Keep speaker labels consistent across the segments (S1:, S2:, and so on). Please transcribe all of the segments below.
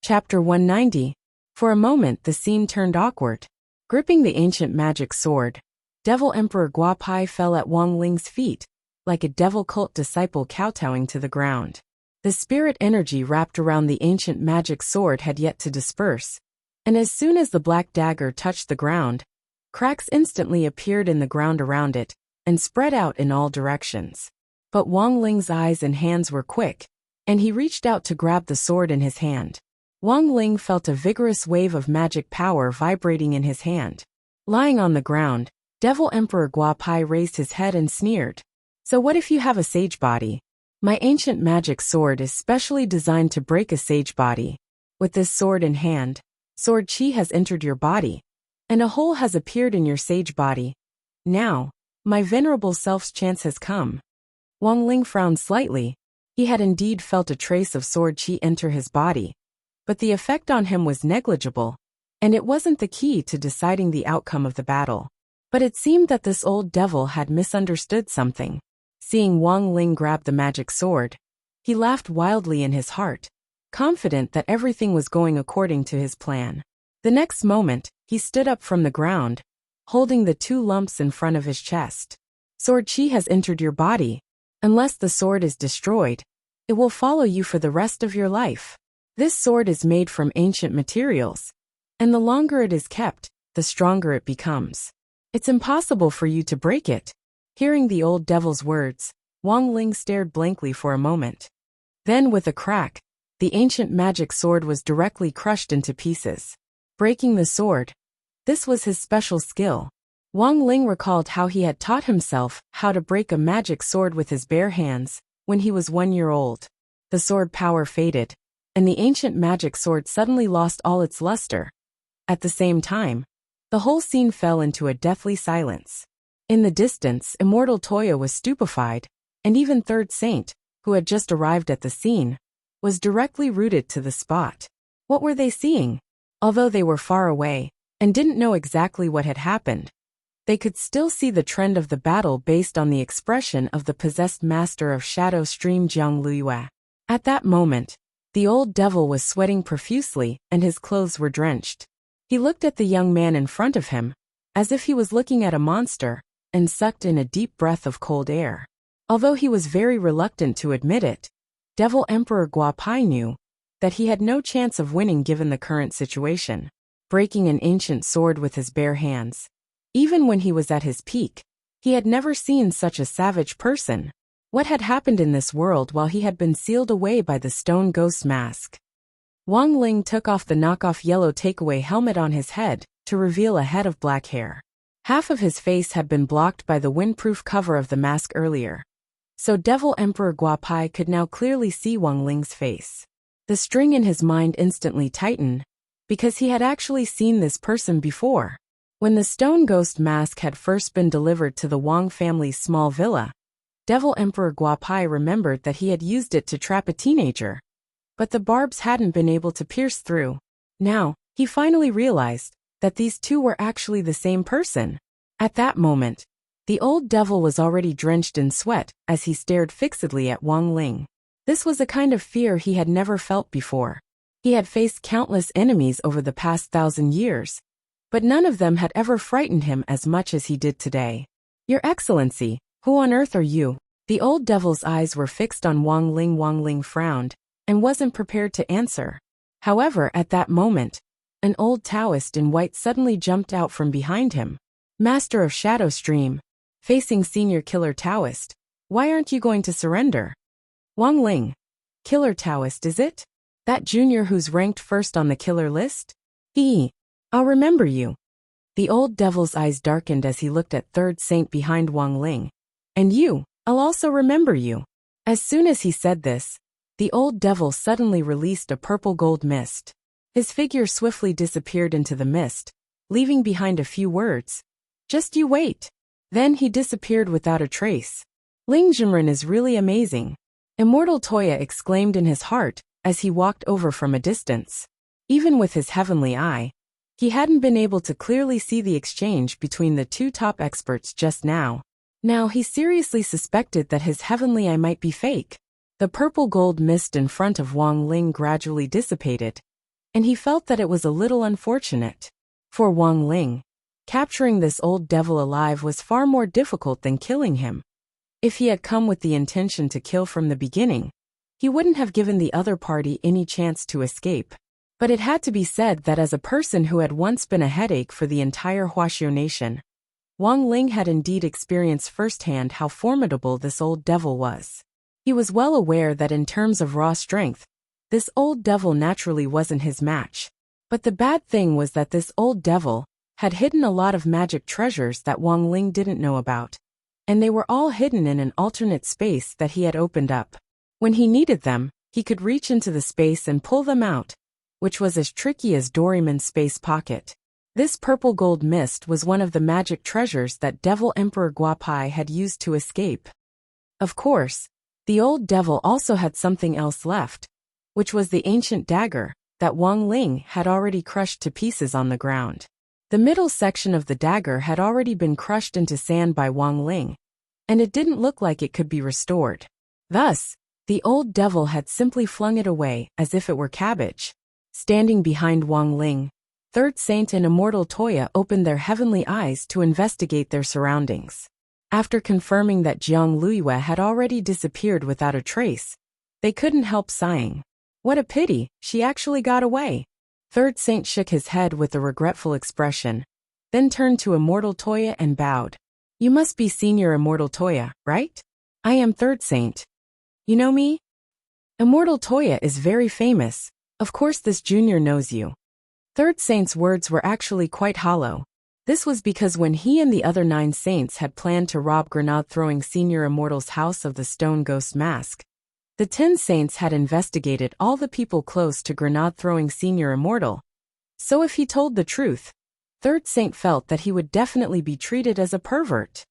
S1: Chapter 190. For a moment the scene turned awkward. Gripping the ancient magic sword, Devil Emperor Guapai fell at Wang Ling's feet, like a devil cult disciple kowtowing to the ground. The spirit energy wrapped around the ancient magic sword had yet to disperse, and as soon as the black dagger touched the ground, cracks instantly appeared in the ground around it, and spread out in all directions. But Wang Ling's eyes and hands were quick, and he reached out to grab the sword in his hand. Wang Ling felt a vigorous wave of magic power vibrating in his hand. Lying on the ground, Devil Emperor Guapai raised his head and sneered. So what if you have a sage body? My ancient magic sword is specially designed to break a sage body. With this sword in hand, sword chi has entered your body, and a hole has appeared in your sage body. Now, my venerable self's chance has come. Wang Ling frowned slightly. He had indeed felt a trace of sword chi enter his body, but the effect on him was negligible, and it wasn't the key to deciding the outcome of the battle. But it seemed that this old devil had misunderstood something. Seeing Wang Ling grab the magic sword, he laughed wildly in his heart, confident that everything was going according to his plan. The next moment, he stood up from the ground, holding the two lumps in front of his chest. Sword chi has entered your body. Unless the sword is destroyed, it will follow you for the rest of your life. This sword is made from ancient materials, and the longer it is kept, the stronger it becomes. It's impossible for you to break it. Hearing the old devil's words, Wang Ling stared blankly for a moment. Then with a crack, the ancient magic sword was directly crushed into pieces. Breaking the sword. This was his special skill. Wang Ling recalled how he had taught himself how to break a magic sword with his bare hands when he was 1 year old. The sword power faded, and the ancient magic sword suddenly lost all its luster. At the same time, the whole scene fell into a deathly silence. In the distance, Immortal Toya was stupefied, and even Third Saint, who had just arrived at the scene, was directly rooted to the spot. What were they seeing? Although they were far away, and didn't know exactly what had happened, they could still see the trend of the battle based on the expression of the possessed master of Shadow Stream Jiang Luyue. At that moment, the old devil was sweating profusely, and his clothes were drenched. He looked at the young man in front of him, as if he was looking at a monster, and sucked in a deep breath of cold air. Although he was very reluctant to admit it, Devil Emperor Guapai knew that he had no chance of winning given the current situation. Breaking an ancient sword with his bare hands. Even when he was at his peak, he had never seen such a savage person. What had happened in this world while he had been sealed away by the stone ghost mask? Wang Ling took off the knockoff yellow takeaway helmet on his head to reveal a head of black hair. Half of his face had been blocked by the windproof cover of the mask earlier, so Devil Emperor Guapai could now clearly see Wang Ling's face. The string in his mind instantly tightened, because he had actually seen this person before. When the stone ghost mask had first been delivered to the Wang family's small villa, Devil Emperor Guapai remembered that he had used it to trap a teenager, but the barbs hadn't been able to pierce through. Now, he finally realized that these two were actually the same person. At that moment, the old devil was already drenched in sweat as he stared fixedly at Wang Ling. This was a kind of fear he had never felt before. He had faced countless enemies over the past 1,000 years, but none of them had ever frightened him as much as he did today. Your Excellency, who on earth are you? The old devil's eyes were fixed on Wang Ling. Wang Ling frowned, and wasn't prepared to answer. However, at that moment, an old Taoist in white suddenly jumped out from behind him. Master of Shadow Stream, facing Senior Killer Taoist, why aren't you going to surrender? Wang Ling. Killer Taoist, is it? That junior who's ranked first on the killer list? I'll remember you. The old devil's eyes darkened as he looked at Third Saint behind Wang Ling. And you, I'll also remember you. As soon as he said this, the old devil suddenly released a purple gold mist. His figure swiftly disappeared into the mist, leaving behind a few words. Just you wait. Then he disappeared without a trace. Ling Jinren is really amazing. Immortal Toya exclaimed in his heart as he walked over from a distance. Even with his heavenly eye, he hadn't been able to clearly see the exchange between the two top experts just now. Now he seriously suspected that his heavenly eye might be fake. The purple gold mist in front of Wang Ling gradually dissipated, and he felt that it was a little unfortunate. For Wang Ling, capturing this old devil alive was far more difficult than killing him. If he had come with the intention to kill from the beginning, he wouldn't have given the other party any chance to escape. But it had to be said that as a person who had once been a headache for the entire Huaxiao nation, Wang Ling had indeed experienced firsthand how formidable this old devil was. He was well aware that in terms of raw strength, this old devil naturally wasn't his match. But the bad thing was that this old devil had hidden a lot of magic treasures that Wang Ling didn't know about, and they were all hidden in an alternate space that he had opened up. When he needed them, he could reach into the space and pull them out, which was as tricky as Doraemon's space pocket. This purple gold mist was one of the magic treasures that Devil Emperor Guapai had used to escape. Of course, the old devil also had something else left, which was the ancient dagger that Wang Ling had already crushed to pieces on the ground. The middle section of the dagger had already been crushed into sand by Wang Ling, and it didn't look like it could be restored. Thus, the old devil had simply flung it away as if it were cabbage. Standing behind Wang Ling, Third Saint and Immortal Toya opened their heavenly eyes to investigate their surroundings. After confirming that Jiang Luiyue had already disappeared without a trace, they couldn't help sighing. What a pity, she actually got away. Third Saint shook his head with a regretful expression, then turned to Immortal Toya and bowed. You must be Senior Immortal Toya, right? I am Third Saint. You know me? Immortal Toya is very famous. Of course this junior knows you. Third Saint's words were actually quite hollow. This was because when he and the other 9 saints had planned to rob grenade-throwing Senior Immortal's house of the stone ghost mask, the 10 saints had investigated all the people close to grenade-throwing Senior Immortal. So if he told the truth, Third Saint felt that he would definitely be treated as a pervert.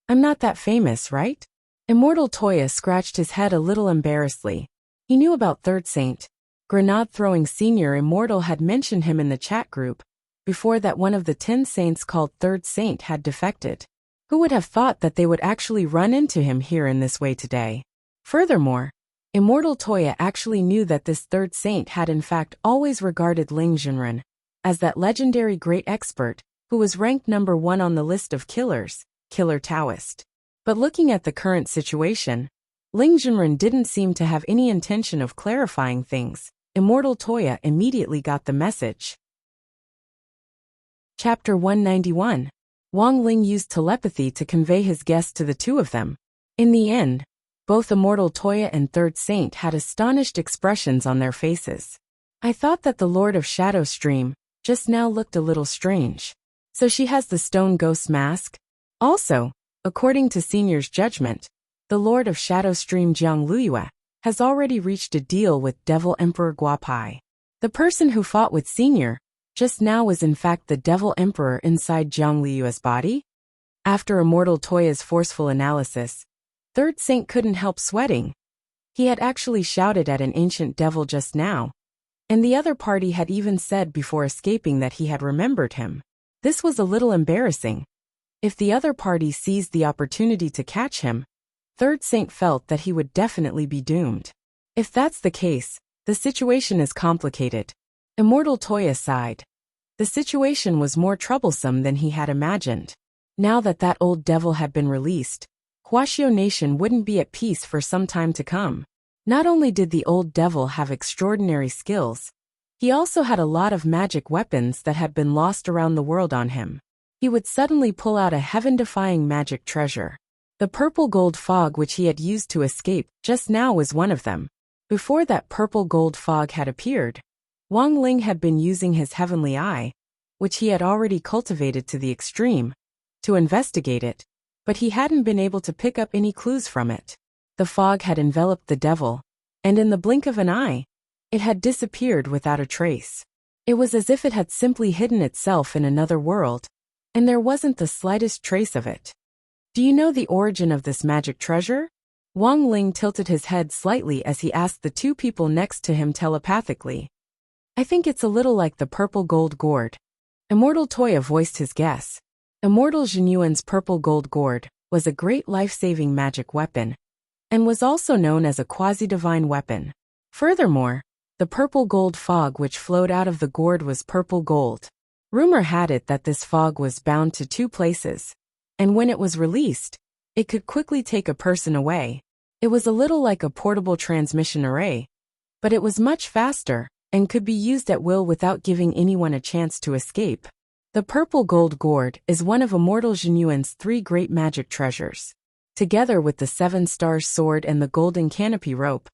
S1: I'm not that famous, right? Immortal Toya scratched his head a little embarrassedly. He knew about Third Saint. Grenade-throwing Senior Immortal had mentioned him in the chat group before that one of the 10 saints called Third Saint had defected. Who would have thought that they would actually run into him here in this way today? Furthermore, Immortal Toya actually knew that this Third Saint had in fact always regarded Ling Junren as that legendary great expert who was ranked number 1 on the list of killers, killer Taoist. But looking at the current situation, Ling Junren didn't seem to have any intention of clarifying things. Immortal Toya immediately got the message. Chapter 191. Wang Ling used telepathy to convey his guess to the two of them. In the end, both Immortal Toya and Third Saint had astonished expressions on their faces. I thought that the Lord of Shadow Stream just now looked a little strange. So she has the stone ghost mask? Also, according to Senior's judgment, the Lord of Shadow Stream Jiang Luiyue has already reached a deal with Devil Emperor Guapai. The person who fought with Senior just now was in fact the Devil Emperor inside Jiang Luiyue's body? After Immortal Toya's forceful analysis, Third Saint couldn't help sweating. He had actually shouted at an ancient devil just now, and the other party had even said before escaping that he had remembered him. This was a little embarrassing. If the other party seized the opportunity to catch him, Third Saint felt that he would definitely be doomed. If that's the case, the situation is complicated. Immortal Toya sighed. The situation was more troublesome than he had imagined. Now that that old devil had been released, Huaxiao Nation wouldn't be at peace for some time to come. Not only did the old devil have extraordinary skills, he also had a lot of magic weapons that had been lost around the world on him. He would suddenly pull out a heaven-defying magic treasure. The purple gold fog which he had used to escape just now was one of them. Before that purple gold fog had appeared, Wang Ling had been using his heavenly eye, which he had already cultivated to the extreme, to investigate it, but he hadn't been able to pick up any clues from it. The fog had enveloped the devil, and in the blink of an eye, it had disappeared without a trace. It was as if it had simply hidden itself in another world, and there wasn't the slightest trace of it. Do you know the origin of this magic treasure? Wang Ling tilted his head slightly as he asked the two people next to him telepathically. I think it's a little like the purple gold gourd. Immortal Toya voiced his guess. Immortal Jinyuan's purple gold gourd was a great life-saving magic weapon, and was also known as a quasi-divine weapon. Furthermore, The purple gold fog which flowed out of the gourd was purple gold. Rumor had it that this fog was bound to two places, and when it was released, it could quickly take a person away. It was a little like a portable transmission array, but it was much faster and could be used at will without giving anyone a chance to escape. The purple gold gourd is one of Immortal Genuine's 3 great magic treasures. Together with the 7 stars sword and the golden canopy rope,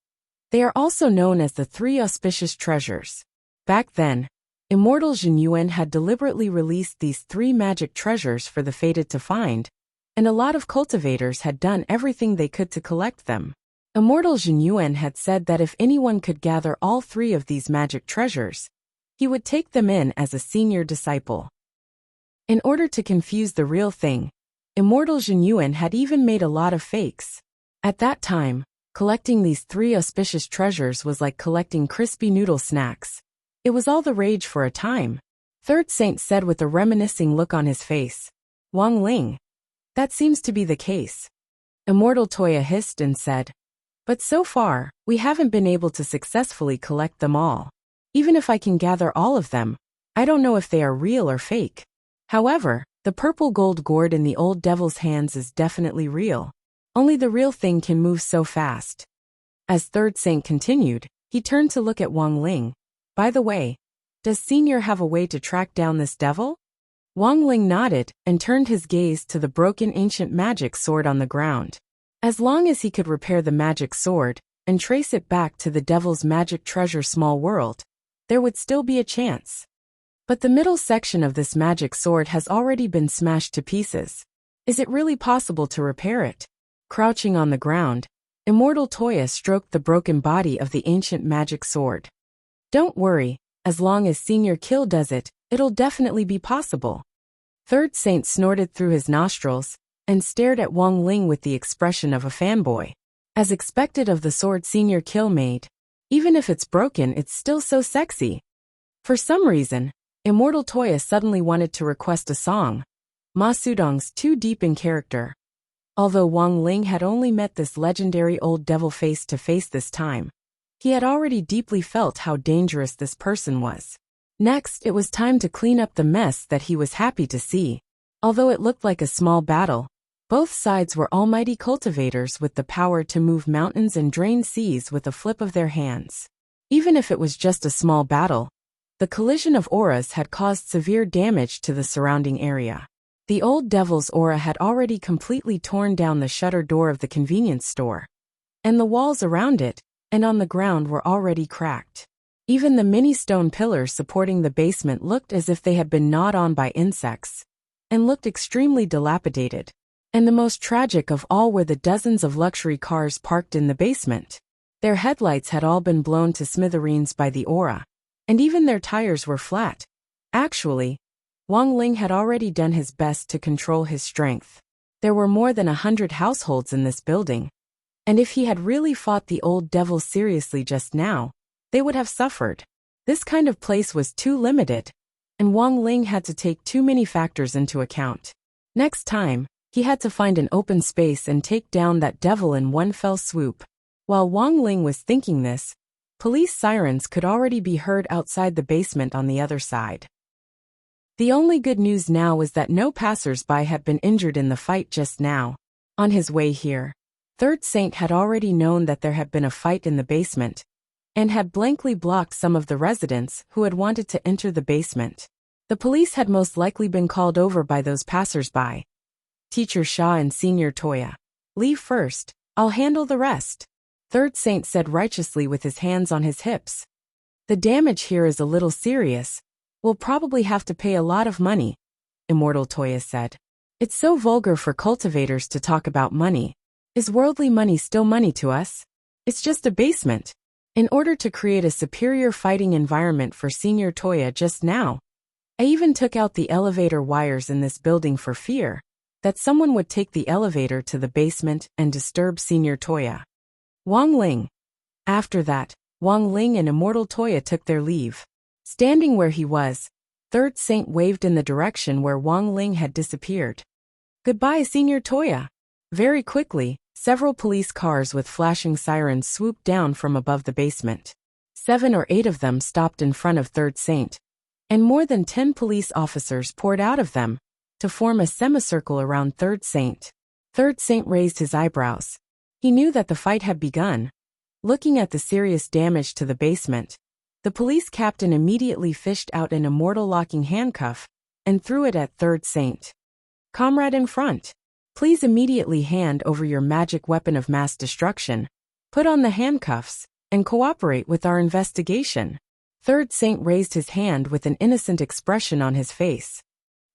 S1: they are also known as the 3 auspicious treasures. Back then, Immortal Genuine had deliberately released these 3 magic treasures for the fated to find, and a lot of cultivators had done everything they could to collect them. Immortal Genuine had said that if anyone could gather all 3 of these magic treasures, he would take them in as a senior disciple. In order to confuse the real thing, Immortal Genuine had even made a lot of fakes. At that time, collecting these 3 auspicious treasures was like collecting crispy noodle snacks. It was all the rage for a time. Third Saint said with a reminiscing look on his face. Wang Ling. That seems to be the case. Immortal Toya hissed and said, but so far, we haven't been able to successfully collect them all. Even if I can gather all of them, I don't know if they are real or fake. However, the purple gold gourd in the old devil's hands is definitely real. Only the real thing can move so fast. As Third Saint continued, he turned to look at Wang Ling. By the way, does Senior have a way to track down this devil? Wang Ling nodded and turned his gaze to the broken ancient magic sword on the ground. As long as he could repair the magic sword and trace it back to the devil's magic treasure small world, there would still be a chance. But the middle section of this magic sword has already been smashed to pieces. Is it really possible to repair it? Crouching on the ground, Immortal Toya stroked the broken body of the ancient magic sword. Don't worry, as long as Senior Kill does it, it'll definitely be possible. Third Saint snorted through his nostrils and stared at Wang Ling with the expression of a fanboy. As expected of the sword Senior Kill made, even if it's broken, it's still so sexy. For some reason, Immortal Toya suddenly wanted to request a song. Ma Sudong's too deep in character. Although Wang Ling had only met this legendary old devil face to face this time, he had already deeply felt how dangerous this person was. Next, it was time to clean up the mess that he was happy to see. Although it looked like a small battle, both sides were almighty cultivators with the power to move mountains and drain seas with a flip of their hands. Even if it was just a small battle, the collision of auras had caused severe damage to the surrounding area. The old devil's aura had already completely torn down the shutter door of the convenience store, and the walls around it and on the ground were already cracked. Even the mini stone pillars supporting the basement looked as if they had been gnawed on by insects, and looked extremely dilapidated. And the most tragic of all were the dozens of luxury cars parked in the basement. Their headlights had all been blown to smithereens by the aura, and even their tires were flat. Actually, Wang Ling had already done his best to control his strength. There were more than 100 households in this building, and if he had really fought the old devil seriously just now, they would have suffered. This kind of place was too limited, and Wang Ling had to take too many factors into account. Next time, he had to find an open space and take down that devil in one fell swoop. While Wang Ling was thinking this, police sirens could already be heard outside the basement on the other side. The only good news now was that no passers-by had been injured in the fight just now. On his way here, Third Saint had already known that there had been a fight in the basement, and had blankly blocked some of the residents who had wanted to enter the basement. The police had most likely been called over by those passers-by. Teacher Shaw and Senior Toya. Leave first, I'll handle the rest. Third Saint said righteously with his hands on his hips. The damage here is a little serious. We'll probably have to pay a lot of money, Immortal Toya said. It's so vulgar for cultivators to talk about money. Is worldly money still money to us? It's just a basement. In order to create a superior fighting environment for Senior Toya just now, I even took out the elevator wires in this building for fear that someone would take the elevator to the basement and disturb Senior Toya. Wang Ling. After that, Wang Ling and Immortal Toya took their leave. Standing where he was, Third Saint waved in the direction where Wang Ling had disappeared. Goodbye, Senior Toya. Very quickly, several police cars with flashing sirens swooped down from above the basement. 7 or 8 of them stopped in front of Third Saint, and more than 10 police officers poured out of them to form a semicircle around Third Saint. Third Saint raised his eyebrows. He knew that the fight had begun. Looking at the serious damage to the basement, the police captain immediately fished out an immortal locking handcuff and threw it at Third Saint. "Comrade in front, please immediately hand over your magic weapon of mass destruction, put on the handcuffs, and cooperate with our investigation." Third Saint raised his hand with an innocent expression on his face.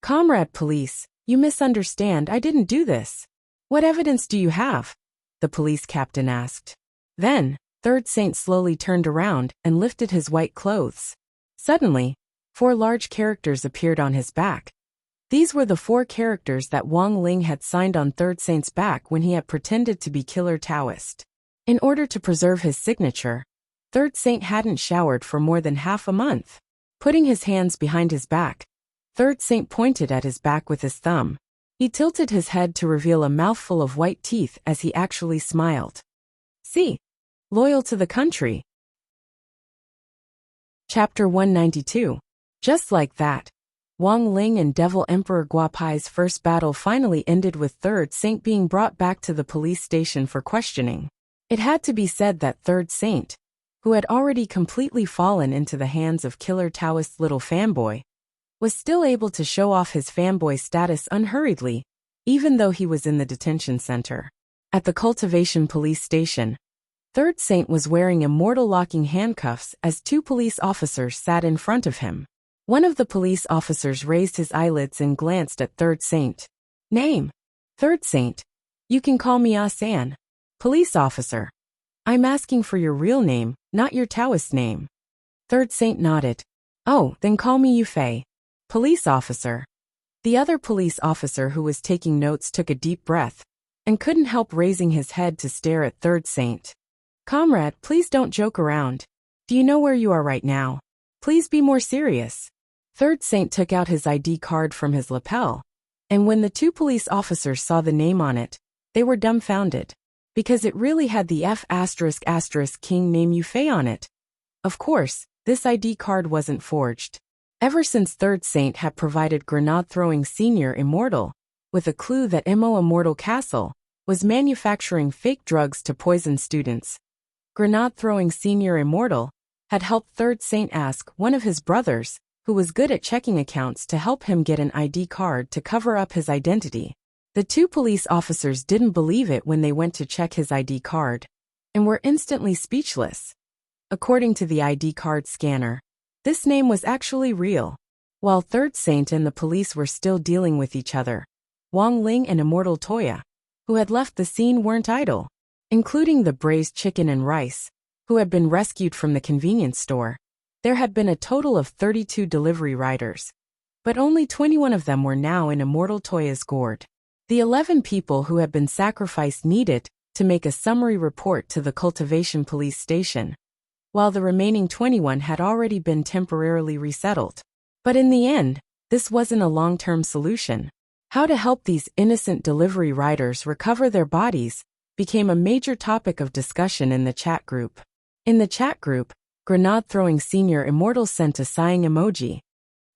S1: "Comrade police, you misunderstand, I didn't do this. What evidence do you have?" the police captain asked. Then, Third Saint slowly turned around and lifted his white clothes. Suddenly, 4 large characters appeared on his back. These were the 4 characters that Wang Ling had signed on Third Saint's back when he had pretended to be Killer Taoist. In order to preserve his signature, Third Saint hadn't showered for more than half a month. Putting his hands behind his back, Third Saint pointed at his back with his thumb. He tilted his head to reveal a mouthful of white teeth as he actually smiled. "See? Loyal to the country." Chapter 192. Just like that, Wang Ling and Devil Emperor Guapai's first battle finally ended with Third Saint being brought back to the police station for questioning. It had to be said that Third Saint, who had already completely fallen into the hands of Killer Taoist's little fanboy, was still able to show off his fanboy status unhurriedly, even though he was in the detention center. At the Cultivation police station, Third Saint was wearing immortal locking handcuffs as 2 police officers sat in front of him. One of the police officers raised his eyelids and glanced at Third Saint. "Name?" "Third Saint. You can call me Ah-san." "Police officer. I'm asking for your real name, not your Taoist name." Third Saint nodded. "Oh, then call me Yufei." "Police officer." The other police officer who was taking notes took a deep breath and couldn't help raising his head to stare at Third Saint. "Comrade, please don't joke around. Do you know where you are right now? Please be more serious." Third Saint took out his ID card from his lapel, and when the 2 police officers saw the name on it, they were dumbfounded, because it really had the F*** King name Yufei on it. Of course, this ID card wasn't forged. Ever since Third Saint had provided Grenade-throwing Senior Immortal with a clue that Mo Immortal Castle was manufacturing fake drugs to poison students, Grenade-throwing Senior Immortal had helped Third Saint ask one of his brothers, who was good at checking accounts, to help him get an ID card to cover up his identity. The 2 police officers didn't believe it when they went to check his ID card, and were instantly speechless. According to the ID card scanner, this name was actually real. While Third Saint and the police were still dealing with each other, Wang Ling and Immortal Toya, who had left the scene, weren't idle. Including the braised chicken and rice, who had been rescued from the convenience store, there had been a total of 32 delivery riders, but only 21 of them were now in Immortal Toya's gourd. The 11 people who had been sacrificed needed to make a summary report to the Cultivation police station, while the remaining 21 had already been temporarily resettled. But in the end, this wasn't a long-term solution. How to help these innocent delivery riders recover their bodies became a major topic of discussion in the chat group. In the chat group, Grenade-throwing Senior Immortal sent a sighing emoji.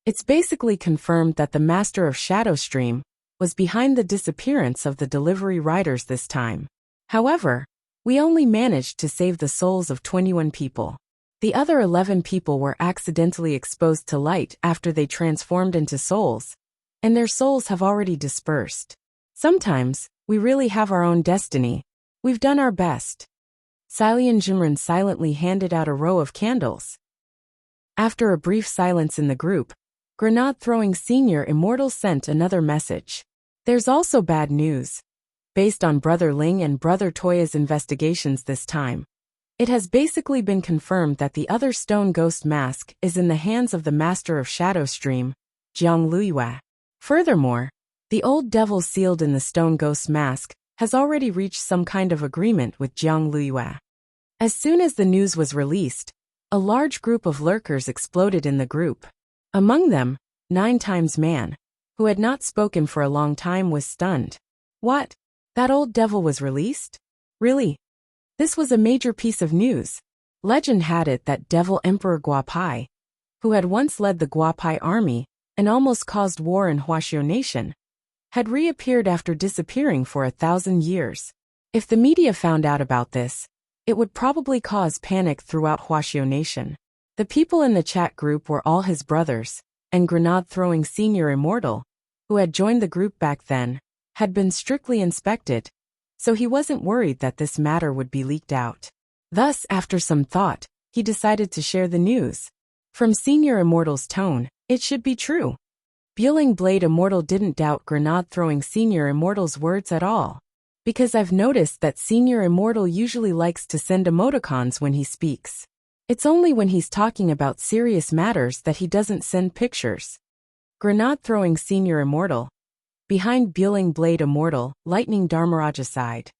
S1: It's basically confirmed that the Master of Shadow Stream was behind the disappearance of the delivery riders this time. However, we only managed to save the souls of 21 people. The other 11 people were accidentally exposed to light after they transformed into souls, and their souls have already dispersed. Sometimes, we really have our own destiny. We've done our best. Silian Jinren silently handed out a row of candles. After a brief silence in the group, Grenade-throwing Senior Immortal sent another message. There's also bad news. Based on Brother Ling and Brother Toya's investigations this time, it has basically been confirmed that the other stone ghost mask is in the hands of the Master of Shadow Stream, Jiang Luiyue. Furthermore, the old devil sealed in the stone ghost mask has already reached some kind of agreement with Jiang Luiyue. As soon as the news was released, a large group of lurkers exploded in the group. Among them, 9 Times Man, who had not spoken for a long time, was stunned. What? That old devil was released? Really? This was a major piece of news. Legend had it that Devil Emperor Guapai, who had once led the Guapai army and almost caused war in Huaxiao Nation, had reappeared after disappearing for 1,000 years. If the media found out about this, it would probably cause panic throughout Huaxiao Nation. The people in the chat group were all his brothers, and grenade-throwing Senior Immortal, who had joined the group back then, had been strictly inspected, so he wasn't worried that this matter would be leaked out. Thus, after some thought, he decided to share the news. From Senior Immortal's tone, it should be true. Bieling Blade Immortal didn't doubt grenade-throwing Senior Immortal's words at all. Because I've noticed that Senior Immortal usually likes to send emoticons when he speaks. It's only when he's talking about serious matters that he doesn't send pictures. Grenade-throwing Senior Immortal. Behind Bieling Blade Immortal, Lightning Dharmaraja sighed.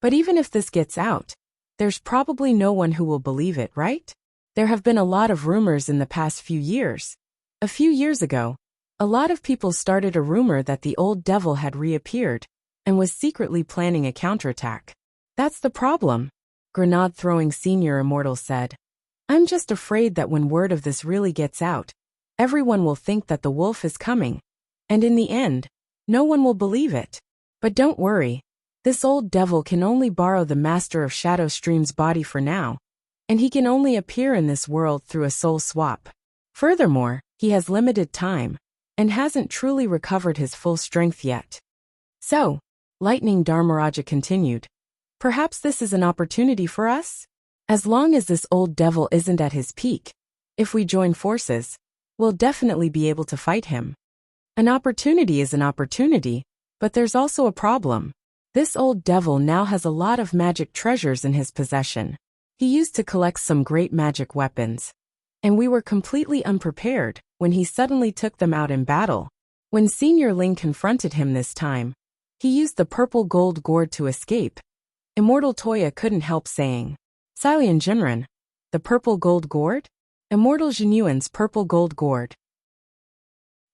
S1: But even if this gets out, there's probably no one who will believe it, right? There have been a lot of rumors in the past few years. A few years ago, a lot of people started a rumor that the old devil had reappeared and was secretly planning a counterattack. That's the problem, grenade-throwing Senior Immortal said. I'm just afraid that when word of this really gets out, everyone will think that the wolf is coming, and in the end, no one will believe it. But don't worry, this old devil can only borrow the Master of Shadow Stream's body for now, and he can only appear in this world through a soul swap. Furthermore, he has limited time, and hasn't truly recovered his full strength yet. So, Lightning Dharmaraja continued, perhaps this is an opportunity for us? As long as this old devil isn't at his peak, if we join forces, we'll definitely be able to fight him. An opportunity is an opportunity, but there's also a problem. This old devil now has a lot of magic treasures in his possession. He used to collect some great magic weapons, and we were completely unprepared when he suddenly took them out in battle. When Senior Ling confronted him this time, he used the purple gold gourd to escape. Immortal Toya couldn't help saying, Silian Jinren, the purple gold gourd? Immortal Jinyuan's purple gold gourd.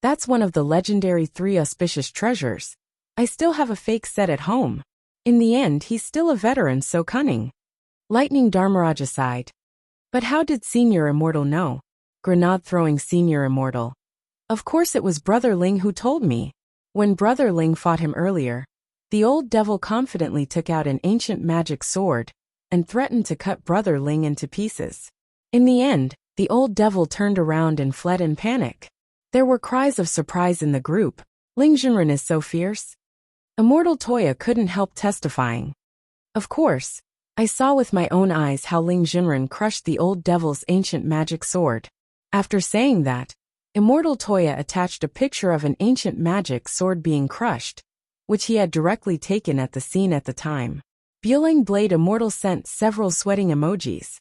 S1: That's one of the legendary 3 auspicious treasures. I still have a fake set at home. In the end, he's still a veteran so cunning. Lightning Dharmaraja sighed. But how did Senior Immortal know? Grenade-throwing Senior Immortal. Of course it was Brother Ling who told me. When Brother Ling fought him earlier, the old devil confidently took out an ancient magic sword and threatened to cut Brother Ling into pieces. In the end, the old devil turned around and fled in panic. There were cries of surprise in the group. Ling Jinren is so fierce. Immortal Toya couldn't help testifying. Of course, I saw with my own eyes how Ling Jinren crushed the old devil's ancient magic sword. After saying that, Immortal Toya attached a picture of an ancient magic sword being crushed, which he had directly taken at the scene at the time. Bieling Blade Immortal sent several sweating emojis.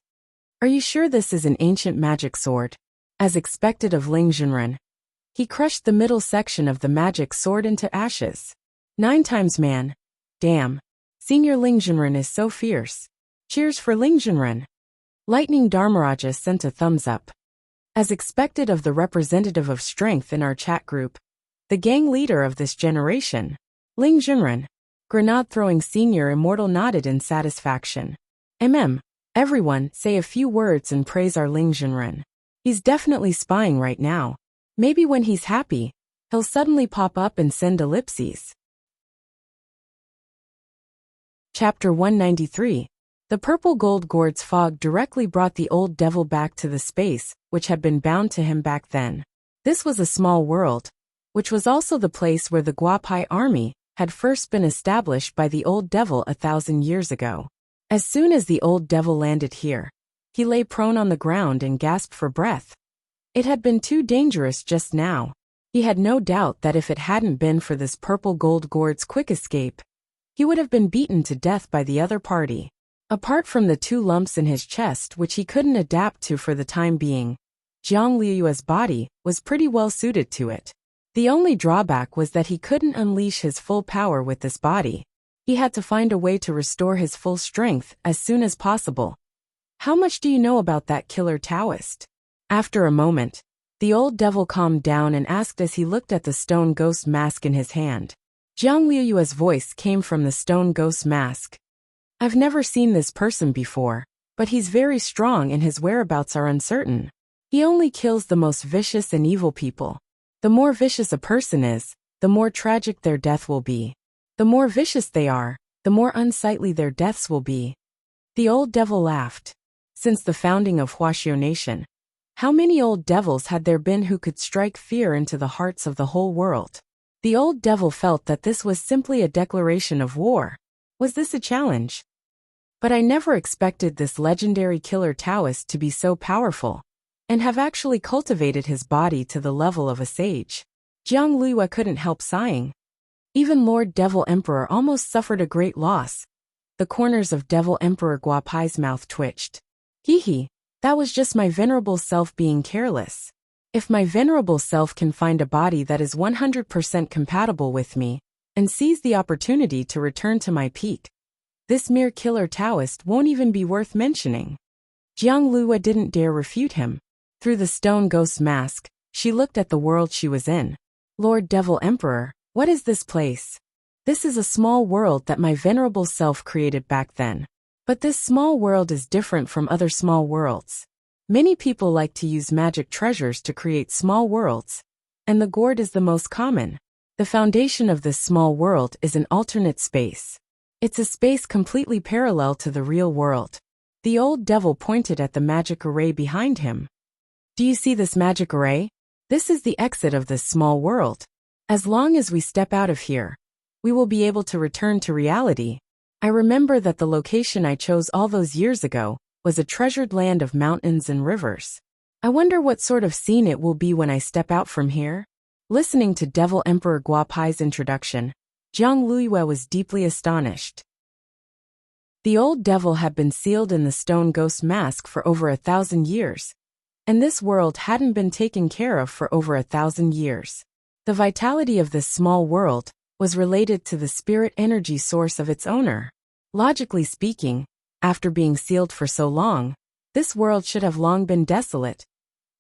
S1: Are you sure this is an ancient magic sword? As expected of Ling Jinren, he crushed the middle section of the magic sword into ashes. 9 times man. Damn. Senior Ling Jinren is so fierce. Cheers for Ling Jinren. Lightning Dharmaraja sent a thumbs up. As expected of the representative of strength in our chat group, the gang leader of this generation, Ling Jinren. Grenade-throwing Senior Immortal nodded in satisfaction. Everyone, say a few words and praise our Ling Jinren. He's definitely spying right now. Maybe when he's happy, he'll suddenly pop up and send ellipses. Chapter 193. The purple gold gourd's fog directly brought the old devil back to the space which had been bound to him back then. This was a small world, which was also the place where the Guapai army had first been established by the old devil 1,000 years ago. As soon as the old devil landed here, he lay prone on the ground and gasped for breath. It had been too dangerous just now. He had no doubt that if it hadn't been for this purple gold gourd's quick escape, he would have been beaten to death by the other party. Apart from the 2 lumps in his chest which he couldn't adapt to for the time being, Jiang Liuyue's body was pretty well suited to it. The only drawback was that he couldn't unleash his full power with this body. He had to find a way to restore his full strength as soon as possible. How much do you know about that killer Taoist? After a moment, the old devil calmed down and asked as he looked at the stone ghost mask in his hand. Jiang Liuyue's voice came from the stone ghost mask. I've never seen this person before, but he's very strong and his whereabouts are uncertain. He only kills the most vicious and evil people. The more vicious a person is, the more tragic their death will be. The more vicious they are, the more unsightly their deaths will be. The old devil laughed. Since the founding of Huaxiao Nation, how many old devils had there been who could strike fear into the hearts of the whole world? The old devil felt that this was simply a declaration of war. Was this a challenge? But I never expected this legendary killer Taoist to be so powerful, and have actually cultivated his body to the level of a sage. Jiang Luiyue couldn't help sighing. Even Lord Devil Emperor almost suffered a great loss. The corners of Devil Emperor Guapai's mouth twitched. Hee, that was just my venerable self being careless. If my venerable self can find a body that is 100% compatible with me, and sees the opportunity to return to my peak, this mere killer Taoist won't even be worth mentioning. Jiang Luiyue didn't dare refute him. Through the stone ghost mask, she looked at the world she was in. Lord Devil Emperor, what is this place? This is a small world that my venerable self created back then. But this small world is different from other small worlds. Many people like to use magic treasures to create small worlds, and the gourd is the most common. The foundation of this small world is an alternate space. It's a space completely parallel to the real world. The old devil pointed at the magic array behind him. Do you see this magic array? This is the exit of this small world. As long as we step out of here, we will be able to return to reality. I remember that the location I chose all those years ago was a treasured land of mountains and rivers. I wonder what sort of scene it will be when I step out from here. Listening to Devil Emperor Guapai's introduction, Jiang Luiyue was deeply astonished. The old devil had been sealed in the stone ghost mask for over 1,000 years, and this world hadn't been taken care of for over 1,000 years. The vitality of this small world was related to the spirit energy source of its owner. Logically speaking, after being sealed for so long, this world should have long been desolate.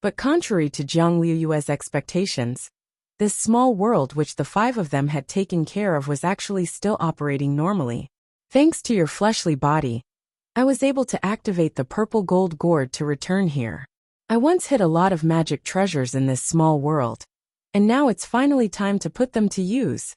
S1: But contrary to Jiang Luiyue's expectations, this small world which the 5 of them had taken care of was actually still operating normally. Thanks to your fleshly body, I was able to activate the purple gold gourd to return here. I once hid a lot of magic treasures in this small world, and now it's finally time to put them to use.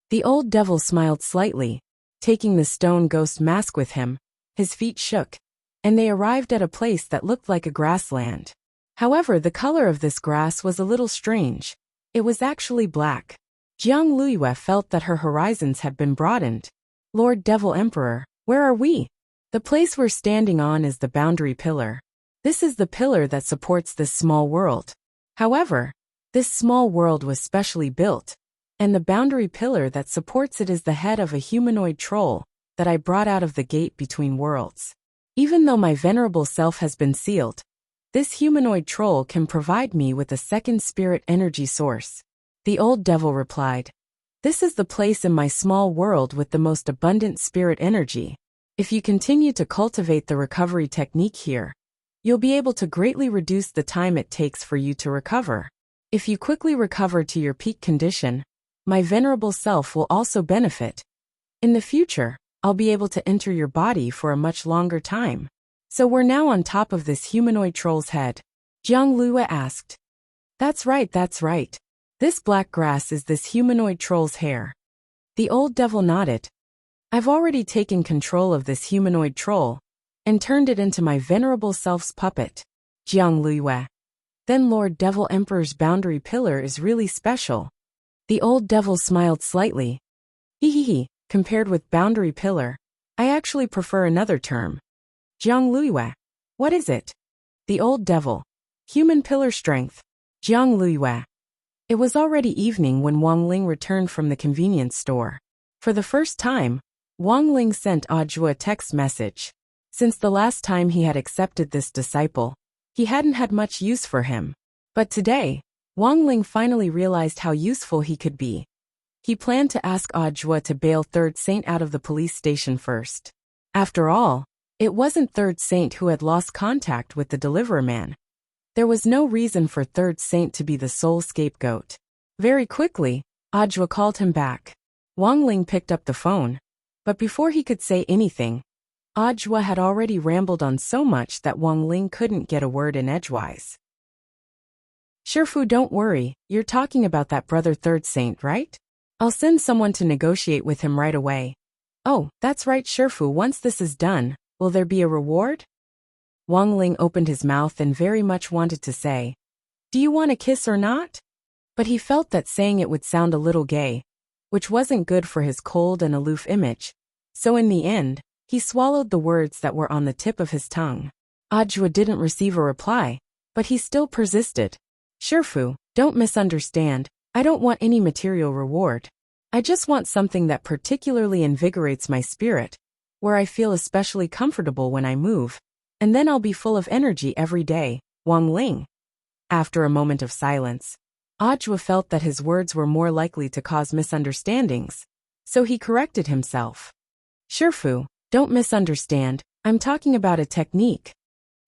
S1: The old devil smiled slightly, taking the stone ghost mask with him. His feet shook, and they arrived at a place that looked like a grassland. However, the color of this grass was a little strange. It was actually black. Jiang Luiyue felt that her horizons had been broadened. Lord Devil Emperor, where are we? The place we're standing on is the boundary pillar. This is the pillar that supports this small world. However, this small world was specially built, and the boundary pillar that supports it is the head of a humanoid troll that I brought out of the gate between worlds. Even though my venerable self has been sealed, this humanoid troll can provide me with a second spirit energy source. The old devil replied, "This is the place in my small world with the most abundant spirit energy. If you continue to cultivate the recovery technique here, you'll be able to greatly reduce the time it takes for you to recover. If you quickly recover to your peak condition, my venerable self will also benefit. In the future, I'll be able to enter your body for a much longer time." So we're now on top of this humanoid troll's head? Jiang Luiyue asked. That's right. This black grass is this humanoid troll's hair. The old devil nodded. I've already taken control of this humanoid troll, and turned it into my venerable self's puppet. Jiang Luiyue. Then Lord Devil Emperor's boundary pillar is really special. The old devil smiled slightly. Hee, compared with boundary pillar, I actually prefer another term. Jiang Luiyue. What is it? The old devil. Human pillar strength. Jiang Luiyue. It was already evening when Wang Ling returned from the convenience store. For the first time, Wang Ling sent Audiobook a text message. Since the last time he had accepted this disciple, he hadn't had much use for him. But today, Wang Ling finally realized how useful he could be. He planned to ask Audiobook to bail Third Saint out of the police station first. After all, it wasn't Third Saint who had lost contact with the deliverer man. There was no reason for Third Saint to be the sole scapegoat. Very quickly, Audiobook called him back. Wang Ling picked up the phone, but before he could say anything, Ajwa had already rambled on so much that Wang Ling couldn't get a word in edgewise. Shifu, don't worry, you're talking about that brother third saint, right? I'll send someone to negotiate with him right away. Oh, that's right, Shifu, once this is done, will there be a reward? Wang Ling opened his mouth and very much wanted to say, do you want a kiss or not? But he felt that saying it would sound a little gay, which wasn't good for his cold and aloof image. So in the end, he swallowed the words that were on the tip of his tongue. Ajwa didn't receive a reply, but he still persisted. Shifu, don't misunderstand, I don't want any material reward. I just want something that particularly invigorates my spirit, where I feel especially comfortable when I move, and then I'll be full of energy every day, Wang Ling. After a moment of silence, Ajwa felt that his words were more likely to cause misunderstandings, so he corrected himself. Shifu, don't misunderstand, I'm talking about a technique.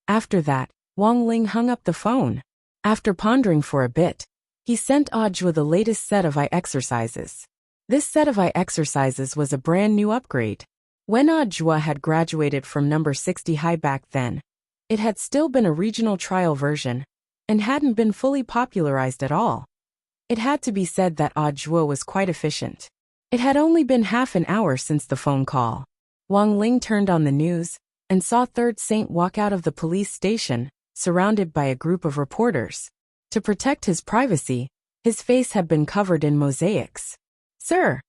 S1: After that, Wang Ling hung up the phone. After pondering for a bit, he sent Ajwa the latest set of eye exercises. This set of eye exercises was a brand new upgrade. When Ajwa had graduated from number 60 high back then, it had still been a regional trial version, and hadn't been fully popularized at all. It had to be said that Ajwa was quite efficient. It had only been half an hour since the phone call. Wang Ling turned on the news, and saw Third Saint walk out of the police station, surrounded by a group of reporters. To protect his privacy, his face had been covered in mosaics. Sir,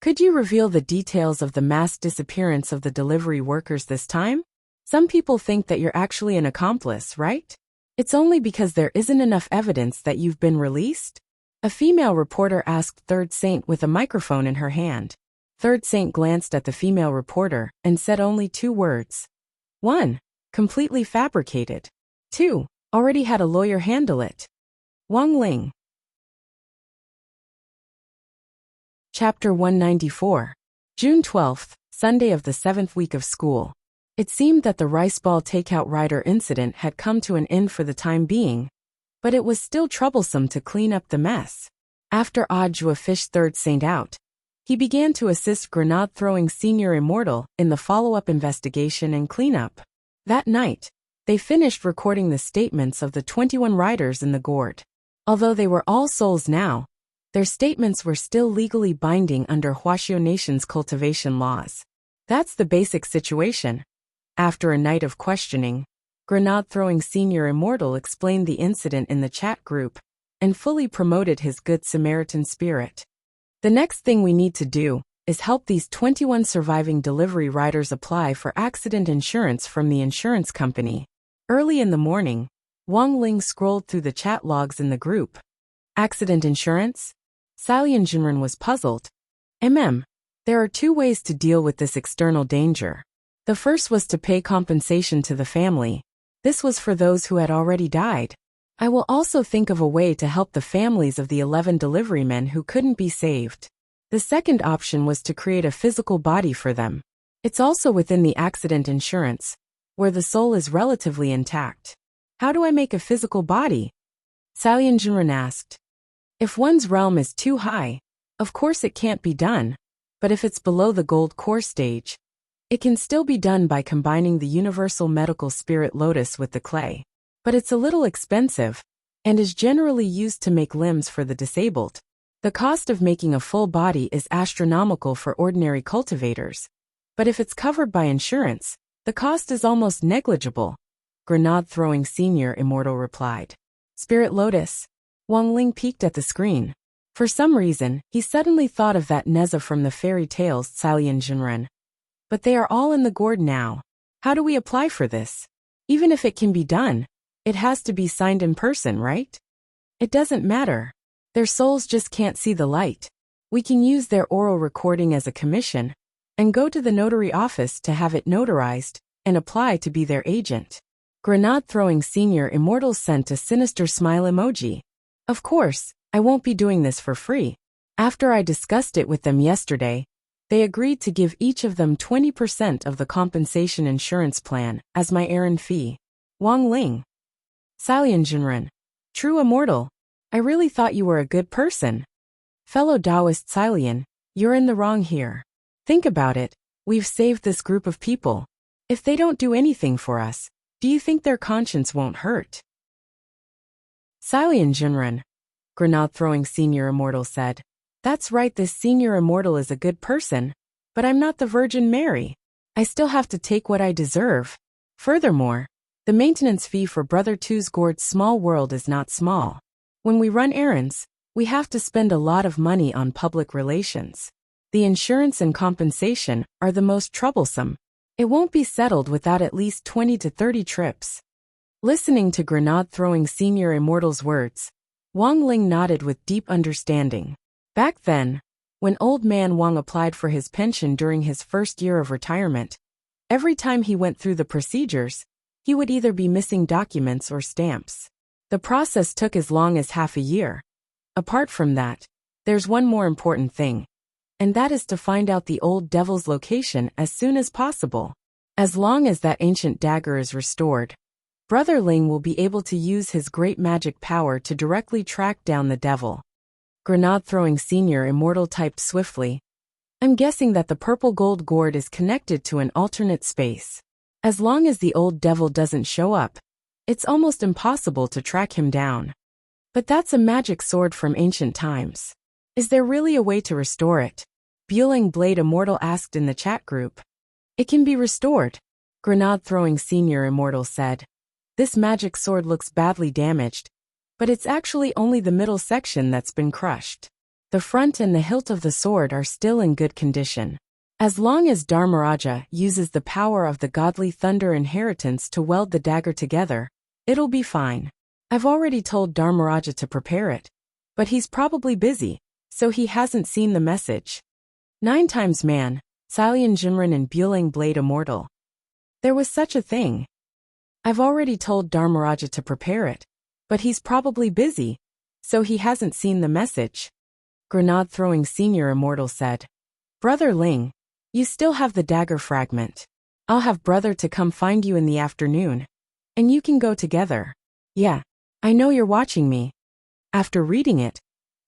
S1: could you reveal the details of the mass disappearance of the delivery workers this time? Some people think that you're actually an accomplice, right? It's only because there isn't enough evidence that you've been released? A female reporter asked Third Saint with a microphone in her hand. Third Saint glanced at the female reporter and said only 2 words. 1. Completely fabricated. 2. Already had a lawyer handle it. Wang Ling. Chapter 194. June 12th, Sunday of the 7th week of school. It seemed that the rice ball takeout rider incident had come to an end for the time being, but it was still troublesome to clean up the mess. After Ajwa fished Third Saint out, he began to assist grenade-throwing Senior Immortal in the follow-up investigation and cleanup. That night, they finished recording the statements of the 21 riders in the gourd. Although they were all souls now, their statements were still legally binding under Huaxiao Nation's cultivation laws. That's the basic situation. After a night of questioning, grenade-throwing Senior Immortal explained the incident in the chat group and fully promoted his good Samaritan spirit. The next thing we need to do is help these 21 surviving delivery riders apply for accident insurance from the insurance company. Early in the morning, Wang Ling scrolled through the chat logs in the group. Accident insurance? Salian Jinren was puzzled. There are 2 ways to deal with this external danger. The first was to pay compensation to the family. This was for those who had already died. I will also think of a way to help the families of the 11 delivery men who couldn't be saved. The second option was to create a physical body for them. It's also within the accident insurance, where the soul is relatively intact. How do I make a physical body? Salian Jinren asked. If one's realm is too high, of course it can't be done, but if it's below the gold core stage, it can still be done by combining the universal medical spirit lotus with the clay. But it's a little expensive, and is generally used to make limbs for the disabled. The cost of making a full body is astronomical for ordinary cultivators, but if it's covered by insurance, the cost is almost negligible. Grenade-throwing Senior Immortal replied. Spirit Lotus. Wang Ling peeked at the screen. For some reason, he suddenly thought of that Neza from the fairy tales Salian Jinren. But they are all in the gourd now. How do we apply for this? Even if it can be done, it has to be signed in person, right? It doesn't matter. Their souls just can't see the light. We can use their oral recording as a commission, and go to the notary office to have it notarized, and apply to be their agent. Grenade-throwing Senior Immortal sent a sinister smile emoji. Of course, I won't be doing this for free. After I discussed it with them yesterday, they agreed to give each of them 20% of the compensation insurance plan as my errand fee. Wang Ling. Salian Jinren. True Immortal. I really thought you were a good person. Fellow Taoist Salian, you're in the wrong here. Think about it, we've saved this group of people. If they don't do anything for us, do you think their conscience won't hurt? Silian Jinren, grenade-throwing senior immortal said. That's right, this senior immortal is a good person, but I'm not the Virgin Mary. I still have to take what I deserve. Furthermore, the maintenance fee for Brother Two's gourd small world is not small. When we run errands, we have to spend a lot of money on public relations. The insurance and compensation are the most troublesome. It won't be settled without at least 20 to 30 trips. Listening to grenade-throwing senior immortal's words, Wang Ling nodded with deep understanding. Back then, when old man Wang applied for his pension during his first year of retirement, every time he went through the procedures, he would either be missing documents or stamps. The process took as long as half a year. Apart from that, there's one more important thing, and that is to find out the old devil's location as soon as possible. As long as that ancient dagger is restored, Brother Ling will be able to use his great magic power to directly track down the devil. Grenade-throwing senior immortal typed swiftly. I'm guessing that the purple gold gourd is connected to an alternate space. As long as the old devil doesn't show up, it's almost impossible to track him down. But that's a magic sword from ancient times. Is there really a way to restore it? Bueling Blade Immortal asked in the chat group. It can be restored, grenade-throwing senior immortal said. This magic sword looks badly damaged, but it's actually only the middle section that's been crushed. The front and the hilt of the sword are still in good condition. As long as Dharmaraja uses the power of the godly thunder inheritance to weld the dagger together, it'll be fine. I've already told Dharmaraja to prepare it, but he's probably busy, so he hasn't seen the message. 9 times man, Silian Jinren and Bueling Blade Immortal. There was such a thing. I've already told Dharmaraja to prepare it, but he's probably busy, so he hasn't seen the message. Grenade-throwing senior immortal said. Brother Ling, you still have the dagger fragment. I'll have brother to come find you in the afternoon, and you can go together. Yeah, I know you're watching me. After reading it,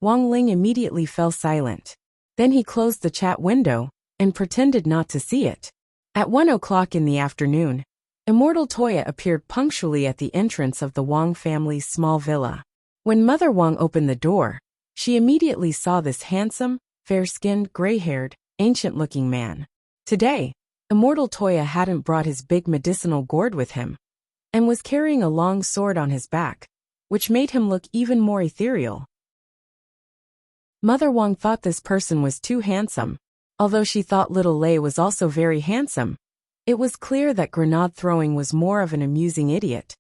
S1: Wang Ling immediately fell silent. Then he closed the chat window and pretended not to see it. At 1 o'clock in the afternoon, Immortal Toya appeared punctually at the entrance of the Wang family's small villa. When Mother Wang opened the door, she immediately saw this handsome, fair-skinned, gray-haired, ancient-looking man. Today, Immortal Toya hadn't brought his big medicinal gourd with him, and was carrying a long sword on his back, which made him look even more ethereal. Mother Wang thought this person was too handsome. Although she thought little Lei was also very handsome, it was clear that grenade-throwing was more of an amusing idiot.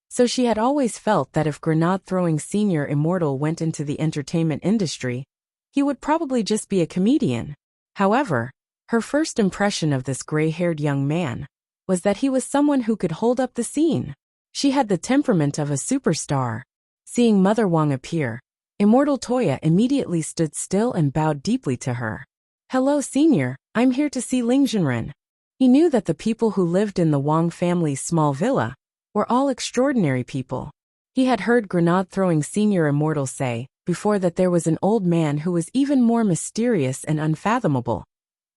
S1: So she had always felt that if grenade-throwing senior immortal went into the entertainment industry, he would probably just be a comedian. However, her first impression of this gray-haired young man was that he was someone who could hold up the scene. She had the temperament of a superstar. Seeing Mother Wang appear, Immortal Toya immediately stood still and bowed deeply to her. Hello, Senior, I'm here to see Ling Jinren. He knew that the people who lived in the Wang family's small villa were all extraordinary people. He had heard grenade-throwing senior immortal say before that there was an old man who was even more mysterious and unfathomable,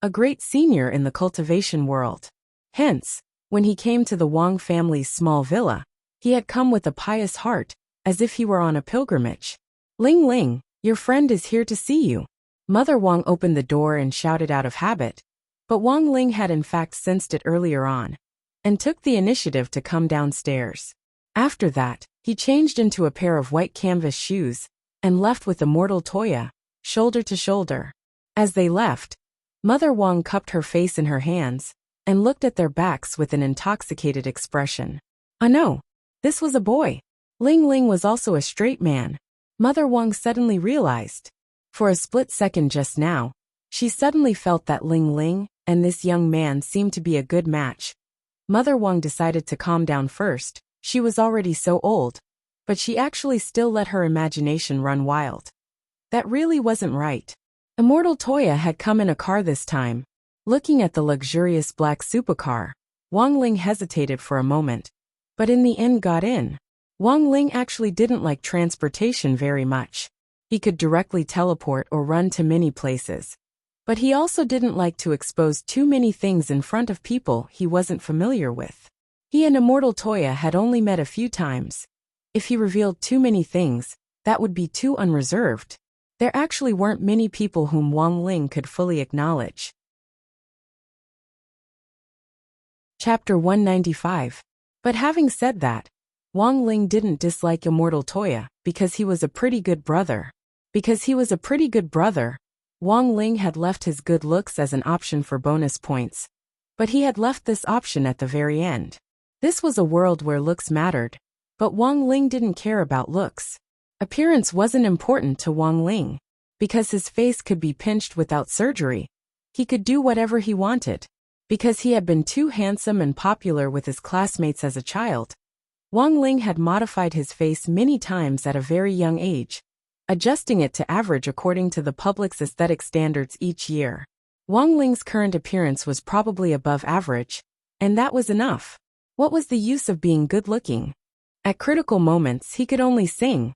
S1: a great senior in the cultivation world. Hence, when he came to the Wang family's small villa, he had come with a pious heart, as if he were on a pilgrimage. Ling Ling, your friend is here to see you. Mother Wang opened the door and shouted out of habit, but Wang Ling had in fact sensed it earlier on, and took the initiative to come downstairs. After that, he changed into a pair of white canvas shoes, and left with Immortal Toya, shoulder to shoulder. As they left, Mother Wang cupped her face in her hands, and looked at their backs with an intoxicated expression. Ah no, this was a boy. Ling Ling was also a straight man. Mother Wang suddenly realized. For a split second just now, she suddenly felt that Ling Ling and this young man seemed to be a good match. Mother Wang decided to calm down first. She was already so old, but she actually still let her imagination run wild. That really wasn't right. Immortal Toya had come in a car this time. Looking at the luxurious black supercar, Wang Ling hesitated for a moment, but in the end got in. Wang Ling actually didn't like transportation very much. He could directly teleport or run to many places. But he also didn't like to expose too many things in front of people he wasn't familiar with. He and Immortal Toya had only met a few times. If he revealed too many things, that would be too unreserved. There actually weren't many people whom Wang Ling could fully acknowledge. Chapter 195. But having said that, Wang Ling didn't dislike Immortal Toya because he was a pretty good brother. Wang Ling had left his good looks as an option for bonus points, but he had left this option at the very end. This was a world where looks mattered, but Wang Ling didn't care about looks. Appearance wasn't important to Wang Ling. Because his face could be pinched without surgery, he could do whatever he wanted. Because he had been too handsome and popular with his classmates as a child, Wang Ling had modified his face many times at a very young age, adjusting it to average according to the public's aesthetic standards each year. Wang Ling's current appearance was probably above average, and that was enough. What was the use of being good-looking? At critical moments he could only sing.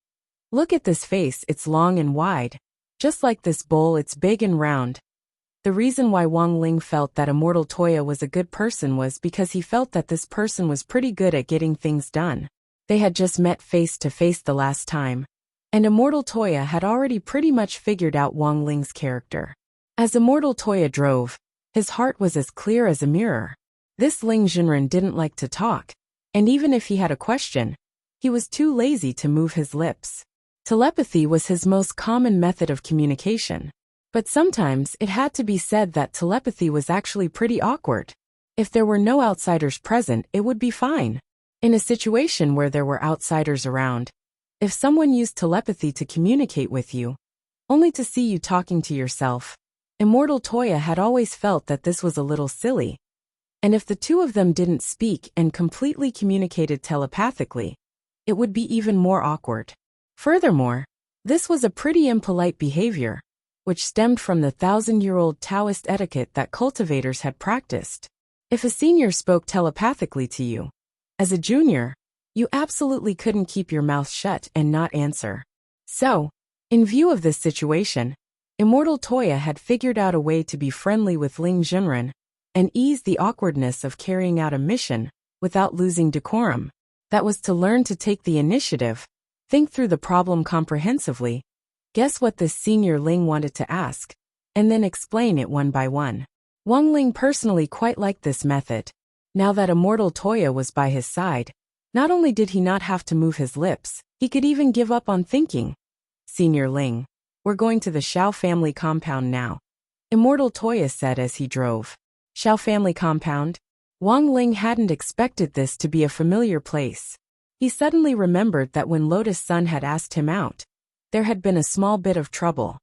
S1: Look at this face, it's long and wide. Just like this bowl, it's big and round. The reason why Wang Ling felt that Immortal Toya was a good person was because he felt that this person was pretty good at getting things done. They had just met face to face the last time, and Immortal Toya had already pretty much figured out Wang Ling's character. As Immortal Toya drove, his heart was as clear as a mirror. This Ling Junren didn't like to talk, and even if he had a question, he was too lazy to move his lips. Telepathy was his most common method of communication. But sometimes it had to be said that telepathy was actually pretty awkward. If there were no outsiders present, it would be fine. In a situation where there were outsiders around, if someone used telepathy to communicate with you, only to see you talking to yourself, Immortal Toya had always felt that this was a little silly. And if the two of them didn't speak and completely communicated telepathically, it would be even more awkward. Furthermore, this was a pretty impolite behavior, which stemmed from the 1,000-year-old Taoist etiquette that cultivators had practiced. If a senior spoke telepathically to you, as a junior, you absolutely couldn't keep your mouth shut and not answer. So, in view of this situation, Immortal Toya had figured out a way to be friendly with Ling Junren and ease the awkwardness of carrying out a mission without losing decorum. That was to learn to take the initiative, think through the problem comprehensively, guess what this senior Ling wanted to ask, and then explain it one by one. Wang Ling personally quite liked this method. Now that Immortal Toya was by his side, not only did he not have to move his lips, he could even give up on thinking. Senior Ling, we're going to the Xiao family compound now, Immortal Toya said as he drove. Xiao family compound? Wang Ling hadn't expected this to be a familiar place. He suddenly remembered that when Lotus Sun had asked him out, there had been a small bit of trouble.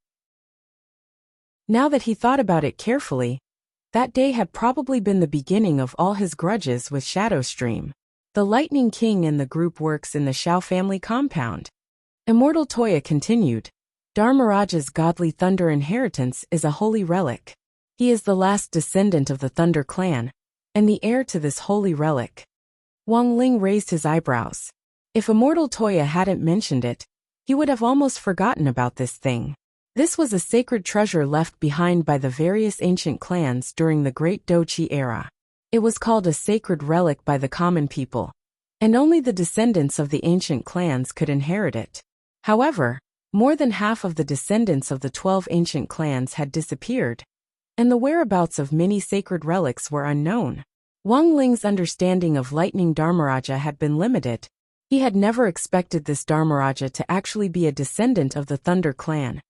S1: Now that he thought about it carefully, that day had probably been the beginning of all his grudges with Shadowstream. The Lightning King and the group works in the Xiao family compound. Immortal Toya continued. Dharmaraja's godly thunder inheritance is a holy relic. He is the last descendant of the Thunder clan, and the heir to this holy relic. Wang Ling raised his eyebrows. If Immortal Toya hadn't mentioned it, he would have almost forgotten about this thing. This was a sacred treasure left behind by the various ancient clans during the Great Dochi era. It was called a sacred relic by the common people, and only the descendants of the ancient clans could inherit it. However, more than half of the descendants of the 12 ancient clans had disappeared, and the whereabouts of many sacred relics were unknown. Wang Ling's understanding of Lightning Dharmaraja had been limited. He had never expected this Dharmaraja to actually be a descendant of the Thunder clan,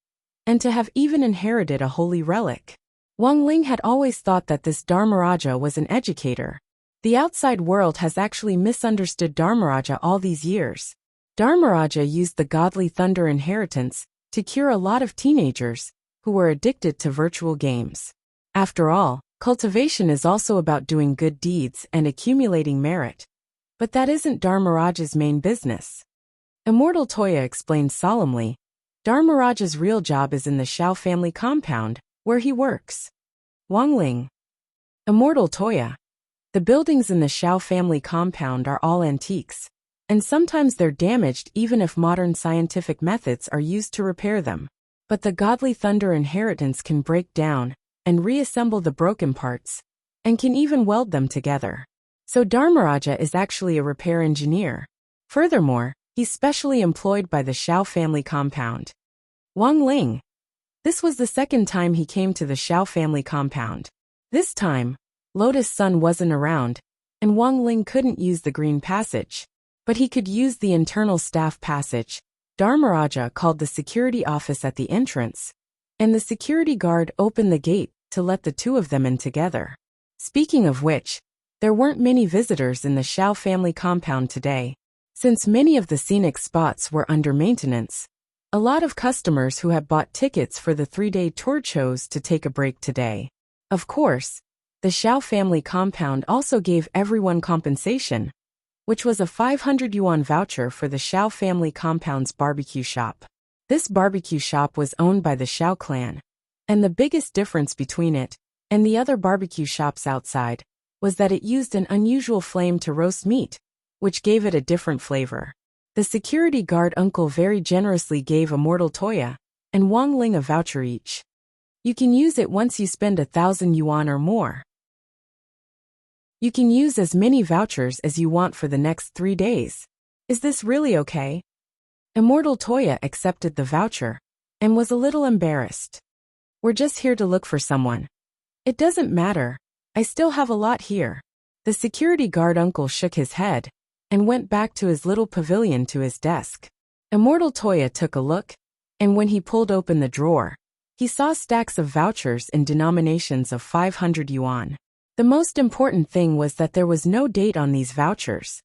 S1: and to have even inherited a holy relic. Wang Ling had always thought that this Dharmaraja was an educator. The outside world has actually misunderstood Dharmaraja all these years. Dharmaraja used the godly Thunder inheritance to cure a lot of teenagers who were addicted to virtual games. After all, cultivation is also about doing good deeds and accumulating merit. But that isn't Dharmaraja's main business. Immortal Toya explained solemnly. Dharmaraja's real job is in the Xiao family compound, where he works. Wang Ling. Immortal Toya. The buildings in the Xiao family compound are all antiques, and sometimes they're damaged even if modern scientific methods are used to repair them. But the godly Thunder inheritance can break down, and reassemble the broken parts, and can even weld them together. So Dharmaraja is actually a repair engineer. Furthermore, he's specially employed by the Xiao family compound. Wang Ling. This was the second time he came to the Xiao family compound. This time, Lotus Sun wasn't around, and Wang Ling couldn't use the green passage, but he could use the internal staff passage. Dharmaraja called the security office at the entrance, and the security guard opened the gate to let the two of them in together. Speaking of which, there weren't many visitors in the Xiao family compound today. Since many of the scenic spots were under maintenance, a lot of customers who had bought tickets for the 3-day tour chose to take a break today. Of course, the Xiao family compound also gave everyone compensation, which was a 500 yuan voucher for the Xiao family compound's barbecue shop. This barbecue shop was owned by the Xiao clan, and the biggest difference between it and the other barbecue shops outside was that it used an unusual flame to roast meat, which gave it a different flavor. The security guard uncle very generously gave Immortal Toya and Wang Ling a voucher each. You can use it once you spend 1,000 yuan or more. You can use as many vouchers as you want for the next 3 days. Is this really okay? Immortal Toya accepted the voucher and was a little embarrassed. We're just here to look for someone. It doesn't matter. I still have a lot here. The security guard uncle shook his head and went back to his little pavilion to his desk. Immortal Toya took a look, and when he pulled open the drawer, he saw stacks of vouchers in denominations of 500 yuan. The most important thing was that there was no date on these vouchers.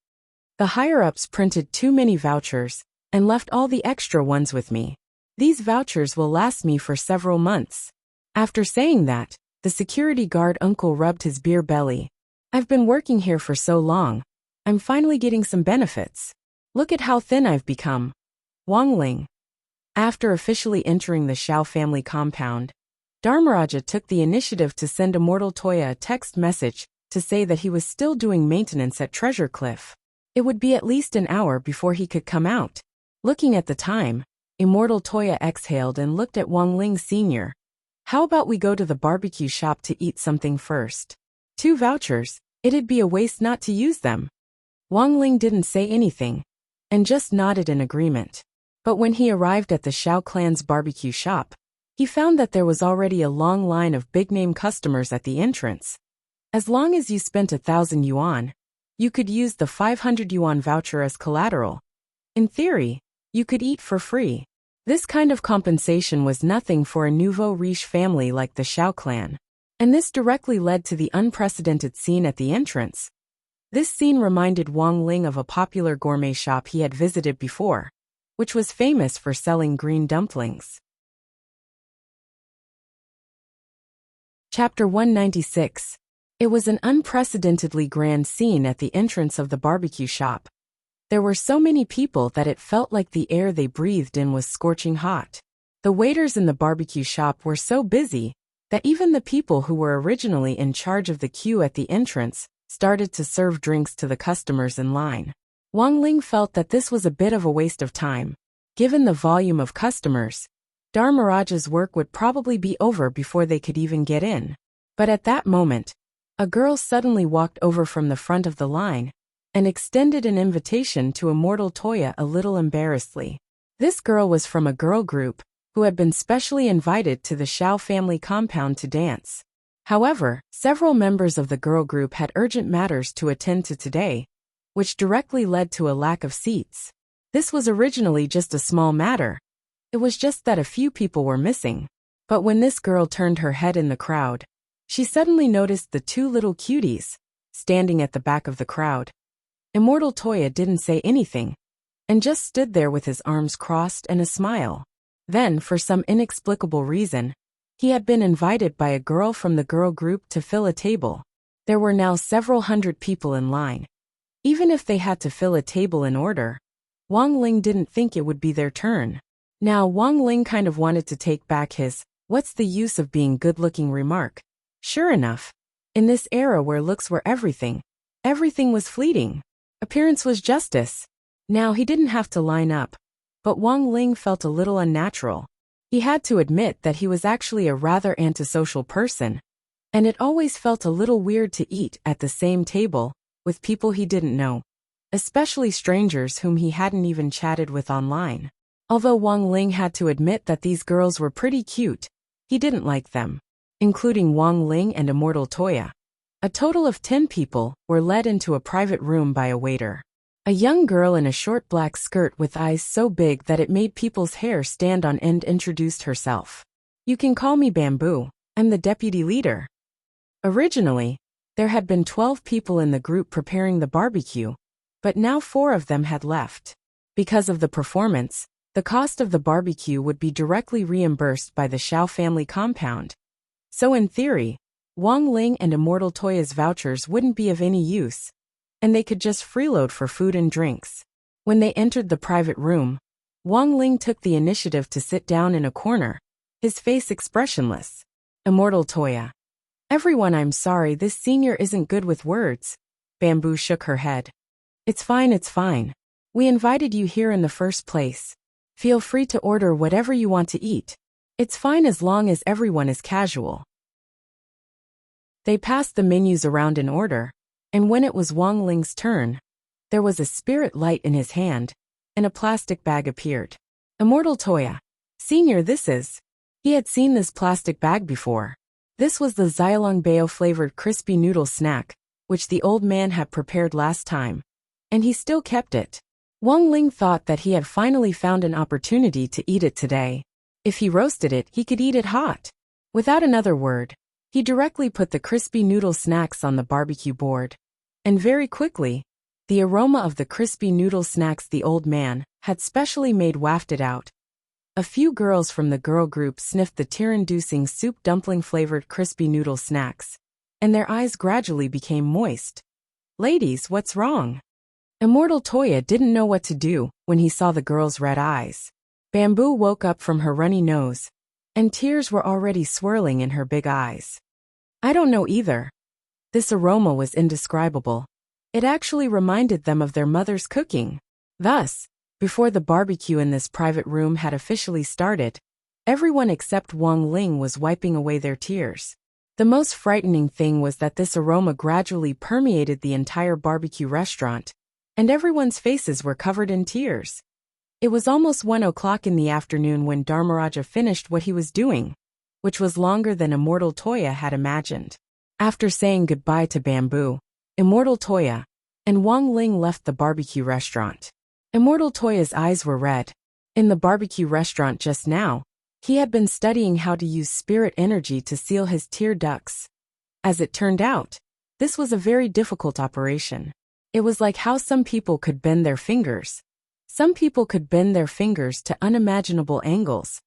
S1: The higher-ups printed too many vouchers and left all the extra ones with me. These vouchers will last me for several months. After saying that, the security guard uncle rubbed his beer belly. I've been working here for so long. I'm finally getting some benefits. Look at how thin I've become. Wang Ling. After officially entering the Xiao family compound, Dharmaraja took the initiative to send Immortal Toya a text message to say that he was still doing maintenance at Treasure Cliff. It would be at least an hour before he could come out. Looking at the time, Immortal Toya exhaled and looked at Wang Ling Sr. How about we go to the barbecue shop to eat something first? 2 vouchers, it'd be a waste not to use them. Wang Ling didn't say anything, and just nodded in agreement. But when he arrived at the Xiao clan's barbecue shop, he found that there was already a long line of big-name customers at the entrance. As long as you spent 1,000 yuan, you could use the 500 yuan voucher as collateral. In theory, you could eat for free. This kind of compensation was nothing for a nouveau riche family like the Xiao clan, and this directly led to the unprecedented scene at the entrance. This scene reminded Wang Ling of a popular gourmet shop he had visited before, which was famous for selling green dumplings. Chapter 196. It was an unprecedentedly grand scene at the entrance of the barbecue shop. There were so many people that it felt like the air they breathed in was scorching hot. The waiters in the barbecue shop were so busy that even the people who were originally in charge of the queue at the entrance started to serve drinks to the customers in line. Wang Ling felt that this was a bit of a waste of time. Given the volume of customers, Dharmaraja's work would probably be over before they could even get in. But at that moment, a girl suddenly walked over from the front of the line and extended an invitation to Immortal Toya a little embarrassedly. This girl was from a girl group who had been specially invited to the Xiao family compound to dance. However, several members of the girl group had urgent matters to attend to today, which directly led to a lack of seats. This was originally just a small matter. It was just that a few people were missing. But when this girl turned her head in the crowd, she suddenly noticed the 2 little cuties standing at the back of the crowd. Immortal Toya didn't say anything and just stood there with his arms crossed and a smile. Then, for some inexplicable reason, he had been invited by a girl from the girl group to fill a table. There were now several hundred people in line. Even if they had to fill a table in order, Wang Ling didn't think it would be their turn. Now Wang Ling kind of wanted to take back his, "What's the use of being good-looking" remark. Sure enough, in this era where looks were everything was fleeting. Appearance was justice. Now he didn't have to line up, but Wang Ling felt a little unnatural. He had to admit that he was actually a rather antisocial person, and it always felt a little weird to eat at the same table with people he didn't know, especially strangers whom he hadn't even chatted with online. Although Wang Ling had to admit that these girls were pretty cute, he didn't like them, including Wang Ling and Immortal Toya. A total of 10 people were led into a private room by a waiter. A young girl in a short black skirt with eyes so big that it made people's hair stand on end introduced herself. "You can call me Bamboo, I'm the deputy leader." Originally, there had been 12 people in the group preparing the barbecue, but now 4 of them had left. Because of the performance, the cost of the barbecue would be directly reimbursed by the Xiao family compound. So in theory, Wang Ling and Immortal Toya's vouchers wouldn't be of any use, and they could just freeload for food and drinks. When they entered the private room, Wang Ling took the initiative to sit down in a corner, his face expressionless. "Immortal Toya. Everyone, I'm sorry, this senior isn't good with words." Bamboo shook her head. It's fine. We invited you here in the first place. Feel free to order whatever you want to eat. It's fine as long as everyone is casual." They passed the menus around in order, and when it was Wang Ling's turn, there was a spirit light in his hand, and a plastic bag appeared. "Immortal Toya. Senior, this is..." He had seen this plastic bag before. This was the Xiaolongbao-flavored crispy noodle snack, which the old man had prepared last time, and he still kept it. Wang Ling thought that he had finally found an opportunity to eat it today. If he roasted it, he could eat it hot. Without another word, he directly put the crispy noodle snacks on the barbecue board. And very quickly, the aroma of the crispy noodle snacks the old man had specially made wafted out. A few girls from the girl group sniffed the tear-inducing soup dumpling-flavored crispy noodle snacks, and their eyes gradually became moist. "Ladies, what's wrong?" Immortal Toya didn't know what to do when he saw the girls' red eyes. Bamboo woke up from her runny nose, and tears were already swirling in her big eyes. "I don't know either." This aroma was indescribable. It actually reminded them of their mother's cooking. Thus, before the barbecue in this private room had officially started, everyone except Wang Ling was wiping away their tears. The most frightening thing was that this aroma gradually permeated the entire barbecue restaurant, and everyone's faces were covered in tears. It was almost 1 o'clock in the afternoon when Dharmaraja finished what he was doing, which was longer than Immortal Toya had imagined. After saying goodbye to Bamboo, Immortal Toya, and Wang Ling left the barbecue restaurant. Immortal Toya's eyes were red. In the barbecue restaurant just now, he had been studying how to use spirit energy to seal his tear ducts. As it turned out, this was a very difficult operation. It was like how some people could bend their fingers. Some people could bend their fingers to unimaginable angles,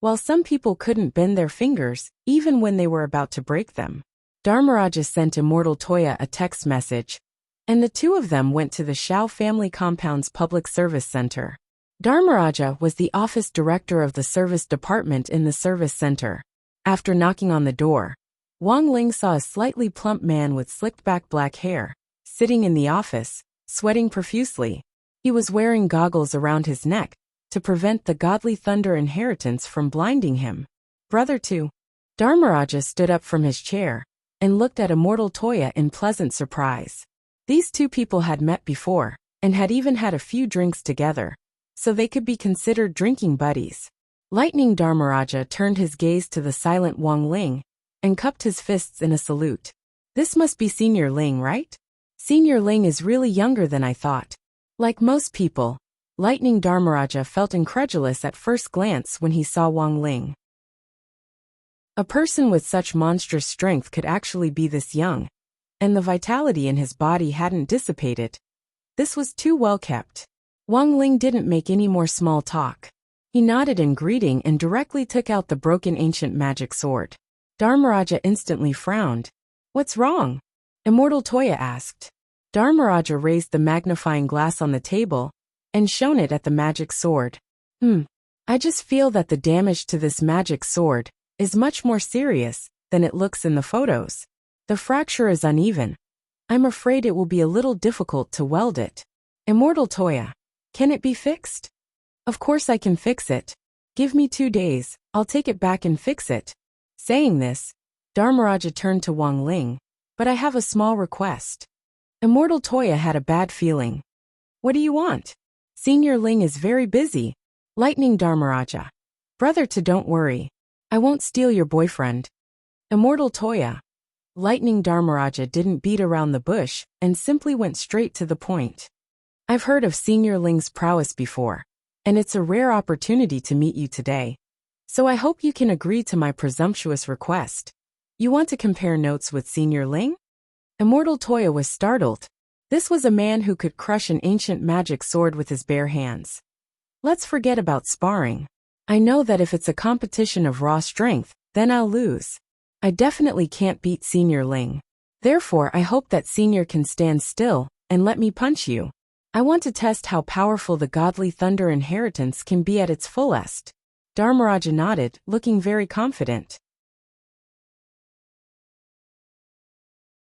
S1: while some people couldn't bend their fingers even when they were about to break them. Dharmaraja sent Immortal Toya a text message, and the two of them went to the Xiao family compound's public service center. Dharmaraja was the office director of the service department in the service center. After knocking on the door, Wang Ling saw a slightly plump man with slicked-back black hair, sitting in the office, sweating profusely. He was wearing goggles around his neck to prevent the godly thunder inheritance from blinding him. "Brother too." Dharmaraja stood up from his chair and looked at Immortal Toya in pleasant surprise. These two people had met before, and had even had a few drinks together, so they could be considered drinking buddies. Lightning Dharmaraja turned his gaze to the silent Wang Ling, and cupped his fists in a salute. "This must be Senior Ling, right? Senior Ling is really younger than I thought." Like most people, Lightning Dharmaraja felt incredulous at first glance when he saw Wang Ling. A person with such monstrous strength could actually be this young, and the vitality in his body hadn't dissipated. This was too well kept. Wang Ling didn't make any more small talk. He nodded in greeting and directly took out the broken ancient magic sword. Dharmaraja instantly frowned. "What's wrong?" Immortal Toya asked. Dharmaraja raised the magnifying glass on the table and shone it at the magic sword. I just feel that the damage to this magic sword is much more serious than it looks in the photos. The fracture is uneven. I'm afraid it will be a little difficult to weld it." "Immortal Toya, can it be fixed?" "Of course I can fix it. Give me 2 days, I'll take it back and fix it. Saying this, Dharmaraja turned to Wang Ling. But I have a small request. Immortal Toya had a bad feeling. What do you want? Senior Ling is very busy. Lightning Dharmaraja. Brother to don't worry. I won't steal your boyfriend. Immortal Toya. Lightning Dharmaraja didn't beat around the bush and simply went straight to the point. I've heard of Senior Ling's prowess before, and it's a rare opportunity to meet you today. So I hope you can agree to my presumptuous request. You want to compare notes with Senior Ling? Immortal Toya was startled. This was a man who could crush an ancient magic sword with his bare hands. Let's forget about sparring. I know that if it's a competition of raw strength, then I'll lose. I definitely can't beat Senior Ling. Therefore, I hope that Senior can stand still and let me punch you. I want to test how powerful the godly thunder inheritance can be at its fullest. Dharmaraja nodded, looking very confident.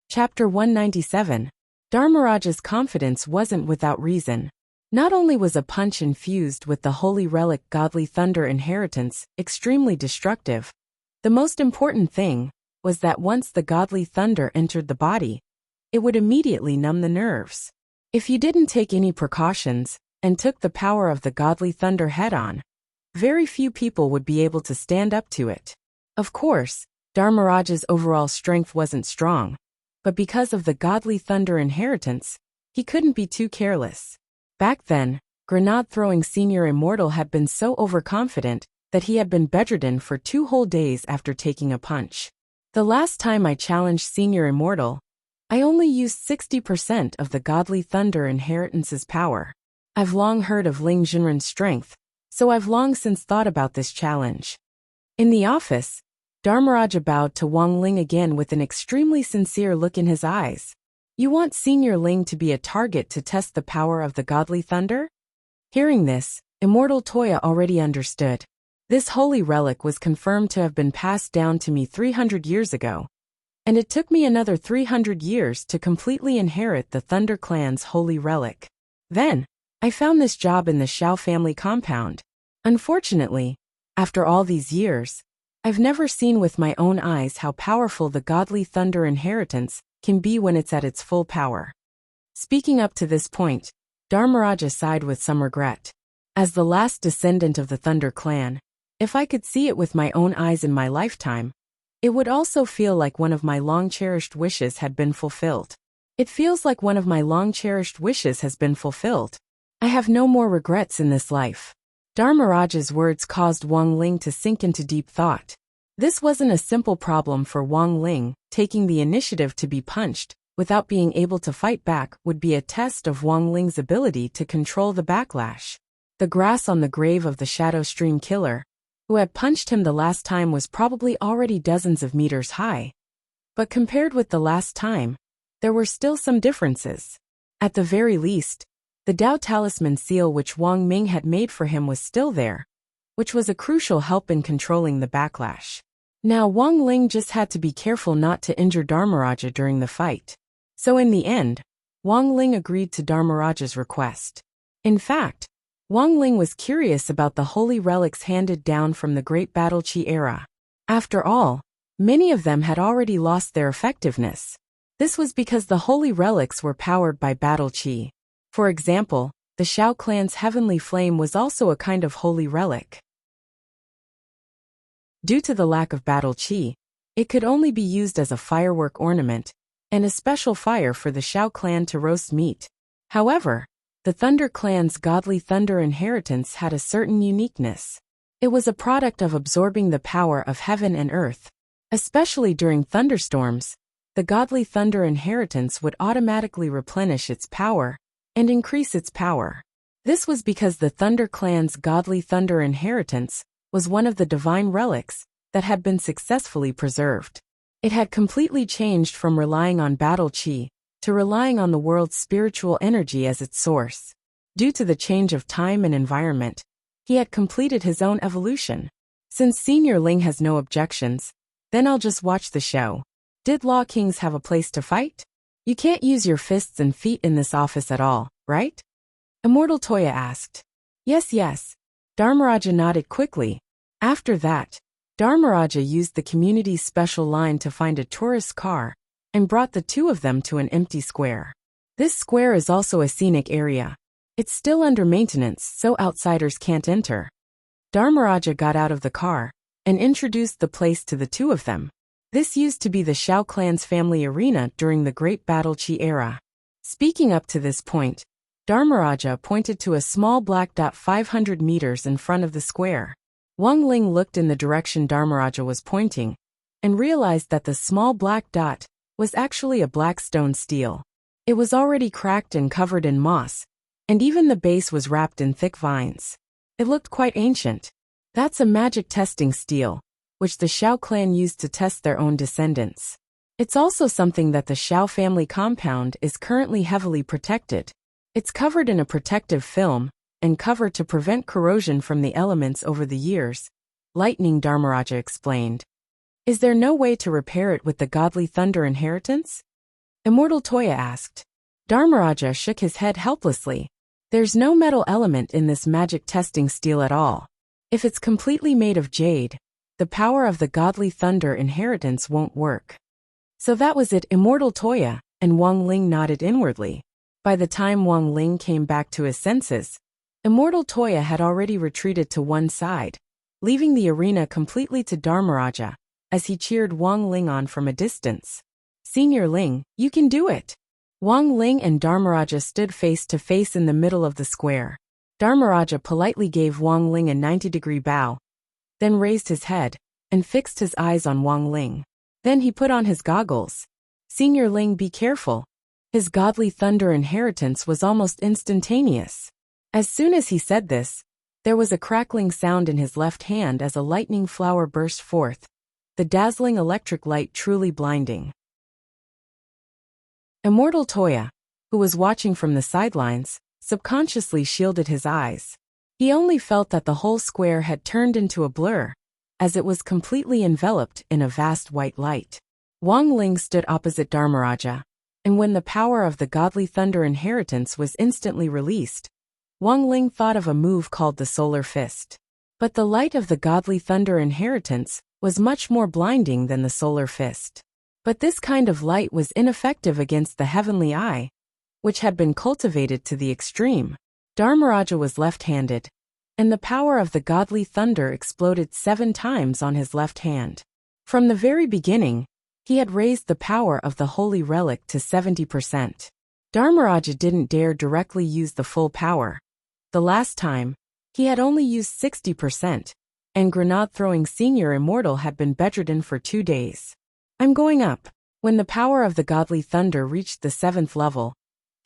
S1: Chapter 197. Dharmaraja's confidence wasn't without reason. Not only was a punch infused with the holy relic godly thunder inheritance extremely destructive, the most important thing was that once the godly thunder entered the body, it would immediately numb the nerves. If you didn't take any precautions and took the power of the godly thunder head-on, very few people would be able to stand up to it. Of course, Dharmaraja's overall strength wasn't strong, but because of the godly thunder inheritance, he couldn't be too careless. Back then, grenade-throwing Senior Immortal had been so overconfident that he had been bedridden for 2 whole days after taking a punch. The last time I challenged Senior Immortal, I only used 60% of the godly thunder inheritance's power. I've long heard of Ling Junren's strength, so I've long since thought about this challenge. In the office, Dharmaraja bowed to Wang Ling again with an extremely sincere look in his eyes. You want Senior Ling to be a target to test the power of the godly thunder? Hearing this, Immortal Toya already understood. This holy relic was confirmed to have been passed down to me 300 years ago, and it took me another 300 years to completely inherit the Thunder Clan's holy relic. Then, I found this job in the Shao family compound. Unfortunately, after all these years, I've never seen with my own eyes how powerful the godly thunder inheritance can be when it's at its full power. Speaking up to this point, Dharmaraja sighed with some regret. As the last descendant of the Thunder Clan, if I could see it with my own eyes in my lifetime, it would also feel like one of my long-cherished wishes had been fulfilled. It feels like one of my long-cherished wishes has been fulfilled. I have no more regrets in this life. Dharmaraja's words caused Wang Ling to sink into deep thought. This wasn't a simple problem for Wang Ling. Taking the initiative to be punched without being able to fight back would be a test of Wang Ling's ability to control the backlash. The grass on the grave of the Shadow Stream Killer, who had punched him the last time, was probably already dozens of meters high. But compared with the last time, there were still some differences. At the very least, the Dao Talisman seal which Wang Ming had made for him was still there, which was a crucial help in controlling the backlash. Now Wang Ling just had to be careful not to injure Dharmaraja during the fight. So in the end, Wang Ling agreed to Dharmaraja's request. In fact, Wang Ling was curious about the holy relics handed down from the Great Battle Qi era. After all, many of them had already lost their effectiveness. This was because the holy relics were powered by Battle Qi. For example, the Shao clan's heavenly flame was also a kind of holy relic. Due to the lack of Battle Qi, it could only be used as a firework ornament, and a special fire for the Shao clan to roast meat. However, the Thunder Clan's godly thunder inheritance had a certain uniqueness. It was a product of absorbing the power of heaven and earth. Especially during thunderstorms, the godly thunder inheritance would automatically replenish its power and increase its power. This was because the Thunder Clan's godly thunder inheritance was one of the divine relics that had been successfully preserved. It had completely changed from relying on Battle Qi to relying on the world's spiritual energy as its source. Due to the change of time and environment, he had completed his own evolution. Since Senior Ling has no objections, then I'll just watch the show. Did Law Kings have a place to fight? You can't use your fists and feet in this office at all, right? Immortal Toya asked. Yes. Dharmaraja nodded quickly. After that, Dharmaraja used the community's special line to find a tourist car and brought the two of them to an empty square. This square is also a scenic area. It's still under maintenance, so outsiders can't enter. Dharmaraja got out of the car and introduced the place to the two of them. This used to be the Shao clan's family arena during the Great Battle Chi era. Speaking up to this point, Dharmaraja pointed to a small black dot 500 meters in front of the square. Wang Ling looked in the direction Dharmaraja was pointing and realized that the small black dot was actually a black stone stele. It was already cracked and covered in moss, and even the base was wrapped in thick vines. It looked quite ancient. That's a magic testing stele, which the Shao clan used to test their own descendants. It's also something that the Shao family compound is currently heavily protected. It's covered in a protective film and covered to prevent corrosion from the elements over the years, Lightning Dharmaraja explained. Is there no way to repair it with the godly thunder inheritance? Immortal Toya asked. Dharmaraja shook his head helplessly. There's no metal element in this magic testing stele at all. If it's completely made of jade, the power of the godly thunder inheritance won't work. So that was it. Immortal Toya and Wang Ling nodded inwardly. By the time Wang Ling came back to his senses, Immortal Toya had already retreated to one side, leaving the arena completely to Dharmaraja, as he cheered Wang Ling on from a distance. Senior Ling, you can do it! Wang Ling and Dharmaraja stood face to face in the middle of the square. Dharmaraja politely gave Wang Ling a 90-degree bow, then raised his head and fixed his eyes on Wang Ling. Then he put on his goggles. Senior Ling, be careful. His godly thunder inheritance was almost instantaneous. As soon as he said this, there was a crackling sound in his left hand as a lightning flower burst forth, the dazzling electric light truly blinding. Immortal Toya, who was watching from the sidelines, subconsciously shielded his eyes. He only felt that the whole square had turned into a blur, as it was completely enveloped in a vast white light. Wang Ling stood opposite Dharmaraja, and when the power of the godly thunder inheritance was instantly released, Wang Ling thought of a move called the Solar Fist. But the light of the godly thunder inheritance was much more blinding than the Solar Fist. But this kind of light was ineffective against the heavenly eye, which had been cultivated to the extreme. Dharmaraja was left-handed, and the power of the godly thunder exploded 7 times on his left hand. From the very beginning, he had raised the power of the holy relic to 70%. Dharmaraja didn't dare directly use the full power. The last time, he had only used 60%, and grenade-throwing senior immortal had been bedridden for 2 days. I'm going up. When the power of the godly thunder reached the 7th level,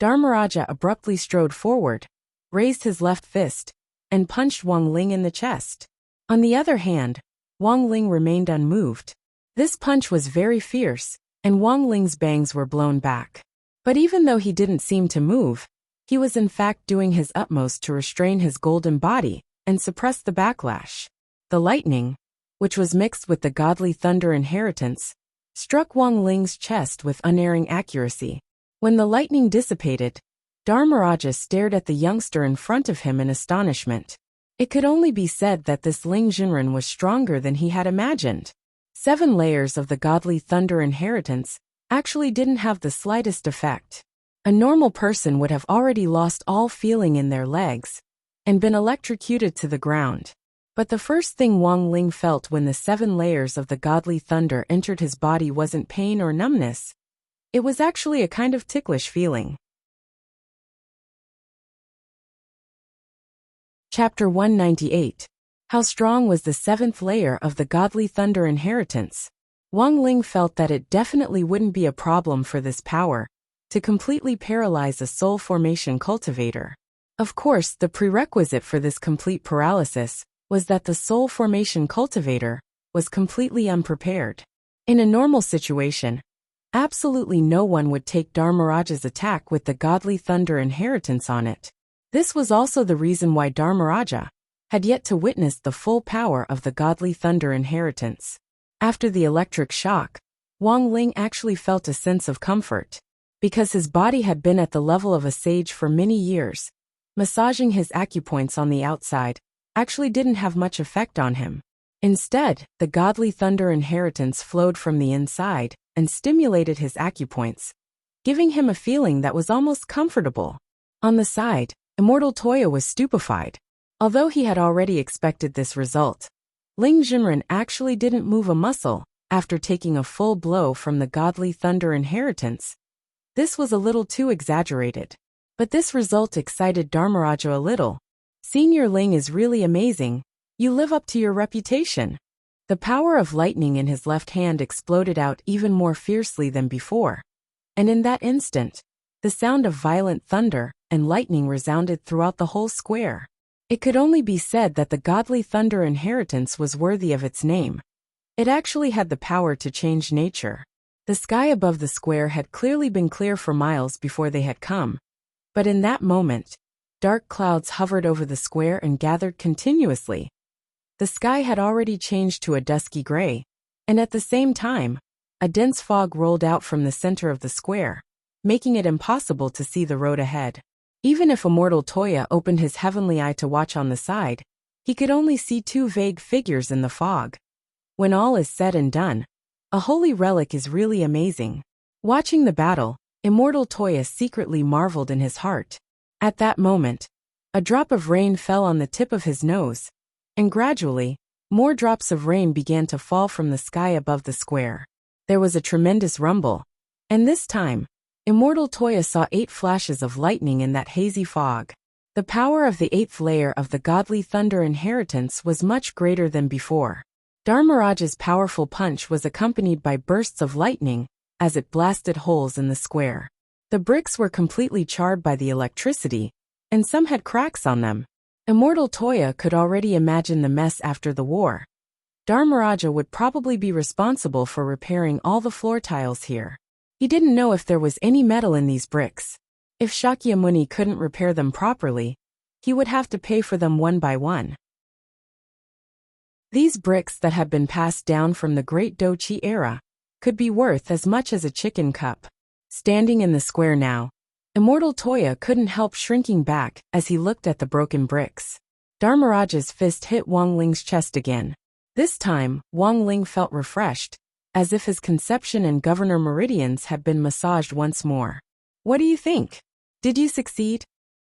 S1: Dharmaraja abruptly strode forward, raised his left fist, and punched Wang Ling in the chest. On the other hand, Wang Ling remained unmoved. This punch was very fierce, and Wang Ling's bangs were blown back. But even though he didn't seem to move, he was in fact doing his utmost to restrain his golden body and suppress the backlash. The lightning, which was mixed with the godly thunder inheritance, struck Wang Ling's chest with unerring accuracy. When the lightning dissipated, Dharmaraja stared at the youngster in front of him in astonishment. It could only be said that this Ling Jinren was stronger than he had imagined. 7 layers of the godly thunder inheritance actually didn't have the slightest effect. A normal person would have already lost all feeling in their legs and been electrocuted to the ground. But the first thing Wang Ling felt when the 7 layers of the godly thunder entered his body wasn't pain or numbness. It was actually a kind of ticklish feeling. Chapter 198. How strong was the 7th layer of the godly thunder inheritance? Wang Ling felt that it definitely wouldn't be a problem for this power to completely paralyze a soul formation cultivator. Of course, the prerequisite for this complete paralysis was that the soul formation cultivator was completely unprepared. In a normal situation, absolutely no one would take Dharmaraja's attack with the godly thunder inheritance on it. This was also the reason why Dharmaraja had yet to witness the full power of the godly thunder inheritance. After the electric shock, Wang Ling actually felt a sense of comfort. Because his body had been at the level of a sage for many years, massaging his acupoints on the outside actually didn't have much effect on him. Instead, the godly thunder inheritance flowed from the inside and stimulated his acupoints, giving him a feeling that was almost comfortable. On the side, Immortal Toya was stupefied. Although he had already expected this result, Ling Jinren actually didn't move a muscle after taking a full blow from the godly thunder inheritance. This was a little too exaggerated. But this result excited Dharmaraja a little. Senior Ling is really amazing. You live up to your reputation. The power of lightning in his left hand exploded out even more fiercely than before. And in that instant, the sound of violent thunder and lightning resounded throughout the whole square. It could only be said that the godly thunder inheritance was worthy of its name. It actually had the power to change nature. The sky above the square had clearly been clear for miles before they had come. But in that moment, dark clouds hovered over the square and gathered continuously. The sky had already changed to a dusky gray, and at the same time, a dense fog rolled out from the center of the square, making it impossible to see the road ahead. Even if Immortal Toya opened his heavenly eye to watch on the side, he could only see two vague figures in the fog. When all is said and done, a holy relic is really amazing. Watching the battle, Immortal Toya secretly marveled in his heart. At that moment, a drop of rain fell on the tip of his nose, and gradually, more drops of rain began to fall from the sky above the square. There was a tremendous rumble, and this time, Immortal Toya saw 8 flashes of lightning in that hazy fog. The power of the 8th layer of the godly thunder inheritance was much greater than before. Dharmaraja's powerful punch was accompanied by bursts of lightning as it blasted holes in the square. The bricks were completely charred by the electricity, and some had cracks on them. Immortal Toya could already imagine the mess after the war. Dharmaraja would probably be responsible for repairing all the floor tiles here. He didn't know if there was any metal in these bricks. If Shakyamuni couldn't repair them properly, he would have to pay for them one by one. These bricks that had been passed down from the Great Dochi era could be worth as much as a chicken cup. Standing in the square now, Immortal Toya couldn't help shrinking back as he looked at the broken bricks. Dharmaraja's fist hit Wang Ling's chest again. This time, Wang Ling felt refreshed, as if his conception and governor meridians had been massaged once more. What do you think? Did you succeed?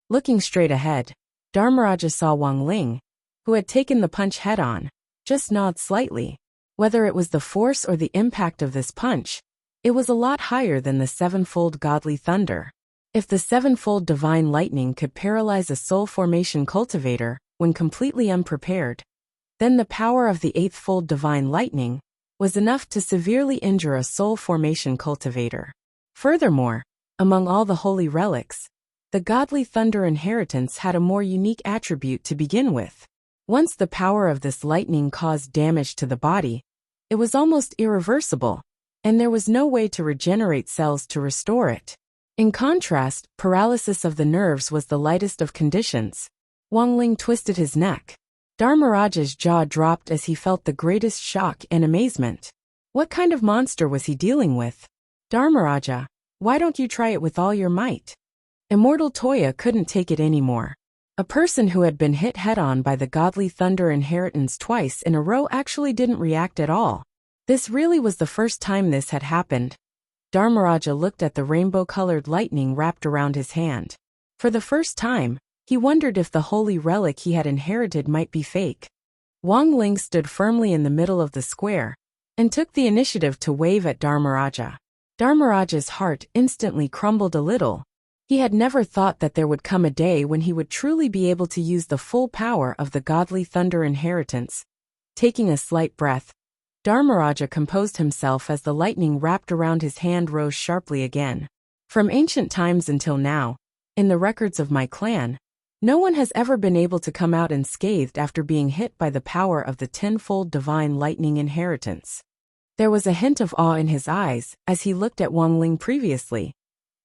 S1: Looking straight ahead, Dharmaraja saw Wang Ling, who had taken the punch head-on, just nod slightly. Whether it was the force or the impact of this punch, it was a lot higher than the 7-fold godly thunder. If the 7-fold divine lightning could paralyze a soul formation cultivator when completely unprepared, then the power of the 8th-fold divine lightning was enough to severely injure a soul formation cultivator. Furthermore, among all the holy relics, the godly thunder inheritance had a more unique attribute to begin with. Once the power of this lightning caused damage to the body, it was almost irreversible, and there was no way to regenerate cells to restore it. In contrast, paralysis of the nerves was the lightest of conditions. Wang Ling twisted his neck. Dharmaraja's jaw dropped as he felt the greatest shock and amazement. What kind of monster was he dealing with? Dharmaraja, why don't you try it with all your might? Immortal Toya couldn't take it anymore. A person who had been hit head-on by the godly thunder inheritance twice in a row actually didn't react at all. This really was the first time this had happened. Dharmaraja looked at the rainbow-colored lightning wrapped around his hand. For the first time, he wondered if the holy relic he had inherited might be fake. Wang Ling stood firmly in the middle of the square and took the initiative to wave at Dharmaraja. Dharmaraja's heart instantly crumbled a little. He had never thought that there would come a day when he would truly be able to use the full power of the godly thunder inheritance. Taking a slight breath, Dharmaraja composed himself as the lightning wrapped around his hand rose sharply again. From ancient times until now, in the records of my clan, no one has ever been able to come out unscathed after being hit by the power of the 10-fold divine lightning inheritance. There was a hint of awe in his eyes as he looked at Wang Ling previously.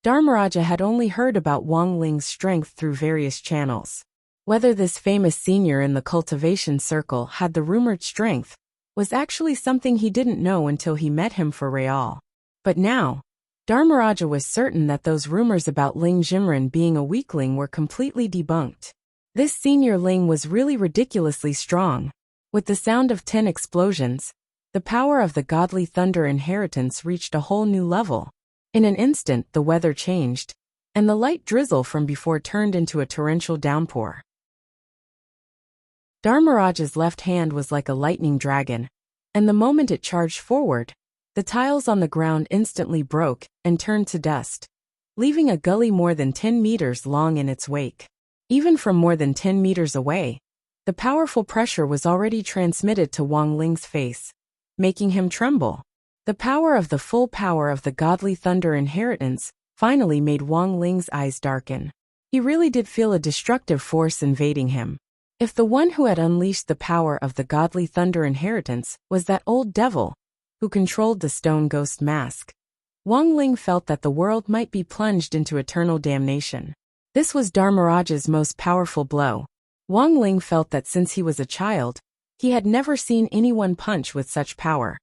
S1: Dharmaraja had only heard about Wang Ling's strength through various channels. Whether this famous senior in the cultivation circle had the rumored strength was actually something he didn't know until he met him for real. But now, Dharmaraja was certain that those rumors about Ling Jinren being a weakling were completely debunked. This senior Ling was really ridiculously strong. With the sound of 10 explosions, the power of the godly thunder inheritance reached a whole new level. In an instant, the weather changed, and the light drizzle from before turned into a torrential downpour. Dharmaraja's left hand was like a lightning dragon, and the moment it charged forward, the tiles on the ground instantly broke and turned to dust, leaving a gully more than 10 meters long in its wake. Even from more than 10 meters away, the powerful pressure was already transmitted to Wang Ling's face, making him tremble. The power of the godly thunder inheritance finally made Wang Ling's eyes darken. He really did feel a destructive force invading him. If the one who had unleashed the power of the godly thunder inheritance was that old devil who controlled the stone ghost mask, Wang Ling felt that the world might be plunged into eternal damnation. This was Dharmaraja's most powerful blow. Wang Ling felt that since he was a child, he had never seen anyone punch with such power,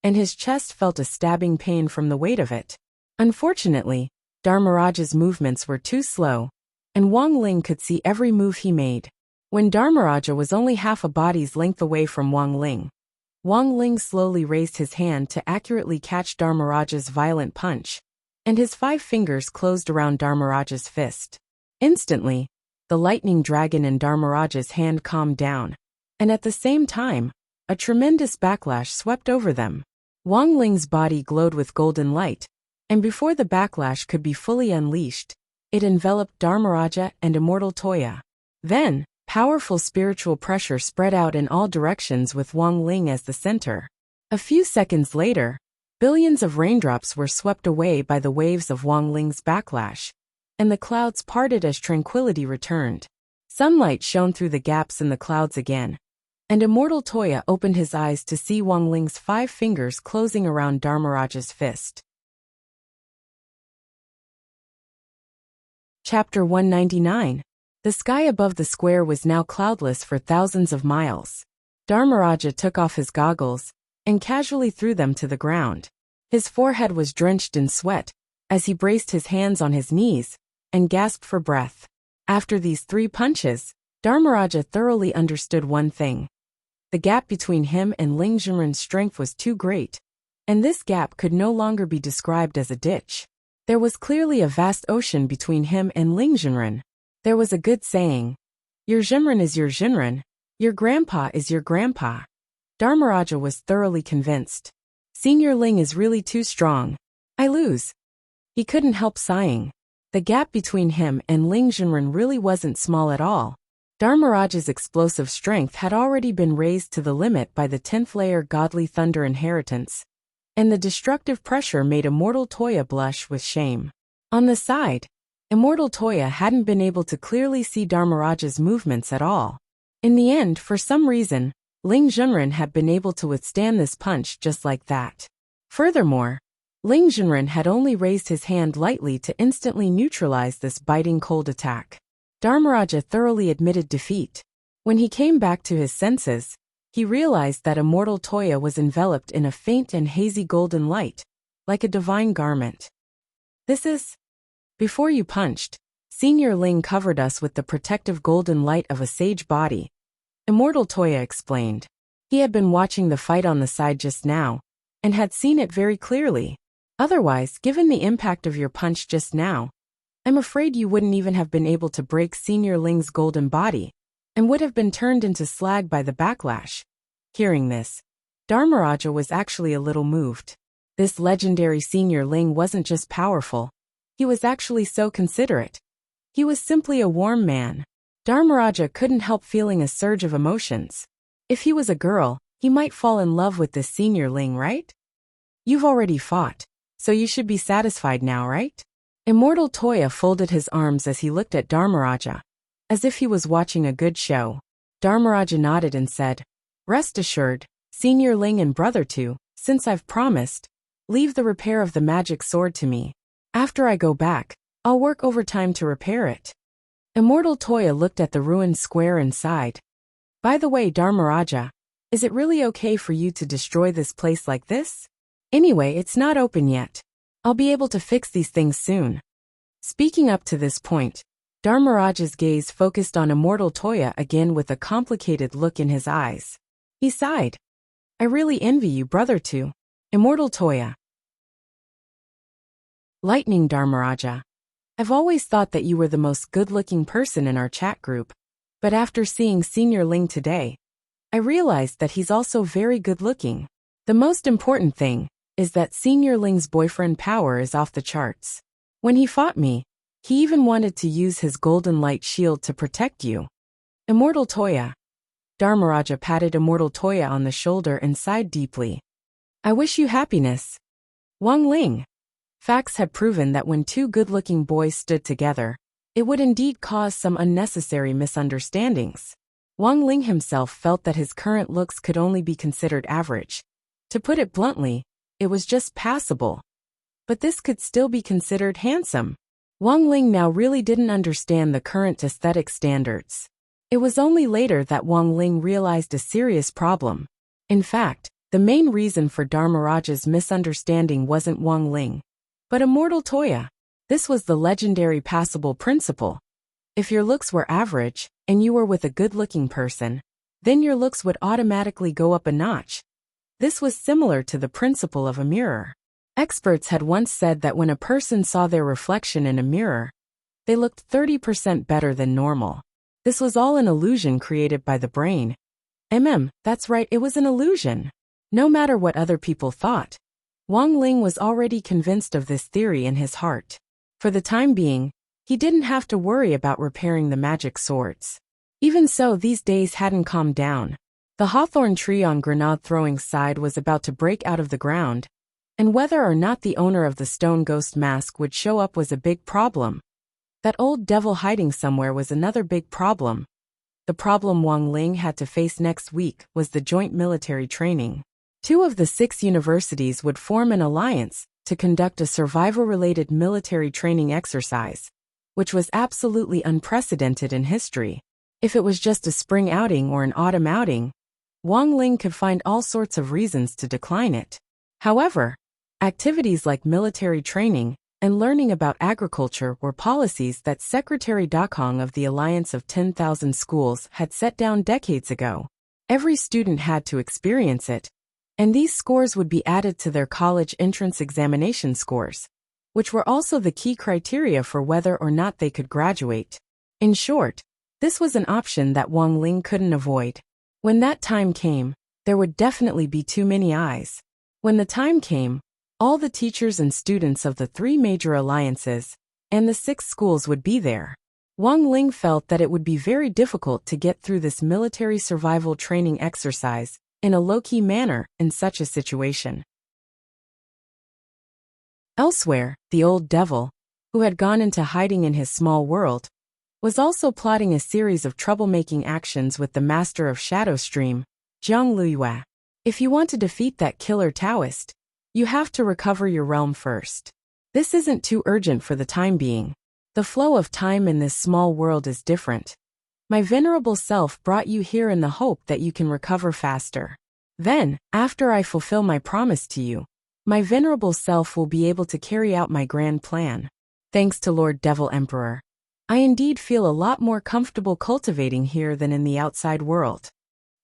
S1: and his chest felt a stabbing pain from the weight of it. Unfortunately, Dharmaraja's movements were too slow, and Wang Ling could see every move he made. When Dharmaraja was only half a body's length away from Wang Ling slowly raised his hand to accurately catch Dharmaraja's violent punch, and his 5 fingers closed around Dharmaraja's fist. Instantly, the lightning dragon in Dharmaraja's hand calmed down, and at the same time, a tremendous backlash swept over them. Wang Ling's body glowed with golden light, and before the backlash could be fully unleashed, it enveloped Dharmaraja and Immortal Toya. Then, powerful spiritual pressure spread out in all directions with Wang Ling as the center. A few seconds later, billions of raindrops were swept away by the waves of Wang Ling's backlash, and the clouds parted as tranquility returned. Sunlight shone through the gaps in the clouds again, and Immortal Toya opened his eyes to see Wang Ling's 5 fingers closing around Dharmaraja's fist. Chapter 199. The sky above the square was now cloudless for thousands of miles. Dharmaraja took off his goggles and casually threw them to the ground. His forehead was drenched in sweat as he braced his hands on his knees and gasped for breath. After these 3 punches, Dharmaraja thoroughly understood one thing. The gap between him and Ling Junren's strength was too great, and this gap could no longer be described as a ditch. There was clearly a vast ocean between him and Ling Junren. There was a good saying, "Your Junren is your Junren, your grandpa is your grandpa." Dharmaraja was thoroughly convinced. Senior Ling is really too strong. I lose. He couldn't help sighing. The gap between him and Ling Junren really wasn't small at all. Dharmaraja's explosive strength had already been raised to the limit by the 10th layer godly thunder inheritance, and the destructive pressure made Immortal Toya blush with shame. On the side, Immortal Toya hadn't been able to clearly see Dharmaraja's movements at all. In the end, for some reason, Ling Junren had been able to withstand this punch just like that. Furthermore, Ling Junren had only raised his hand lightly to instantly neutralize this biting cold attack. Dharmaraja thoroughly admitted defeat. When he came back to his senses, he realized that Immortal Toya was enveloped in a faint and hazy golden light, like a divine garment. This is... Before you punched, Senior Ling covered us with the protective golden light of a sage body, Immortal Toya explained. He had been watching the fight on the side just now, and had seen it very clearly. Otherwise, given the impact of your punch just now, I'm afraid you wouldn't even have been able to break Senior Ling's golden body, and would have been turned into slag by the backlash. Hearing this, Dharmaraja was actually a little moved. This legendary Senior Ling wasn't just powerful, he was actually so considerate. He was simply a warm man. Dharmaraja couldn't help feeling a surge of emotions. If he was a girl, he might fall in love with this Senior Ling, right? You've already fought, so you should be satisfied now, right? Immortal Toya folded his arms as he looked at Dharmaraja, as if he was watching a good show. Dharmaraja nodded and said, "Rest assured, Senior Ling and Brother Two, since I've promised, leave the repair of the magic sword to me. After I go back, I'll work overtime to repair it." Immortal Toya looked at the ruined square and sighed. "By the way, Dharmaraja, is it really okay for you to destroy this place like this? Anyway, it's not open yet. I'll be able to fix these things soon." Speaking up to this point, Dharmaraja's gaze focused on Immortal Toya again with a complicated look in his eyes. He sighed. I really envy you, brother too. Immortal Toya. Lightning Dharmaraja. I've always thought that you were the most good-looking person in our chat group, but after seeing Senior Ling today, I realized that he's also very good-looking. The most important thing is that Senior Ling's boyfriend power is off the charts. When he fought me, he even wanted to use his golden light shield to protect you. Immortal Toya. Dharmaraja patted Immortal Toya on the shoulder and sighed deeply. I wish you happiness. Wang Ling. Facts had proven that when two good-looking boys stood together, it would indeed cause some unnecessary misunderstandings. Wang Ling himself felt that his current looks could only be considered average. To put it bluntly, it was just passable. But this could still be considered handsome. Wang Ling now really didn't understand the current aesthetic standards. It was only later that Wang Ling realized a serious problem. In fact, the main reason for Dharmaraja's misunderstanding wasn't Wang Ling, but Immortal Toya. This was the legendary passable principle. If your looks were average, and you were with a good-looking person, then your looks would automatically go up a notch. This was similar to the principle of a mirror. Experts had once said that when a person saw their reflection in a mirror, they looked 30% better than normal. This was all an illusion created by the brain. That's right, it was an illusion. No matter what other people thought, Wang Ling was already convinced of this theory in his heart. For the time being, he didn't have to worry about repairing the magic swords. Even so, these days hadn't calmed down. The hawthorn tree on Grenade-throwing side was about to break out of the ground, and whether or not the owner of the stone ghost mask would show up was a big problem. That old devil hiding somewhere was another big problem. The problem Wang Ling had to face next week was the joint military training. 2 of the 6 universities would form an alliance to conduct a survival-related military training exercise, which was absolutely unprecedented in history. If it was just a spring outing or an autumn outing, Wang Ling could find all sorts of reasons to decline it. However, activities like military training and learning about agriculture were policies that Secretary Dakong of the Alliance of 10,000 Schools had set down decades ago. Every student had to experience it, and these scores would be added to their college entrance examination scores, which were also the key criteria for whether or not they could graduate. In short, this was an option that Wang Ling couldn't avoid. When that time came, there would definitely be too many eyes. When the time came, all the teachers and students of the 3 major alliances and the 6 schools would be there. Wang Ling felt that it would be very difficult to get through this military survival training exercise in a low-key manner in such a situation. Elsewhere, the old devil, who had gone into hiding in his small world, was also plotting a series of troublemaking actions with the master of Shadow Stream, Jiang Luyue. If you want to defeat that killer Taoist, you have to recover your realm first. This isn't too urgent for the time being. The flow of time in this small world is different. My venerable self brought you here in the hope that you can recover faster. Then, after I fulfill my promise to you, my venerable self will be able to carry out my grand plan. Thanks to Lord Devil Emperor, I indeed feel a lot more comfortable cultivating here than in the outside world.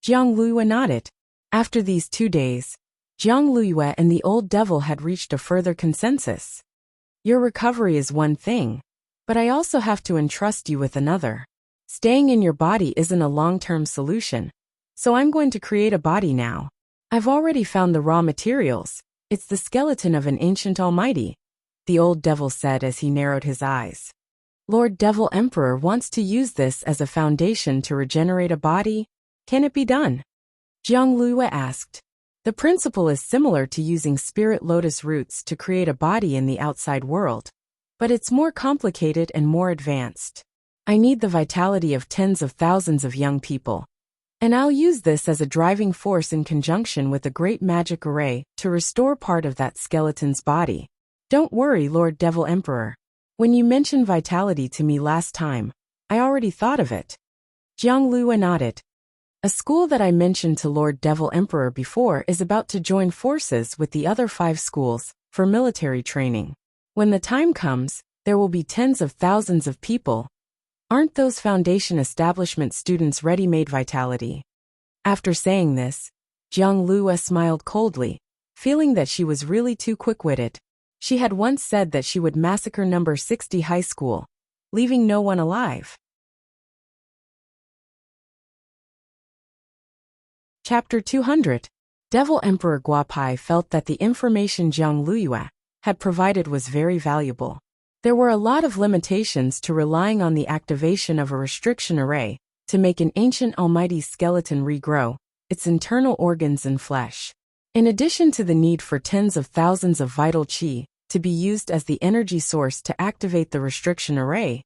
S1: Jiang Luyue nodded. After these 2 days, Jiang Luyue and the old devil had reached a further consensus. Your recovery is one thing, but I also have to entrust you with another. Staying in your body isn't a long-term solution, so I'm going to create a body now. I've already found the raw materials. It's the skeleton of an ancient almighty, the old devil said as he narrowed his eyes. Lord Devil Emperor wants to use this as a foundation to regenerate a body. Can it be done? Jiang Luyue asked. The principle is similar to using spirit lotus roots to create a body in the outside world, but it's more complicated and more advanced. I need the vitality of tens of thousands of young people, and I'll use this as a driving force in conjunction with a great magic array to restore part of that skeleton's body. Don't worry, Lord Devil Emperor. When you mentioned vitality to me last time, I already thought of it. Jiang Luyue nodded. A school that I mentioned to Lord Devil Emperor before is about to join forces with the other 5 schools for military training. When the time comes, there will be tens of thousands of people, Aren't those foundation establishment students ready-made vitality? After saying this, Jiang Lua smiled coldly, feeling that she was really too quick-witted. She had once said that she would massacre number 60 high school, leaving no one alive. Chapter 200. Devil Emperor Guapai felt that the information Jiang Lua had provided was very valuable. There were a lot of limitations to relying on the activation of a restriction array to make an ancient almighty skeleton regrow its internal organs and flesh. In addition to the need for tens of thousands of vital qi to be used as the energy source to activate the restriction array,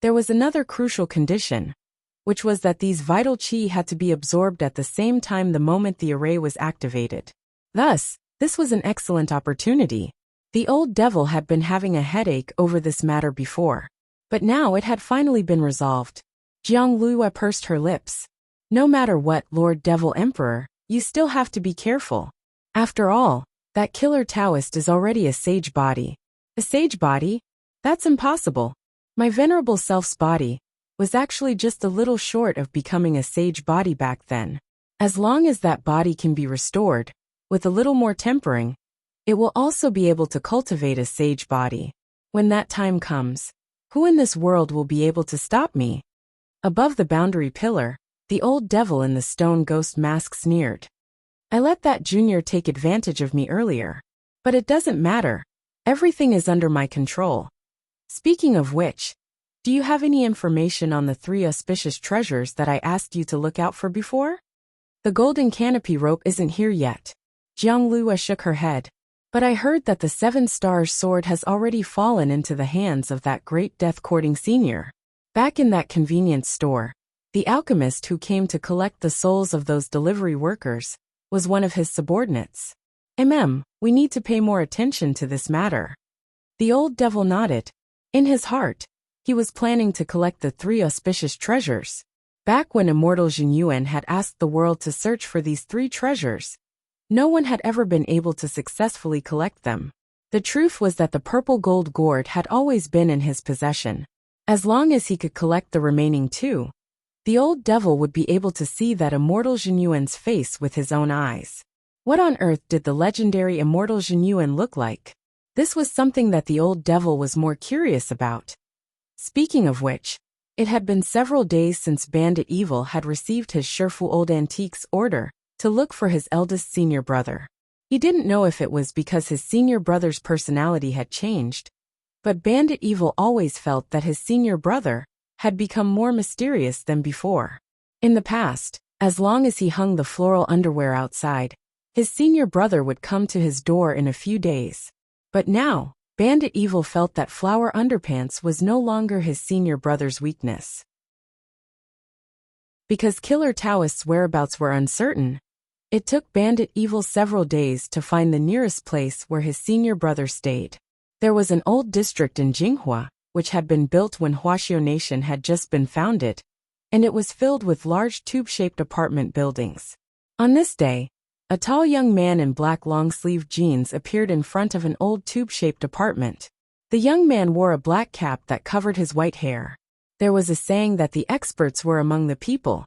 S1: there was another crucial condition, which was that these vital qi had to be absorbed at the same time the moment the array was activated. Thus, this was an excellent opportunity. The old devil had been having a headache over this matter before, but now it had finally been resolved. Jiang Lua pursed her lips. No matter what, Lord Devil Emperor, you still have to be careful. After all, that killer Taoist is already a sage body. A sage body? That's impossible. My venerable self's body was actually just a little short of becoming a sage body back then. As long as that body can be restored, with a little more tempering, it will also be able to cultivate a sage body. When that time comes, who in this world will be able to stop me? Above the boundary pillar, the old devil in the stone ghost mask sneered. I let that junior take advantage of me earlier. But it doesn't matter. Everything is under my control. Speaking of which, do you have any information on the 3 auspicious treasures that I asked you to look out for before? The golden canopy rope isn't here yet. Jiang Lua shook her head. But I heard that the 7 stars sword has already fallen into the hands of that great death-courting senior. Back in that convenience store, the alchemist who came to collect the souls of those delivery workers was one of his subordinates. We need to pay more attention to this matter. The old devil nodded. In his heart, he was planning to collect the 3 auspicious treasures. Back when immortal Jin Yuan had asked the world to search for these 3 treasures, no one had ever been able to successfully collect them. The truth was that the purple gold gourd had always been in his possession. As long as he could collect the remaining 2, the old devil would be able to see that immortal Jin Yuan's face with his own eyes. What on earth did the legendary immortal Jin Yuan look like? This was something that the old devil was more curious about. Speaking of which, it had been several days since Bandit Evil had received his Sherfu Old Antiques order to look for his eldest senior brother. He didn't know if it was because his senior brother's personality had changed, but Bandit Evil always felt that his senior brother had become more mysterious than before. In the past, as long as he hung the floral underwear outside, his senior brother would come to his door in a few days. But now, Bandit Evil felt that flower underpants was no longer his senior brother's weakness. Because Killer Taoist's whereabouts were uncertain, it took Bandit Evil several days to find the nearest place where his senior brother stayed. There was an old district in Jinghua, which had been built when Huaxiao Nation had just been founded, and it was filled with large tube-shaped apartment buildings. On this day, a tall young man in black long-sleeved jeans appeared in front of an old tube-shaped apartment. The young man wore a black cap that covered his white hair. There was a saying that the experts were among the people,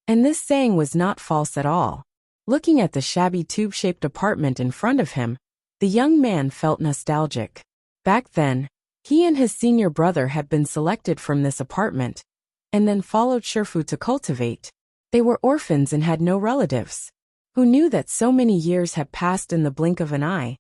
S1: and this saying was not false at all. Looking at the shabby tube-shaped apartment in front of him, the young man felt nostalgic. Back then, he and his senior brother had been selected from this apartment, and then followed Sherfu to cultivate. They were orphans and had no relatives. Who knew that so many years had passed in the blink of an eye?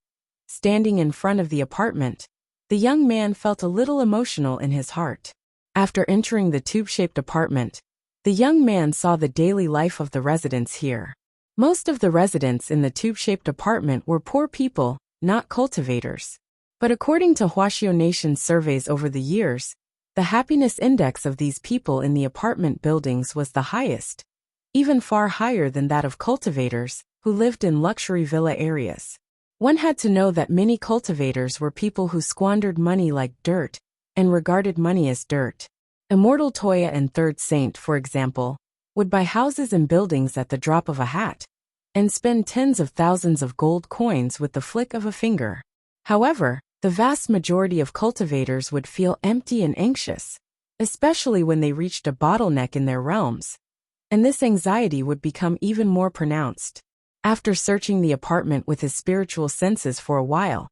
S1: Standing in front of the apartment, the young man felt a little emotional in his heart. After entering the tube-shaped apartment, the young man saw the daily life of the residents here. Most of the residents in the tube-shaped apartment were poor people, not cultivators. But according to Huaxiao Nation's surveys over the years, the happiness index of these people in the apartment buildings was the highest, even far higher than that of cultivators who lived in luxury villa areas. One had to know that many cultivators were people who squandered money like dirt and regarded money as dirt. Immortal Toya and Third Saint, for example, would buy houses and buildings at the drop of a hat, and spend tens of thousands of gold coins with the flick of a finger. However, the vast majority of cultivators would feel empty and anxious, especially when they reached a bottleneck in their realms. And this anxiety would become even more pronounced. After searching the apartment with his spiritual senses for a while,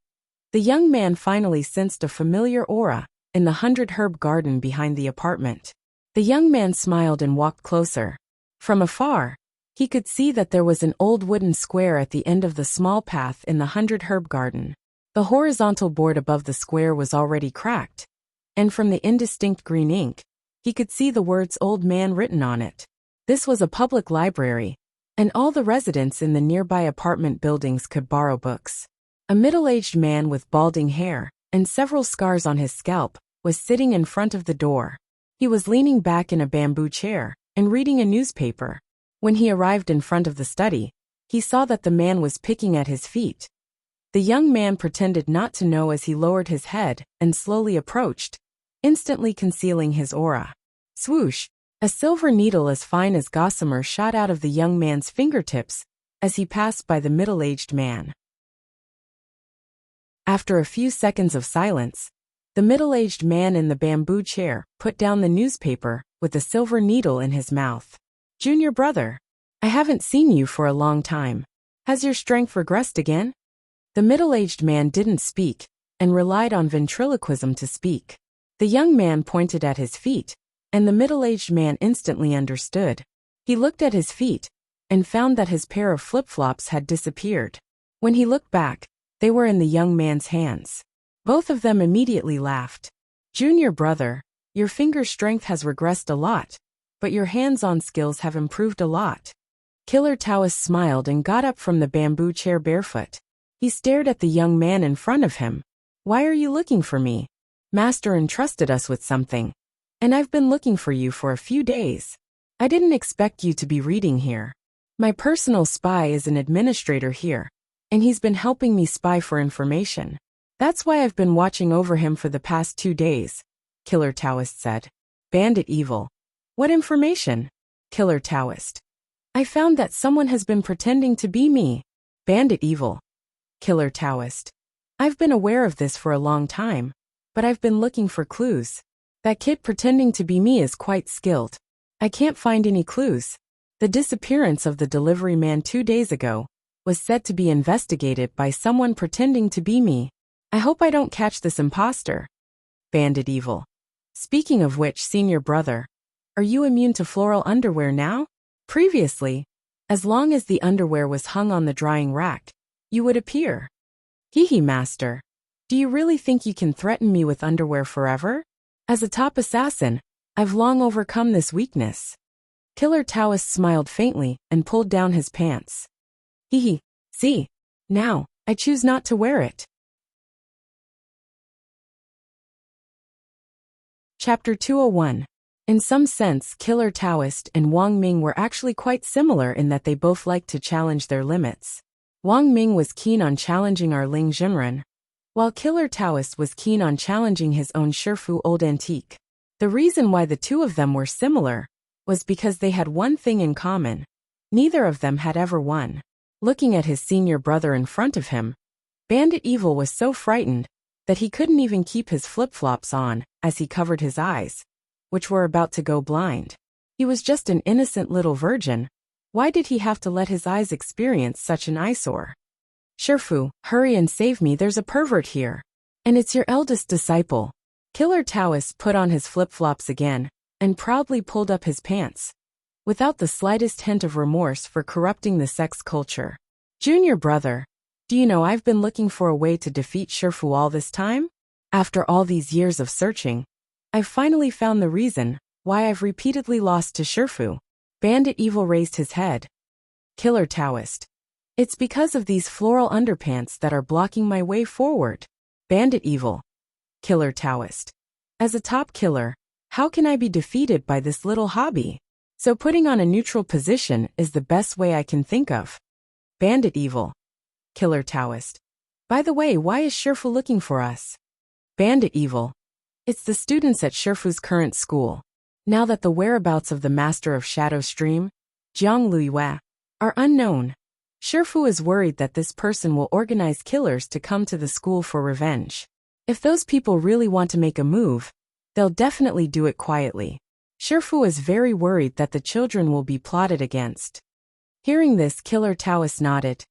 S1: the young man finally sensed a familiar aura in the 100-herb garden behind the apartment. The young man smiled and walked closer. From afar, he could see that there was an old wooden square at the end of the small path in the 100-herb garden. The horizontal board above the square was already cracked, and from the indistinct green ink, he could see the words "Old Man" written on it. This was a public library, and all the residents in the nearby apartment buildings could borrow books. A middle-aged man with balding hair and several scars on his scalp was sitting in front of the door. He was leaning back in a bamboo chair and reading a newspaper. When he arrived in front of the study, he saw that the man was picking at his feet. The young man pretended not to know as he lowered his head and slowly approached, instantly concealing his aura. Swoosh! A silver needle as fine as gossamer shot out of the young man's fingertips as he passed by the middle-aged man. After a few seconds of silence, the middle-aged man in the bamboo chair put down the newspaper with a silver needle in his mouth. "Junior brother, I haven't seen you for a long time. Has your strength regressed again?" The middle-aged man didn't speak and relied on ventriloquism to speak. The young man pointed at his feet, and the middle-aged man instantly understood. He looked at his feet and found that his pair of flip-flops had disappeared. When he looked back, they were in the young man's hands. Both of them immediately laughed. "Junior brother, your finger strength has regressed a lot, but your hands-on skills have improved a lot." Killer Taoist smiled and got up from the bamboo chair barefoot. He stared at the young man in front of him. "Why are you looking for me? Master entrusted us with something, and I've been looking for you for a few days. I didn't expect you to be reading here. My personal spy is an administrator here, and he's been helping me spy for information. That's why I've been watching over him for the past 2 days," Killer Taoist said. "Bandit evil. What information?" Killer Taoist. "I found that someone has been pretending to be me." Bandit evil. Killer Taoist. "I've been aware of this for a long time, but I've been looking for clues. That kid pretending to be me is quite skilled. I can't find any clues. The disappearance of the delivery man 2 days ago was said to be investigated by someone pretending to be me. I hope I don't catch this imposter." Bandit evil. "Speaking of which, senior brother, are you immune to floral underwear now? Previously, as long as the underwear was hung on the drying rack, you would appear." "Hee master. Do you really think you can threaten me with underwear forever? As a top assassin, I've long overcome this weakness." Killer Taoist smiled faintly and pulled down his pants. "Hee. See, now, I choose not to wear it." Chapter 201. In some sense, Killer Taoist and Wang Ming were actually quite similar in that they both liked to challenge their limits. Wang Ming was keen on challenging our Ling Jinren, while Killer Taoist was keen on challenging his own Shifu Old Antique. The reason why the two of them were similar was because they had one thing in common. Neither of them had ever won. Looking at his senior brother in front of him, Bandit Evil was so frightened that he couldn't even keep his flip-flops on as he covered his eyes, which were about to go blind. He was just an innocent little virgin. Why did he have to let his eyes experience such an eyesore? "Shifu, hurry and save me, there's a pervert here. And it's your eldest disciple." Killer Taoist put on his flip-flops again and proudly pulled up his pants, without the slightest hint of remorse for corrupting the sex culture. "Junior brother, do you know I've been looking for a way to defeat Shifu all this time? After all these years of searching, I've finally found the reason why I've repeatedly lost to Shifu." Bandit Evil raised his head. Killer Taoist. "It's because of these floral underpants that are blocking my way forward." Bandit Evil. Killer Taoist. "As a top killer, how can I be defeated by this little hobby? So putting on a neutral position is the best way I can think of." Bandit Evil. Killer Taoist. "By the way, why is Shifu looking for us?" Bandit Evil. "It's the students at Shifu's current school. Now that the whereabouts of the Master of Shadow Stream, Jiang Luiyue, are unknown, Shifu is worried that this person will organize killers to come to the school for revenge. If those people really want to make a move, They'll definitely do it quietly. Shifu is very worried that the children will be plotted against. Hearing this, Killer Taoist nodded.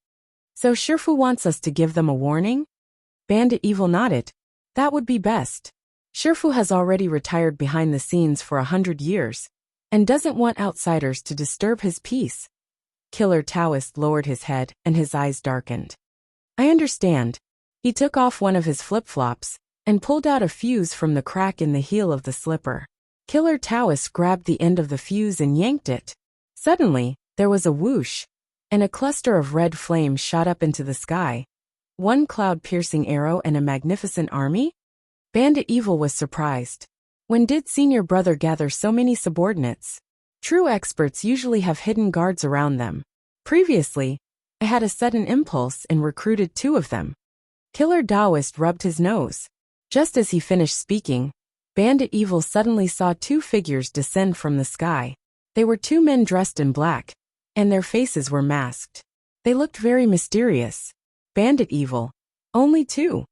S1: So Shifu wants us to give them a warning? Bandit Evil nodded. That would be best. Shifu has already retired behind the scenes for 100 years, and doesn't want outsiders to disturb his peace. Killer Taoist lowered his head, and his eyes darkened. I understand. He took off one of his flip-flops, and pulled out a fuse from the crack in the heel of the slipper. Killer Taoist grabbed the end of the fuse and yanked it. Suddenly, there was a whoosh, and a cluster of red flames shot up into the sky. One cloud-piercing arrow and a magnificent army? Bandit Evil was surprised. When did senior brother gather so many subordinates? True experts usually have hidden guards around them. Previously, I had a sudden impulse and recruited 2 of them. Killer Taoist rubbed his nose. Just as he finished speaking, Bandit Evil suddenly saw 2 figures descend from the sky. They were 2 men dressed in black, and their faces were masked. They looked very mysterious. Bandit Evil. Only 2.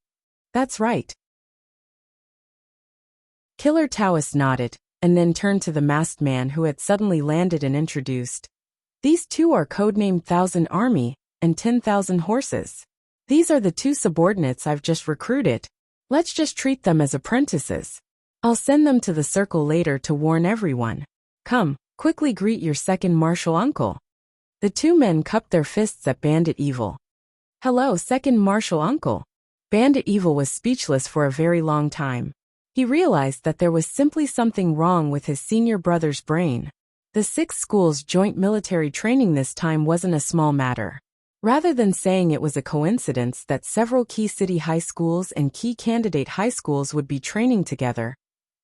S1: That's right. Killer Taoist nodded, and then turned to the masked man who had suddenly landed and introduced. These 2 are codenamed 1,000 Army and 10,000 Horses. These are the 2 subordinates I've just recruited. Let's just treat them as apprentices. I'll send them to the circle later to warn everyone. Come, quickly greet your second martial uncle. The 2 men cupped their fists at Bandit Evil. Hello, second martial uncle. Bandit Evil was speechless for a very long time. He realized that there was simply something wrong with his senior brother's brain. The 6 schools' joint military training this time wasn't a small matter. Rather than saying it was a coincidence that several key city high schools and key candidate high schools would be training together,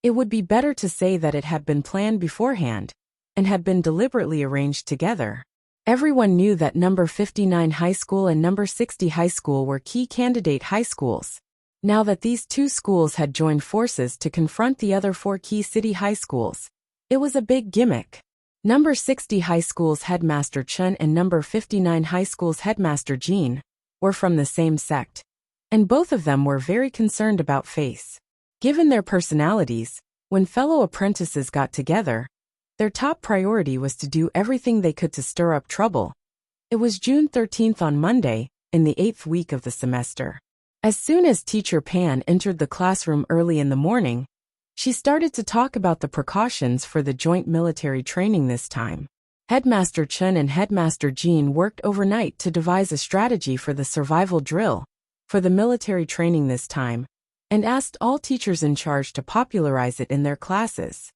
S1: it would be better to say that it had been planned beforehand and had been deliberately arranged together. Everyone knew that number 59 high school and number 60 high school were key candidate high schools. Now that these 2 schools had joined forces to confront the other 4 key city high schools, it was a big gimmick. Number 60 high school's headmaster Chun and number 59 high school's headmaster Jean were from the same sect, and both of them were very concerned about face. Given their personalities, when fellow apprentices got together, their top priority was to do everything they could to stir up trouble. It was June 13th on Monday, in the 8th week of the semester. As soon as Teacher Pan entered the classroom early in the morning, she started to talk about the precautions for the joint military training this time. Headmaster Chun and Headmaster Jean worked overnight to devise a strategy for the survival drill for the military training this time, and asked all teachers in charge to popularize it in their classes.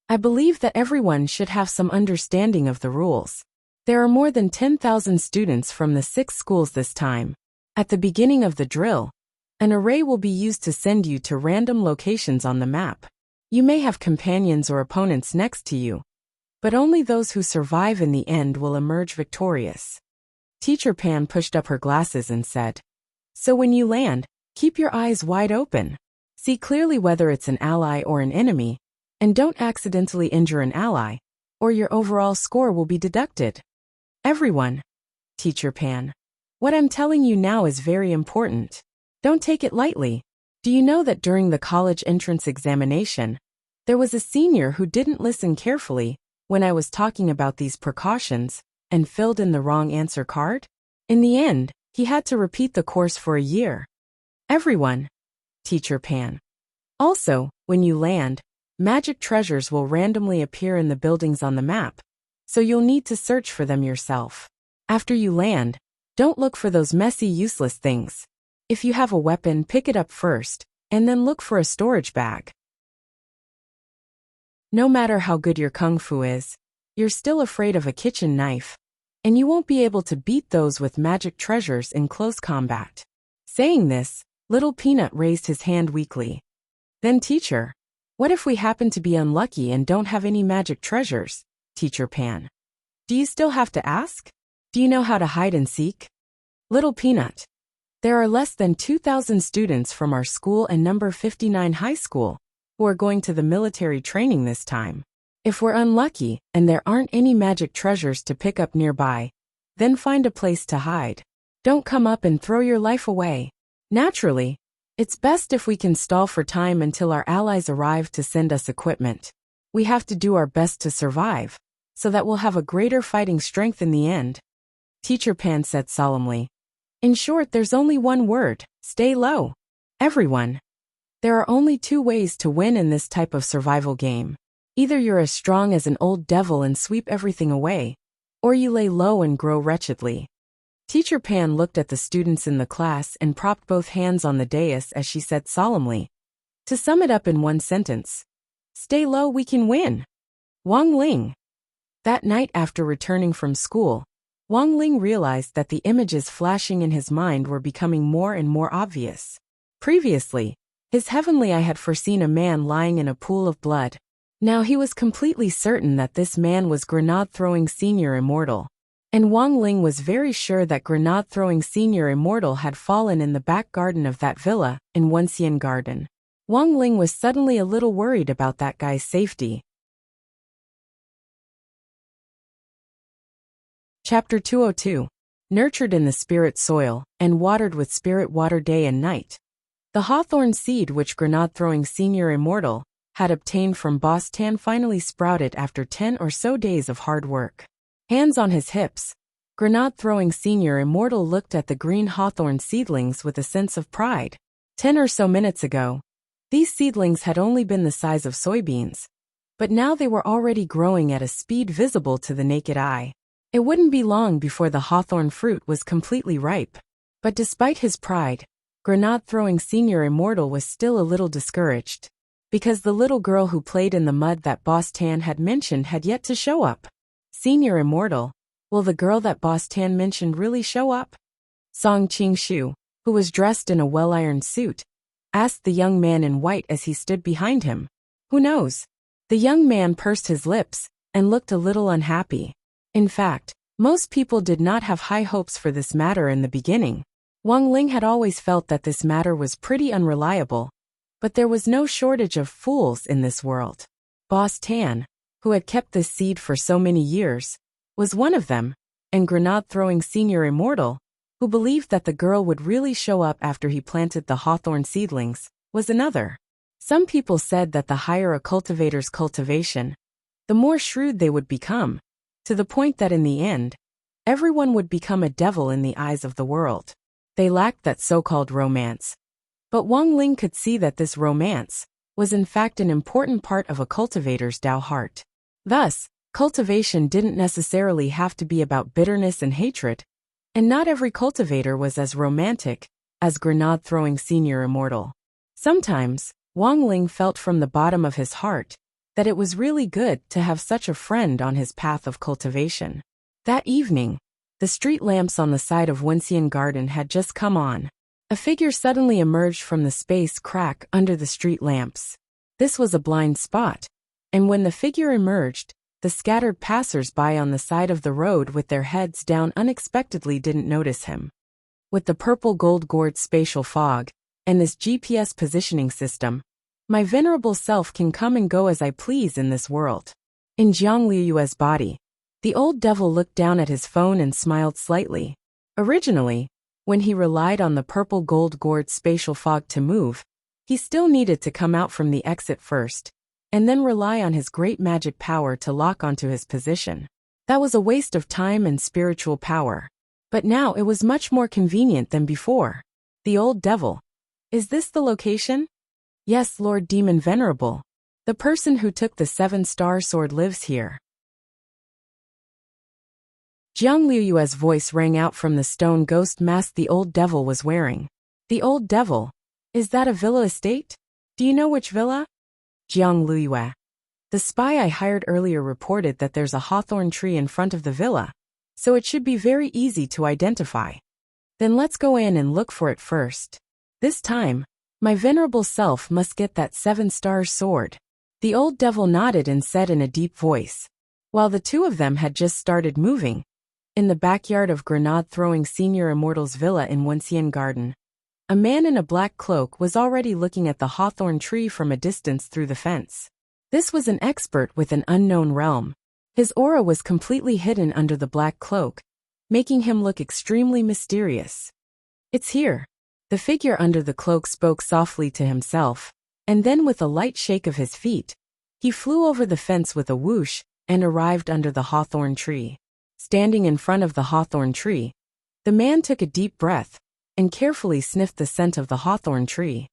S1: I believe that everyone should have some understanding of the rules. There are more than 10,000 students from the 6 schools this time. At the beginning of the drill, an array will be used to send you to random locations on the map. You may have companions or opponents next to you, but only those who survive in the end will emerge victorious. Teacher Pan pushed up her glasses and said, So when you land, keep your eyes wide open. See clearly whether it's an ally or an enemy, and don't accidentally injure an ally, or your overall score will be deducted. Everyone. Teacher Pan. What I'm telling you now is very important. Don't take it lightly. Do you know that during the college entrance examination, there was a senior who didn't listen carefully when I was talking about these precautions and filled in the wrong answer card? In the end, he had to repeat the course for a year. Everyone. Teacher Pan. Also, when you land, magic treasures will randomly appear in the buildings on the map, so you'll need to search for them yourself. After you land, don't look for those messy, useless things. If you have a weapon, pick it up first, and then look for a storage bag. No matter how good your kung fu is, you're still afraid of a kitchen knife, and you won't be able to beat those with magic treasures in close combat. Saying this, Little Peanut raised his hand weakly. Then Teacher, what if we happen to be unlucky and don't have any magic treasures? Teacher Pan. Do you still have to ask? Do you know how to hide and seek? Little Peanut. There are less than 2,000 students from our school and number 59 high school who are going to the military training this time. If we're unlucky and there aren't any magic treasures to pick up nearby, then find a place to hide. Don't come up and throw your life away. Naturally, It's best if we can stall for time until our allies arrive to send us equipment. We have to do our best to survive, so that we'll have a greater fighting strength in the end. Teacher Pan said solemnly. In short, there's only one word: stay low. Everyone. There are only two ways to win in this type of survival game. Either you're as strong as an old devil and sweep everything away, or you lay low and grow wretchedly. Teacher Pan looked at the students in the class and propped both hands on the dais as she said solemnly. To sum it up in one sentence, stay low, we can win. Wang Ling. That night after returning from school, Wang Ling realized that the images flashing in his mind were becoming more and more obvious. Previously, his heavenly eye had foreseen a man lying in a pool of blood. Now he was completely certain that this man was Grenade-throwing Senior Immortal. And Wang Ling was very sure that Grenade-throwing Senior Immortal had fallen in the back garden of that villa, in Wenxian Garden. Wang Ling was suddenly a little worried about that guy's safety. Chapter 202. Nurtured in the spirit soil, and watered with spirit water day and night. The hawthorn seed which Grenade-throwing Senior Immortal had obtained from Boss Tan finally sprouted after 10 or so days of hard work. Hands on his hips, Grenade-throwing Senior Immortal looked at the green hawthorn seedlings with a sense of pride. 10 or so minutes ago, these seedlings had only been the size of soybeans, but now they were already growing at a speed visible to the naked eye. It wouldn't be long before the hawthorn fruit was completely ripe. But despite his pride, Grenade-throwing Senior Immortal was still a little discouraged, because the little girl who played in the mud that Boss Tan had mentioned had yet to show up. Senior Immortal, will the girl that Boss Tan mentioned really show up? Song Qing-shu, who was dressed in a well-ironed suit, asked the young man in white as he stood behind him. Who knows? The young man pursed his lips and looked a little unhappy. In fact, most people did not have high hopes for this matter in the beginning. Wang Ling had always felt that this matter was pretty unreliable, but there was no shortage of fools in this world. Boss Tan, who had kept this seed for so many years, was one of them, and Grenade-throwing Senior Immortal, who believed that the girl would really show up after he planted the hawthorn seedlings, was another. Some people said that the higher a cultivator's cultivation, the more shrewd they would become, to the point that in the end, everyone would become a devil in the eyes of the world. They lacked that so-called romance. But Wang Ling could see that this romance was in fact an important part of a cultivator's Tao heart. Thus, cultivation didn't necessarily have to be about bitterness and hatred, and not every cultivator was as romantic as Grenade-throwing Senior Immortal. Sometimes, Wang Ling felt from the bottom of his heart that it was really good to have such a friend on his path of cultivation. That evening, the street lamps on the side of Wenxian Garden had just come on. A figure suddenly emerged from the space crack under the street lamps. This was a blind spot, and when the figure emerged, the scattered passers-by on the side of the road with their heads down unexpectedly didn't notice him. With the purple gold-gourd spatial fog, and this GPS positioning system, my venerable self can come and go as I please in this world. In Jiang Liuyue's body, the old devil looked down at his phone and smiled slightly. Originally, when he relied on the purple gold-gourd spatial fog to move, he still needed to come out from the exit first, and then rely on his great magic power to lock onto his position. That was a waste of time and spiritual power. But now it was much more convenient than before. The old devil. Is this the location? Yes, Lord Demon Venerable. The person who took the 7-star sword lives here. Jiang Liuyue's voice rang out from the stone ghost mask the old devil was wearing. The old devil? Is that a villa estate? Do you know which villa? Jiang Liuyue. The spy I hired earlier reported that there's a hawthorn tree in front of the villa, so it should be very easy to identify. Then let's go in and look for it first. This time, my venerable self must get that 7-star sword. The old devil nodded and said in a deep voice. While the two of them had just started moving, in the backyard of Grenade-throwing Senior Immortal's villa in Wenxian Garden, a man in a black cloak was already looking at the hawthorn tree from a distance through the fence. This was an expert with an unknown realm. His aura was completely hidden under the black cloak, making him look extremely mysterious. It's here. The figure under the cloak spoke softly to himself, and then with a light shake of his feet, he flew over the fence with a whoosh and arrived under the hawthorn tree. Standing in front of the hawthorn tree, the man took a deep breath and carefully sniffed the scent of the hawthorn tree.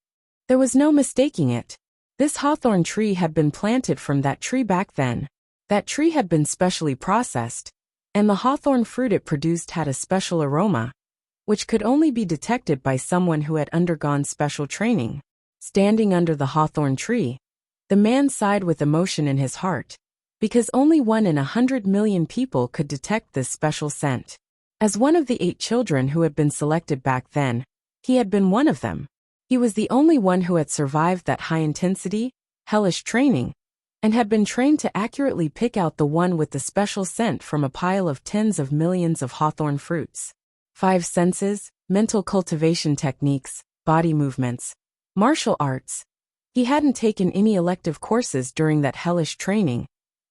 S1: There was no mistaking it. This hawthorn tree had been planted from that tree back then. That tree had been specially processed, and the hawthorn fruit it produced had a special aroma, which could only be detected by someone who had undergone special training. Standing under the hawthorn tree, the man sighed with emotion in his heart, because only 1 in 100 million people could detect this special scent. As one of the 8 children who had been selected back then, he had been one of them. He was the only one who had survived that high-intensity, hellish training, and had been trained to accurately pick out the one with the special scent from a pile of tens of millions of hawthorn fruits. 5 senses, mental cultivation techniques, body movements, martial arts. He hadn't taken any elective courses during that hellish training,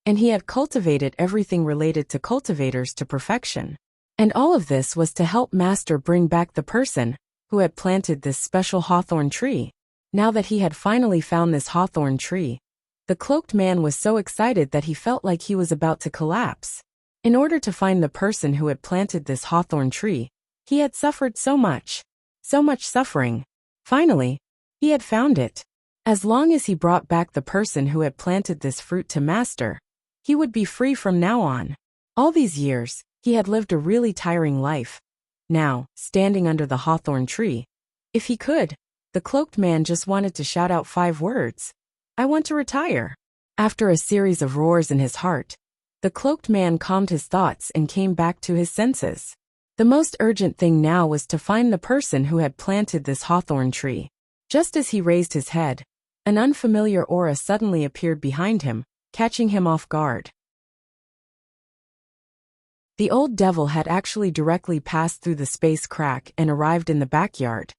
S1: and he had cultivated everything related to cultivators to perfection. And all of this was to help Master bring back the person who had planted this special hawthorn tree. Now that he had finally found this hawthorn tree, the cloaked man was so excited that he felt like he was about to collapse. In order to find the person who had planted this hawthorn tree, he had suffered so much suffering. Finally, he had found it. As long as he brought back the person who had planted this fruit to Master, he would be free from now on. All these years, he had lived a really tiring life. Now, standing under the hawthorn tree, if he could, the cloaked man just wanted to shout out 5 words. I want to retire. After a series of roars in his heart, the cloaked man calmed his thoughts and came back to his senses. The most urgent thing now was to find the person who had planted this hawthorn tree. Just as he raised his head, an unfamiliar aura suddenly appeared behind him, catching him off guard. The old devil had actually directly passed through the space crack and arrived in the backyard.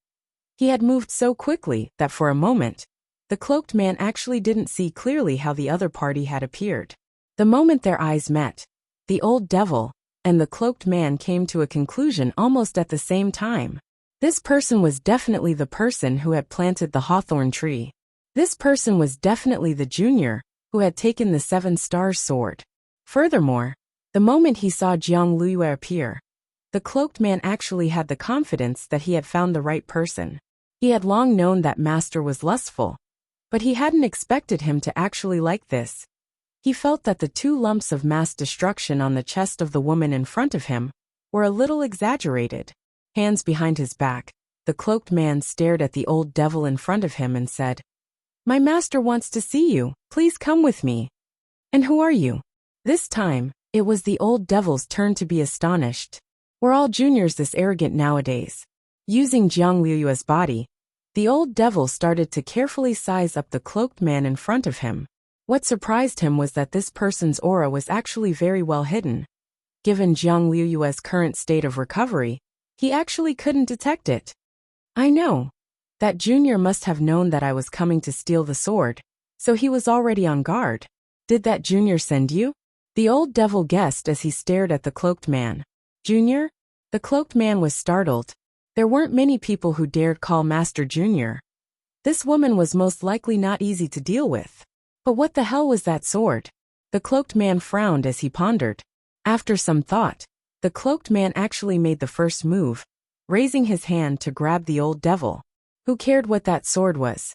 S1: He had moved so quickly that for a moment, the cloaked man actually didn't see clearly how the other party had appeared. The moment their eyes met, the old devil and the cloaked man came to a conclusion almost at the same time. This person was definitely the person who had planted the hawthorn tree. This person was definitely the junior who had taken the 7 stars sword. Furthermore, the moment he saw Jiang Luyue appear, the cloaked man actually had the confidence that he had found the right person. He had long known that Master was lustful, but he hadn't expected him to actually like this. He felt that the 2 lumps of mass destruction on the chest of the woman in front of him were a little exaggerated. Hands behind his back, the cloaked man stared at the old devil in front of him and said, "My master wants to see you, please come with me." "And who are you?" This time, it was the old devil's turn to be astonished. Were all juniors this arrogant nowadays? Using Jiang Liyue's body, the old devil started to carefully size up the cloaked man in front of him. What surprised him was that this person's aura was actually very well hidden. Given Jiang Liyue's current state of recovery, he actually couldn't detect it. "I know. That junior must have known that I was coming to steal the sword, so he was already on guard. Did that junior send you?" The old devil guessed as he stared at the cloaked man. "Junior?" The cloaked man was startled. There weren't many people who dared call Master Junior. This woman was most likely not easy to deal with. But what the hell was that sword? The cloaked man frowned as he pondered. After some thought, the cloaked man actually made the first move, raising his hand to grab the old devil. Who cared what that sword was?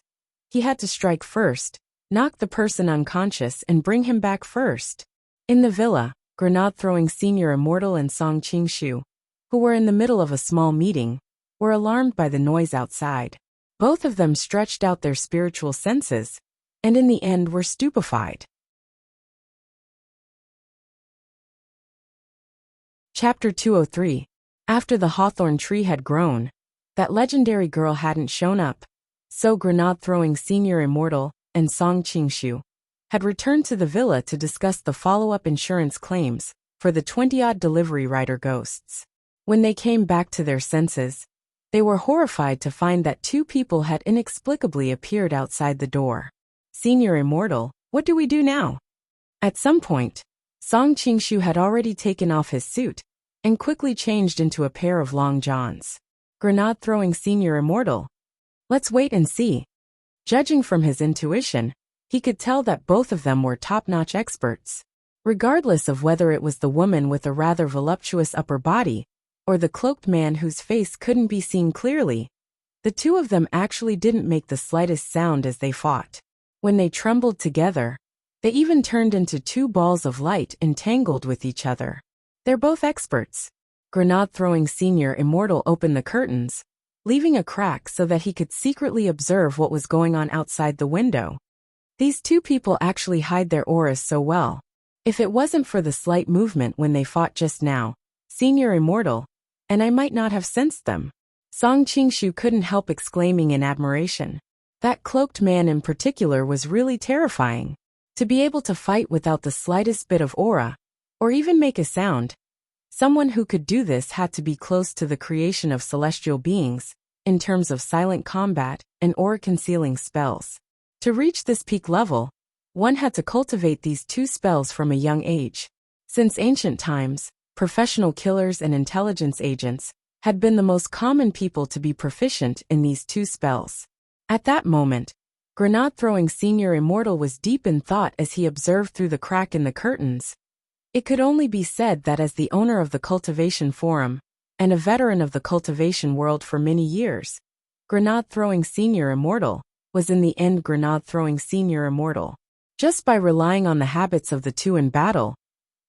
S1: He had to strike first, knock the person unconscious and bring him back first. In the villa, grenade-throwing Senior Immortal and Song Qingshu, who were in the middle of a small meeting, were alarmed by the noise outside. Both of them stretched out their spiritual senses, and in the end were stupefied. Chapter 203. After the hawthorn tree had grown, that legendary girl hadn't shown up, so grenade-throwing Senior Immortal and Song Qingshu had returned to the villa to discuss the follow-up insurance claims for the 20-odd delivery rider ghosts. When they came back to their senses, they were horrified to find that 2 people had inexplicably appeared outside the door. "Senior Immortal, what do we do now?" At some point, Song Qingshu had already taken off his suit and quickly changed into a pair of long johns. Grenade-throwing senior immortal. Let's wait and see. Judging from his intuition, he could tell that both of them were top-notch experts. Regardless of whether it was the woman with a rather voluptuous upper body, or the cloaked man whose face couldn't be seen clearly, the two of them actually didn't make the slightest sound as they fought. When they trembled together, they even turned into two balls of light entangled with each other. They're both experts. Grenade-throwing senior immortal opened the curtains, leaving a crack so that he could secretly observe what was going on outside the window. These two people actually hide their auras so well. If it wasn't for the slight movement when they fought just now, senior immortal, and I might not have sensed them. Song Qingshu couldn't help exclaiming in admiration. That cloaked man in particular was really terrifying. To be able to fight without the slightest bit of aura, or even make a sound, someone who could do this had to be close to the creation of celestial beings, in terms of silent combat and aura-concealing spells. To reach this peak level, one had to cultivate these two spells from a young age. Since ancient times, professional killers and intelligence agents had been the most common people to be proficient in these two spells. At that moment, Grenade-throwing senior immortal was deep in thought as he observed through the crack in the curtains. It could only be said that as the owner of the Cultivation Forum, and a veteran of the cultivation world for many years, Grenade-throwing senior immortal was in the end Grenade-throwing senior immortal. Just by relying on the habits of the two in battle,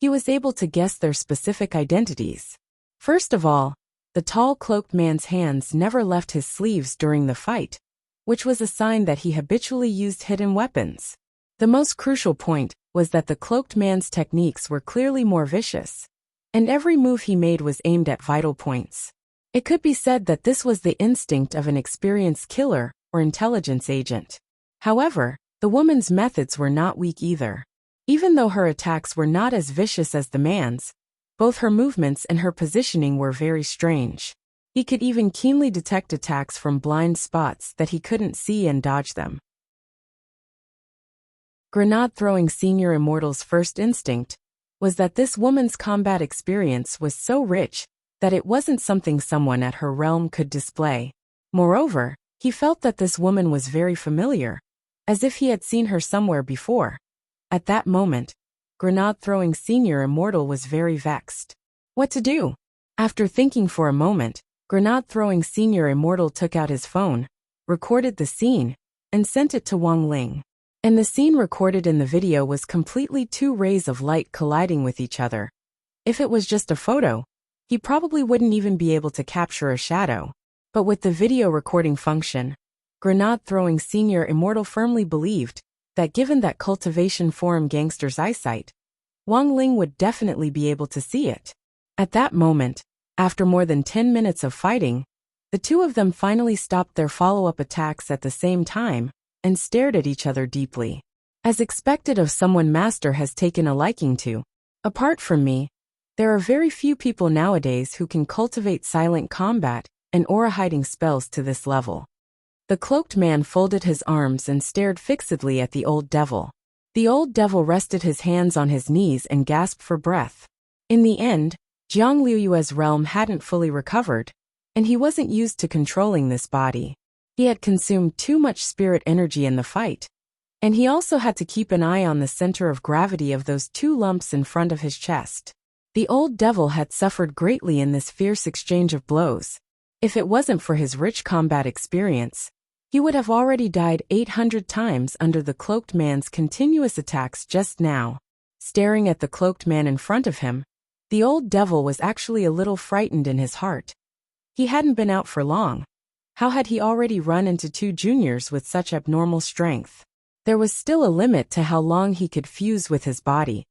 S1: he was able to guess their specific identities. First of all, the tall cloaked man's hands never left his sleeves during the fight, which was a sign that he habitually used hidden weapons. The most crucial point was that the cloaked man's techniques were clearly more vicious, and every move he made was aimed at vital points. It could be said that this was the instinct of an experienced killer or intelligence agent. However, the woman's methods were not weak either. Even though her attacks were not as vicious as the man's, both her movements and her positioning were very strange. He could even keenly detect attacks from blind spots that he couldn't see and dodge them. Grenade-throwing senior immortal's first instinct was that this woman's combat experience was so rich that it wasn't something someone at her realm could display. Moreover, he felt that this woman was very familiar, as if he had seen her somewhere before. At that moment, Grenade-throwing senior immortal was very vexed. What to do? After thinking for a moment, Grenade-throwing senior immortal took out his phone, recorded the scene, and sent it to Wang Ling. And the scene recorded in the video was completely two rays of light colliding with each other. If it was just a photo, he probably wouldn't even be able to capture a shadow. But with the video recording function, Grenade-throwing senior immortal firmly believed that given that Cultivation Forum gangster's eyesight, Wang Ling would definitely be able to see it. At that moment, after more than 10 minutes of fighting, the two of them finally stopped their follow-up attacks at the same time and stared at each other deeply. As expected of someone Master has taken a liking to. Apart from me, there are very few people nowadays who can cultivate silent combat and aura-hiding spells to this level. The cloaked man folded his arms and stared fixedly at the old devil. The old devil rested his hands on his knees and gasped for breath. In the end, Jiang Liuyue's realm hadn't fully recovered, and he wasn't used to controlling this body. He had consumed too much spirit energy in the fight, and he also had to keep an eye on the center of gravity of those two lumps in front of his chest. The old devil had suffered greatly in this fierce exchange of blows. If it wasn't for his rich combat experience, he would have already died 800 times under the cloaked man's continuous attacks just now. Staring at the cloaked man in front of him, the old devil was actually a little frightened in his heart. He hadn't been out for long. How had he already run into two juniors with such abnormal strength? There was still a limit to how long he could fuse with his body.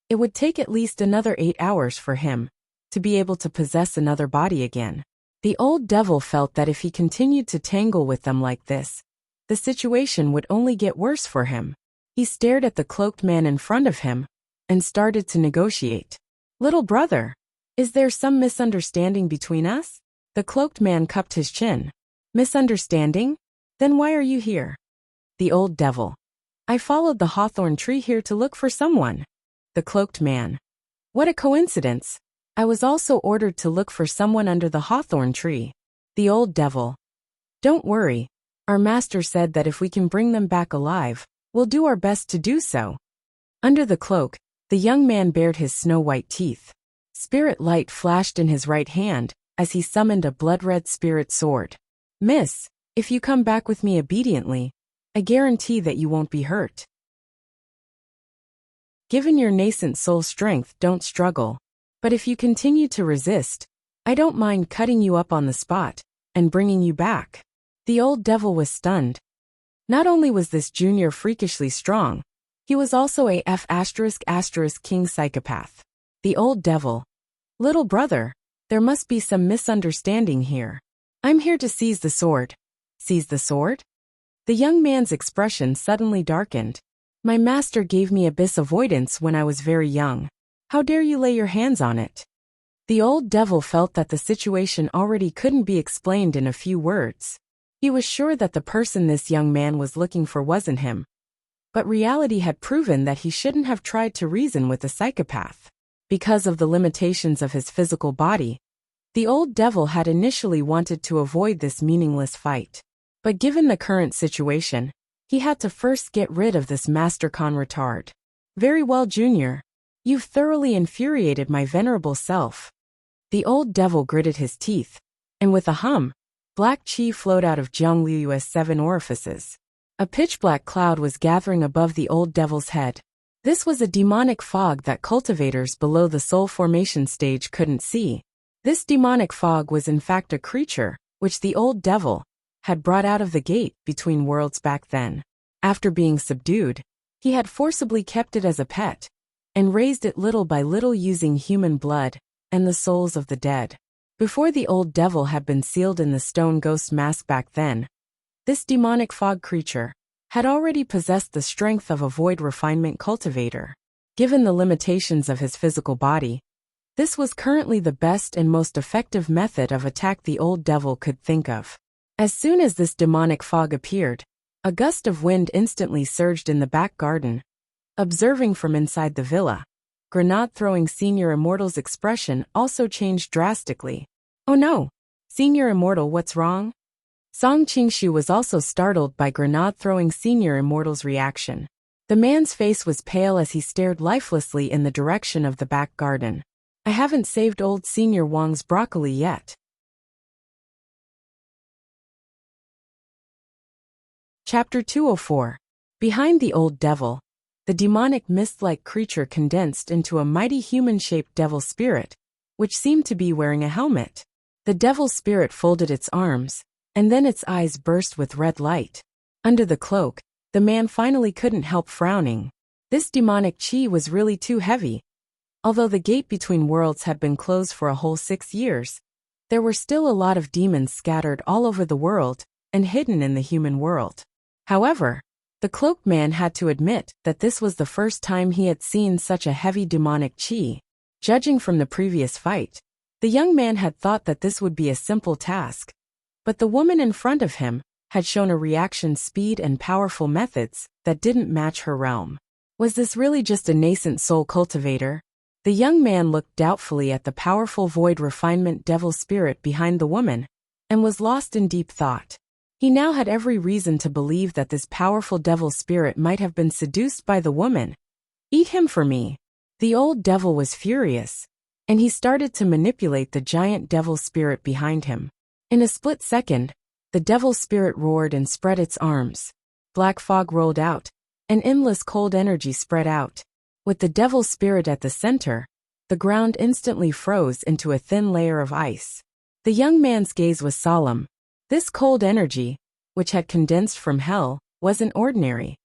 S1: It would take at least another 8 hours for him to be able to possess another body again. The old devil felt that if he continued to tangle with them like this, the situation would only get worse for him. He stared at the cloaked man in front of him and started to negotiate. "Little brother, is there some misunderstanding between us?" The cloaked man cupped his chin. "Misunderstanding? Then why are you here?" The old devil. "I followed the hawthorn tree here to look for someone." The cloaked man. "What a coincidence. I was also ordered to look for someone under the hawthorn tree." The old devil. Don't worry. Our master said that if we can bring them back alive, we'll do our best to do so. Under the cloak, the young man bared his snow-white teeth. Spirit light flashed in his right hand as he summoned a blood-red spirit sword. Miss, if you come back with me obediently, I guarantee that you won't be hurt. Given your nascent soul strength, don't struggle. But if you continue to resist, I don't mind cutting you up on the spot and bringing you back. The old devil was stunned. Not only was this junior freakishly strong, he was also a king psychopath. The old devil. Little brother, there must be some misunderstanding here. I'm here to seize the sword. Seize the sword? The young man's expression suddenly darkened. My master gave me abyss avoidance when I was very young. How dare you lay your hands on it? The old devil felt that the situation already couldn't be explained in a few words. He was sure that the person this young man was looking for wasn't him. But reality had proven that he shouldn't have tried to reason with a psychopath. Because of the limitations of his physical body, the old devil had initially wanted to avoid this meaningless fight. But given the current situation, he had to first get rid of this mastercon retard. Very well, Junior. You've thoroughly infuriated my venerable self. The old devil gritted his teeth, and with a hum, black chi flowed out of Jiang Liu's 7 orifices. A pitch-black cloud was gathering above the old devil's head. This was a demonic fog that cultivators below the soul formation stage couldn't see. This demonic fog was in fact a creature, which the old devil had brought out of the gate between worlds back then. After being subdued, he had forcibly kept it as a pet, and raised it little by little using human blood and the souls of the dead. Before the old devil had been sealed in the stone ghost mask back then, this demonic fog creature had already possessed the strength of a void refinement cultivator. Given the limitations of his physical body, this was currently the best and most effective method of attack the old devil could think of. As soon as this demonic fog appeared, a gust of wind instantly surged in the back garden. Observing from inside the villa, grenade-throwing Senior Immortal's expression also changed drastically. Oh no! Senior Immortal, what's wrong? Song Qingshu was also startled by grenade-throwing Senior Immortal's reaction. The man's face was pale as he stared lifelessly in the direction of the back garden. I haven't saved old Senior Wang's broccoli yet. Chapter 204. Behind the old devil, the demonic mist-like creature condensed into a mighty human-shaped devil spirit, which seemed to be wearing a helmet. The devil spirit folded its arms, and then its eyes burst with red light. Under the cloak, the man finally couldn't help frowning. This demonic chi was really too heavy. Although the gate between worlds had been closed for a whole 6 years, there were still a lot of demons scattered all over the world and hidden in the human world. However, the cloaked man had to admit that this was the first time he had seen such a heavy demonic chi. Judging from the previous fight, the young man had thought that this would be a simple task. But the woman in front of him had shown a reaction speed and powerful methods that didn't match her realm. Was this really just a nascent soul cultivator? The young man looked doubtfully at the powerful void refinement devil spirit behind the woman, and was lost in deep thought. He now had every reason to believe that this powerful devil spirit might have been seduced by the woman. Eat him for me. The old devil was furious, and he started to manipulate the giant devil spirit behind him. In a split second, the devil spirit roared and spread its arms. Black fog rolled out, and endless cold energy spread out. With the devil spirit at the center, the ground instantly froze into a thin layer of ice. The young man's gaze was solemn. This cold energy, which had condensed from hell, wasn't ordinary.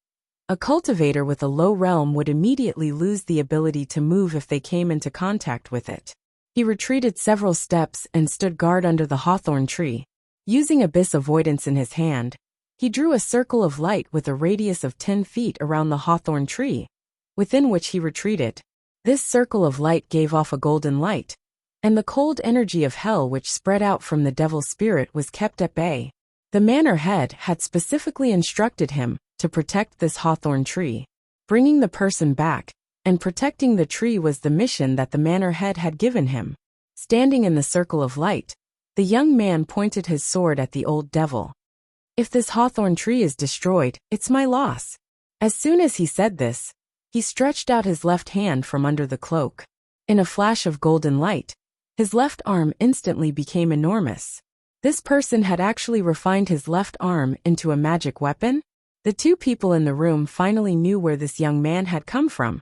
S1: A cultivator with a low realm would immediately lose the ability to move if they came into contact with it. He retreated several steps and stood guard under the hawthorn tree. Using abyss avoidance in his hand, he drew a circle of light with a radius of 10 feet around the hawthorn tree, within which he retreated. This circle of light gave off a golden light, and the cold energy of hell which spread out from the devil spirit was kept at bay. The manor head had specifically instructed him to protect this hawthorn tree. Bringing the person back and protecting the tree was the mission that the manor head had given him. Standing in the circle of light, The young man pointed his sword at the old devil. If this hawthorn tree is destroyed, it's my loss. As soon as he said this, he stretched out his left hand from under the cloak. In a flash of golden light, his left arm instantly became enormous. This person had actually refined his left arm into a magic weapon? The two people in the room finally knew where this young man had come from.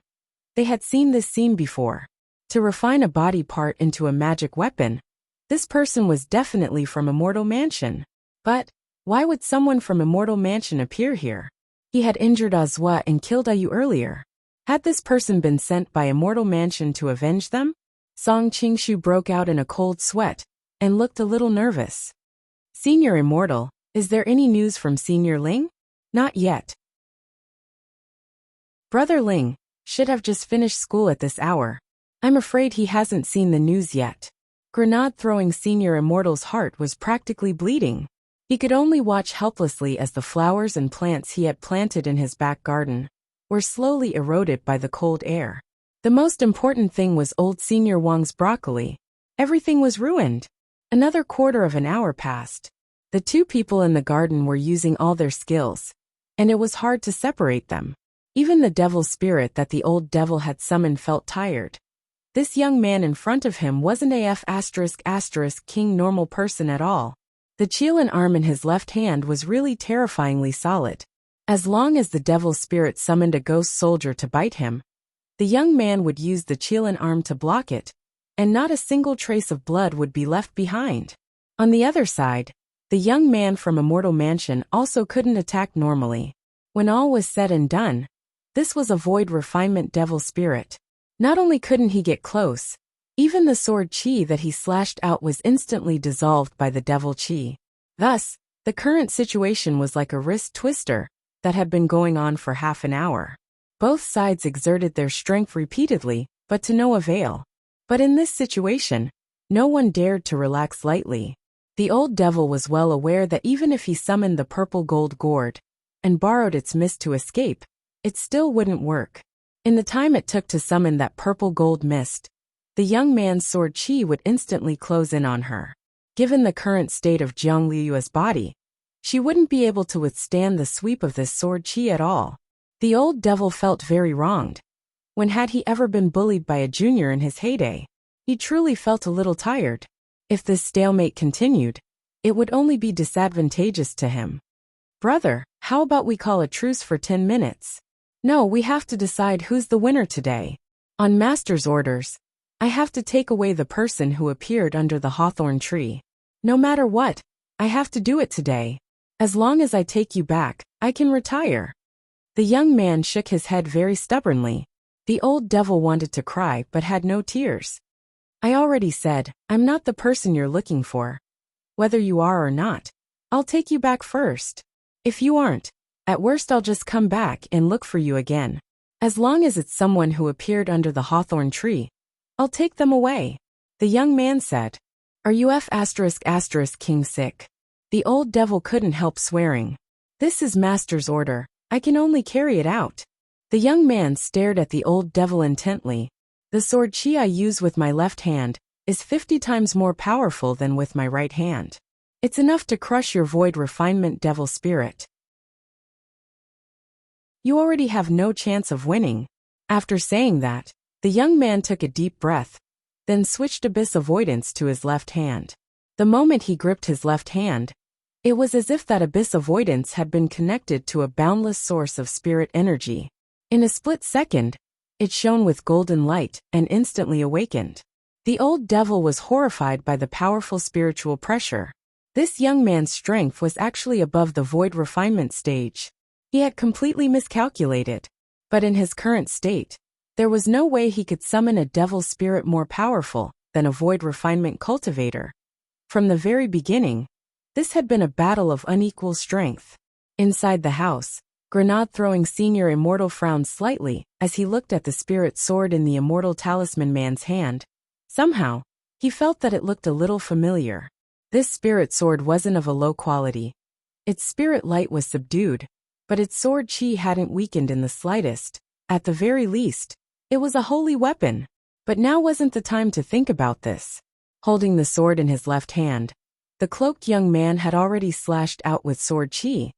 S1: They had seen this scene before. To refine a body part into a magic weapon, this person was definitely from Immortal Mansion. But why would someone from Immortal Mansion appear here? He had injured Azwa and killed Ayu earlier. Had this person been sent by Immortal Mansion to avenge them? Song Qingshu broke out in a cold sweat and looked a little nervous. Senior Immortal, is there any news from Senior Ling? Not yet. Brother Ling should have just finished school at this hour. I'm afraid he hasn't seen the news yet. Grenade-throwing Senior Immortal's heart was practically bleeding. He could only watch helplessly as the flowers and plants he had planted in his back garden were slowly eroded by the cold air. The most important thing was old Senior Wang's broccoli. Everything was ruined. Another quarter of an hour passed. The two people in the garden were using all their skills, and it was hard to separate them. Even the devil spirit that the old devil had summoned felt tired. This young man in front of him wasn't a king normal person at all. The Qilin arm in his left hand was really terrifyingly solid. As long as the devil spirit summoned a ghost soldier to bite him, the young man would use the Qilin arm to block it, and not a single trace of blood would be left behind. On the other side, the young man from Immortal Mansion also couldn't attack normally. When all was said and done, this was a void refinement devil spirit. Not only couldn't he get close, even the sword chi that he slashed out was instantly dissolved by the devil chi. Thus, the current situation was like a wrist twister that had been going on for half an hour. Both sides exerted their strength repeatedly, but to no avail. But in this situation, no one dared to relax lightly. The old devil was well aware that even if he summoned the purple gold gourd and borrowed its mist to escape, it still wouldn't work. In the time it took to summon that purple gold mist, the young man's sword chi would instantly close in on her. Given the current state of Jiang Liyue's body, she wouldn't be able to withstand the sweep of this sword chi at all. The old devil felt very wronged. When had he ever been bullied by a junior in his heyday? He truly felt a little tired. If this stalemate continued, it would only be disadvantageous to him. Brother, how about we call a truce for 10 minutes? No, we have to decide who's the winner today. On Master's orders, I have to take away the person who appeared under the hawthorn tree. No matter what, I have to do it today. As long as I take you back, I can retire. The young man shook his head very stubbornly. The old devil wanted to cry but had no tears. I already said, I'm not the person you're looking for. Whether you are or not, I'll take you back first. If you aren't, at worst I'll just come back and look for you again. As long as it's someone who appeared under the hawthorn tree, I'll take them away. The young man said. Are you King sick? The old devil couldn't help swearing. This is Master's order. I can only carry it out. The young man stared at the old devil intently. The sword chi I use with my left hand is 50 times more powerful than with my right hand. It's enough to crush your void refinement devil spirit. You already have no chance of winning. After saying that, the young man took a deep breath, then switched abyss avoidance to his left hand. The moment he gripped his left hand, it was as if that abyss avoidance had been connected to a boundless source of spirit energy. In a split second, it shone with golden light and instantly awakened. The old devil was horrified by the powerful spiritual pressure. This young man's strength was actually above the void refinement stage. He had completely miscalculated. But in his current state, there was no way he could summon a devil spirit more powerful than a void refinement cultivator. From the very beginning, this had been a battle of unequal strength. Inside the house, Grenade-throwing Senior Immortal frowned slightly as he looked at the spirit sword in the Immortal Talisman man's hand. Somehow, he felt that it looked a little familiar. This spirit sword wasn't of a low quality. Its spirit light was subdued, but its sword chi hadn't weakened in the slightest. At the very least, it was a holy weapon. But now wasn't the time to think about this. Holding the sword in his left hand, The cloaked young man had already slashed out with sword chi,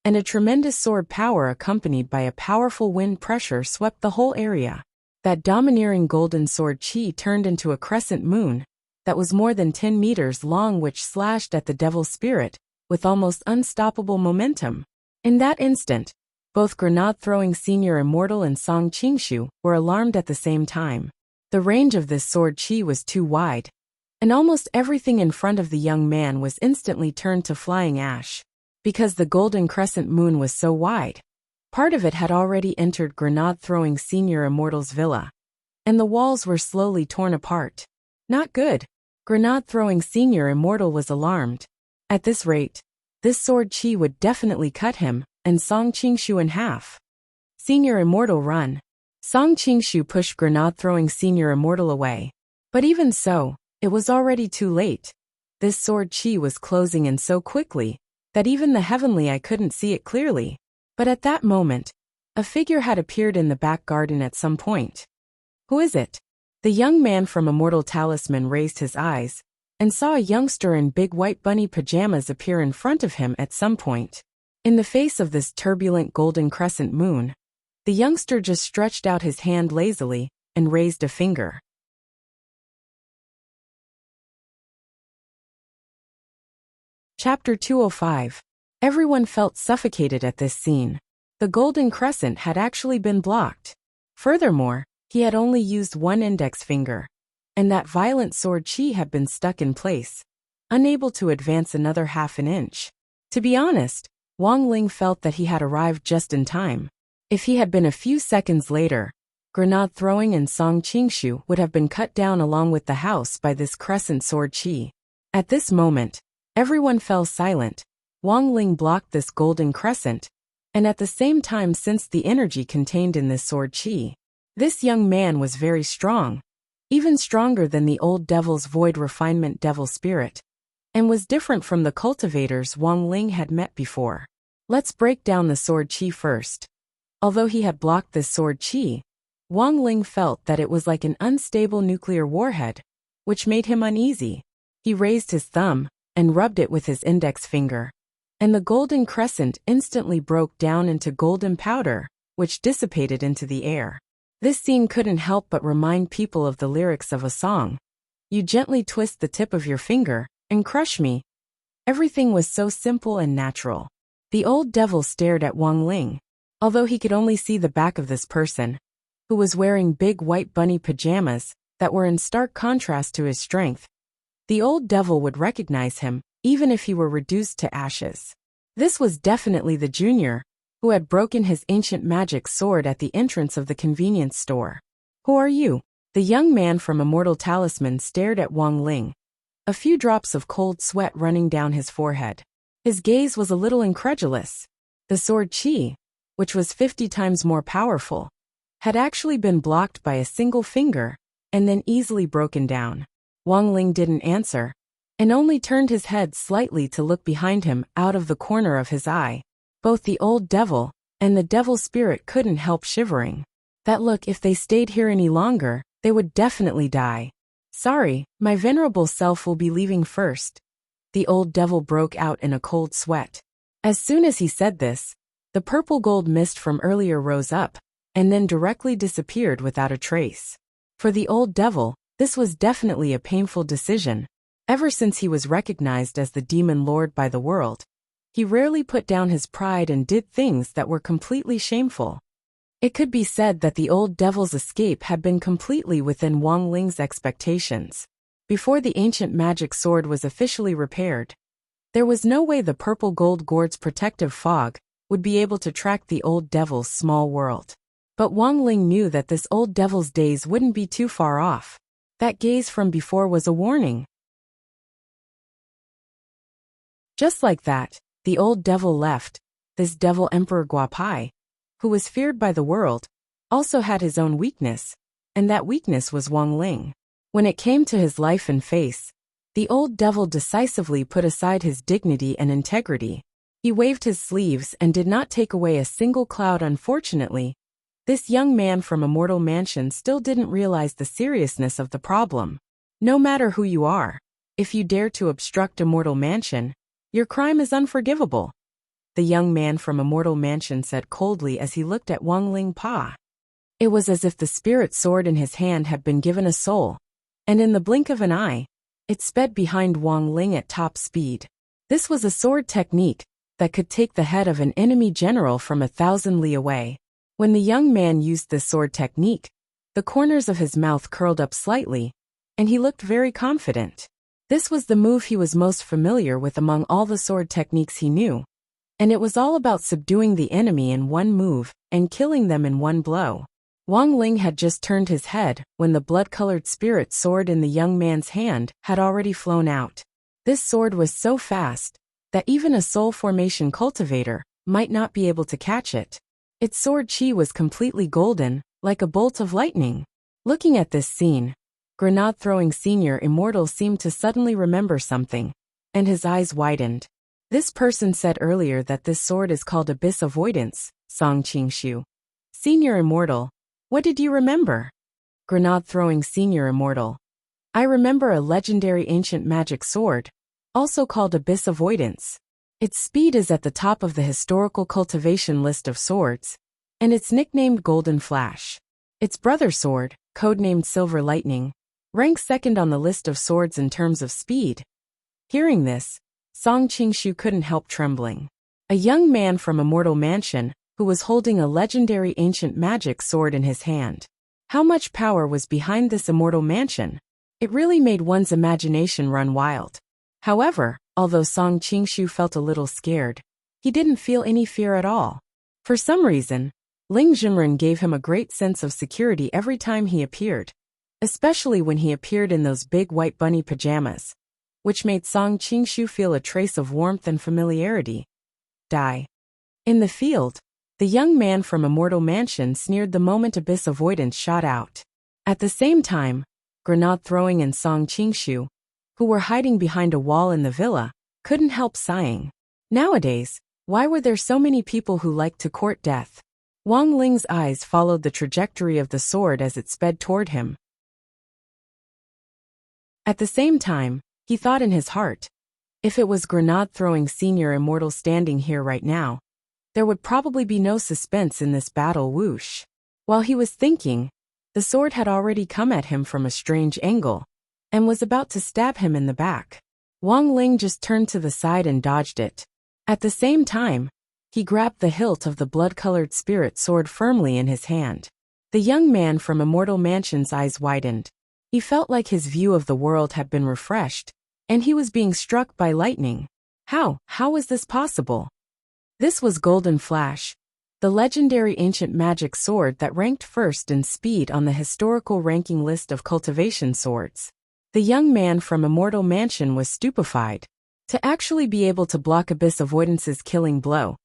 S1: and a tremendous sword power accompanied by a powerful wind pressure swept the whole area. That domineering golden sword chi turned into a crescent moon that was more than 10 meters long, which slashed at the devil spirit with almost unstoppable momentum. In that instant, both grenade-throwing senior immortal and Song Qingshu were alarmed at the same time. The range of this sword chi was too wide, and almost everything in front of the young man was instantly turned to flying ash. Because the golden crescent moon was so wide, part of it had already entered grenade-throwing senior immortal's villa, and the walls were slowly torn apart. Not good. Grenade-throwing senior immortal was alarmed. At this rate, this sword chi would definitely cut him and Song Qingshu in half. Senior immortal, run. Song Qingshu pushed grenade-throwing senior immortal away. But even so, it was already too late. This sword chi was closing in so quickly that even the heavenly eye couldn't see it clearly. But at that moment, a figure had appeared in the back garden at some point. Who is it? The young man from Immortal Talisman raised his eyes and saw a youngster in big white bunny pajamas appear in front of him at some point. In the face of this turbulent golden crescent moon, the youngster just stretched out his hand lazily and raised a finger. Chapter 205. Everyone felt suffocated at this scene. The golden crescent had actually been blocked. Furthermore, he had only used one index finger, and that violent sword chi had been stuck in place, unable to advance another half an inch. To be honest, Wang Ling felt that he had arrived just in time. If he had been a few seconds later, grenade throwing and Song Qingshu would have been cut down along with the house by this crescent sword chi. At this moment, everyone fell silent. Wang Ling blocked this golden crescent, and at the same time sensed the energy contained in this sword chi. This young man was very strong, even stronger than the old devil's void refinement devil spirit, and was different from the cultivators Wang Ling had met before. Let's break down the sword chi first. Although he had blocked this sword chi, Wang Ling felt that it was like an unstable nuclear warhead, which made him uneasy. He raised his thumb and rubbed it with his index finger, and the golden crescent instantly broke down into golden powder, which dissipated into the air. This scene couldn't help but remind people of the lyrics of a song. You gently twist the tip of your finger and crush me. Everything was so simple and natural. The old devil stared at Wang Ling, although he could only see the back of this person, who was wearing big white bunny pajamas that were in stark contrast to his strength. The old devil would recognize him, even if he were reduced to ashes. This was definitely the junior, who had broken his ancient magic sword at the entrance of the convenience store. Who are you? The young man from Immortal Talisman stared at Wang Ling, a few drops of cold sweat running down his forehead. His gaze was a little incredulous. The sword chi, which was 50 times more powerful, had actually been blocked by a single finger and then easily broken down. Wang Ling didn't answer, and only turned his head slightly to look behind him out of the corner of his eye. Both the old devil and the devil spirit couldn't help shivering. That look, if they stayed here any longer, they would definitely die. Sorry, my venerable self will be leaving first. The old devil broke out in a cold sweat. As soon as he said this, the purple gold mist from earlier rose up, and then directly disappeared without a trace. For the old devil, this was definitely a painful decision. Ever since he was recognized as the demon lord by the world, he rarely put down his pride and did things that were completely shameful. It could be said that the old devil's escape had been completely within Wang Ling's expectations. Before the ancient magic sword was officially repaired, there was no way the purple gold gourd's protective fog would be able to track the old devil's small world. But Wang Ling knew that this old devil's days wouldn't be too far off. That gaze from before was a warning. Just like that, the old devil left. This devil Emperor Guapai, who was feared by the world, also had his own weakness, and that weakness was Wang Ling. When it came to his life and face, the old devil decisively put aside his dignity and integrity. He waved his sleeves and did not take away a single cloud. Unfortunately, this young man from Immortal Mansion still didn't realize the seriousness of the problem. No matter who you are, If you dare to obstruct Immortal Mansion, your crime is unforgivable," the young man from Immortal Mansion said coldly as he looked at Wang Ling Pa. It was as if the spirit sword in his hand had been given a soul, and in the blink of an eye, it sped behind Wang Ling at top speed. This was a sword technique that could take the head of an enemy general from 1,000 li away. When the young man used this sword technique, the corners of his mouth curled up slightly, and he looked very confident. This was the move he was most familiar with among all the sword techniques he knew, and it was all about subduing the enemy in one move and killing them in one blow. Wang Ling had just turned his head when the blood-colored spirit sword in the young man's hand had already flown out. This sword was so fast that even a soul formation cultivator might not be able to catch it. Its sword chi was completely golden, like a bolt of lightning. Looking at this scene, Grenade-throwing Senior Immortal seemed to suddenly remember something, and his eyes widened. This person said earlier that this sword is called Abyss Avoidance, Song Qingshu. Senior Immortal, what did you remember? Grenade-throwing Senior Immortal. I remember a legendary ancient magic sword, also called Abyss Avoidance. Its speed is at the top of the historical cultivation list of swords, and it's nicknamed Golden Flash. Its brother sword, codenamed Silver Lightning, ranks second on the list of swords in terms of speed. Hearing this, Song Qingshu couldn't help trembling. A young man from Immortal Mansion, who was holding a legendary ancient magic sword in his hand. How much power was behind this Immortal Mansion? It really made one's imagination run wild. However, although Song Qingshu felt a little scared, he didn't feel any fear at all. For some reason, Ling Junren gave him a great sense of security every time he appeared, especially when he appeared in those big white bunny pajamas, which made Song Qingshu feel a trace of warmth and familiarity. Die. In the field, the young man from Immortal Mansion sneered the moment Abyss Avoidance shot out. At the same time, Grenade-throwing and Song Qingshu, who were hiding behind a wall in the villa, couldn't help sighing. Nowadays, why were there so many people who liked to court death? Wang Ling's eyes followed the trajectory of the sword as it sped toward him. At the same time, he thought in his heart, if it was Grenade-throwing Senior Immortal standing here right now, there would probably be no suspense in this battle. Whoosh. While he was thinking, the sword had already come at him from a strange angle, and was about to stab him in the back. Wang Ling just turned to the side and dodged it. At the same time, he grabbed the hilt of the blood-colored spirit sword firmly in his hand. The young man from Immortal Mansion's eyes widened. He felt like his view of the world had been refreshed, and he was being struck by lightning. How was this possible? This was Golden Flash, the legendary ancient magic sword that ranked first in speed on the historical ranking list of cultivation swords. The young man from Immortal Mansion was stupefied. To actually be able to block Abyss Avoidance's killing blow.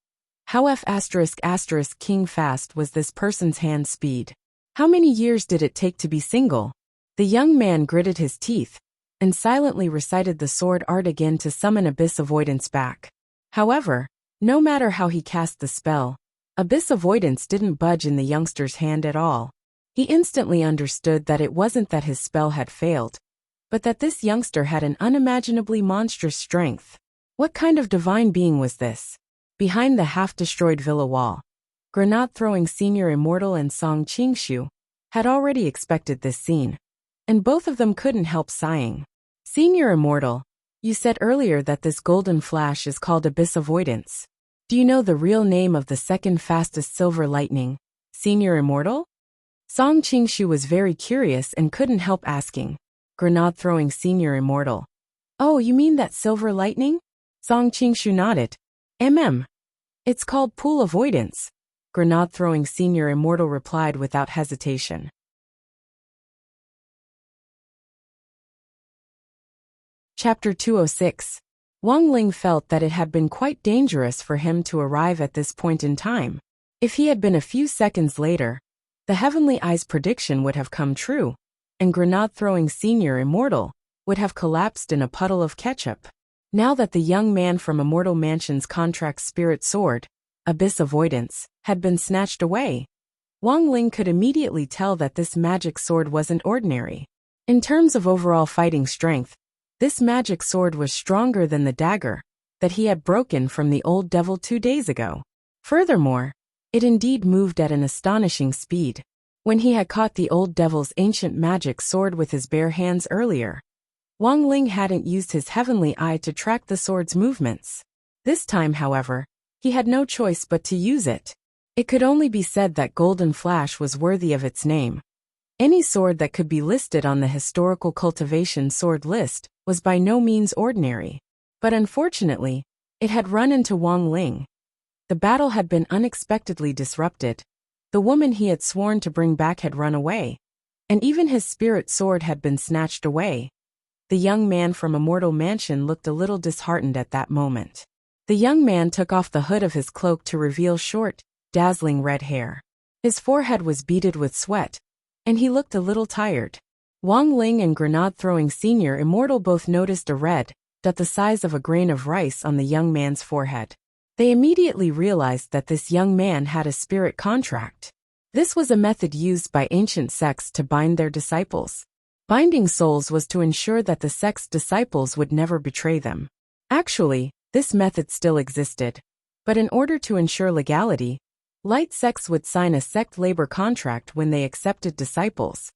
S1: How ***king fast was this person's hand speed? How many years did it take to be single? The young man gritted his teeth, and silently recited the sword art again to summon Abyss Avoidance back. However, no matter how he cast the spell, Abyss Avoidance didn't budge in the youngster's hand at all. He instantly understood that it wasn't that his spell had failed, but that this youngster had an unimaginably monstrous strength. What kind of divine being was this? Behind the half-destroyed villa wall, Grenade-throwing Senior Immortal and Song Qingshu had already expected this scene, and both of them couldn't help sighing. Senior Immortal, you said earlier that this Golden Flash is called Abyss Avoidance. Do you know the real name of the second fastest Silver Lightning, Senior Immortal? Song Qingshu was very curious and couldn't help asking. Grenade-throwing Senior Immortal. Oh, you mean that Silver Lightning? Song Qingshu nodded. It's called Pool Avoidance. Grenade-throwing Senior Immortal replied without hesitation. Chapter 206. Wang Ling felt that it had been quite dangerous for him to arrive at this point in time. If he had been a few seconds later, the Heavenly Eye's prediction would have come true, and Grenade-throwing Senior Immortal would have collapsed in a puddle of ketchup. Now that the young man from Immortal Mansion's contract spirit sword, Abyss Avoidance, had been snatched away, Wang Ling could immediately tell that this magic sword wasn't ordinary. In terms of overall fighting strength, This magic sword was stronger than the dagger that he had broken from the old devil 2 days ago. Furthermore, it indeed moved at an astonishing speed. When he had caught the old devil's ancient magic sword with his bare hands earlier, Wang Ling hadn't used his heavenly eye to track the sword's movements. This time, however, he had no choice but to use it. It could only be said that Golden Flash was worthy of its name. Any sword that could be listed on the historical cultivation sword list was by no means ordinary. But unfortunately, it had run into Wang Ling. The battle had been unexpectedly disrupted. The woman he had sworn to bring back had run away, and even his spirit sword had been snatched away. The young man from Immortal Mansion looked a little disheartened at that moment. The young man took off the hood of his cloak to reveal short, dazzling red hair. His forehead was beaded with sweat, and he looked a little tired. Wang Ling and Grenade-throwing Senior Immortal both noticed a red dot the size of a grain of rice on the young man's forehead. They immediately realized that this young man had a spirit contract. This was a method used by ancient sects to bind their disciples. Binding souls was to ensure that the sect's disciples would never betray them. Actually, this method still existed. But in order to ensure legality, light sects would sign a sect labor contract when they accepted disciples,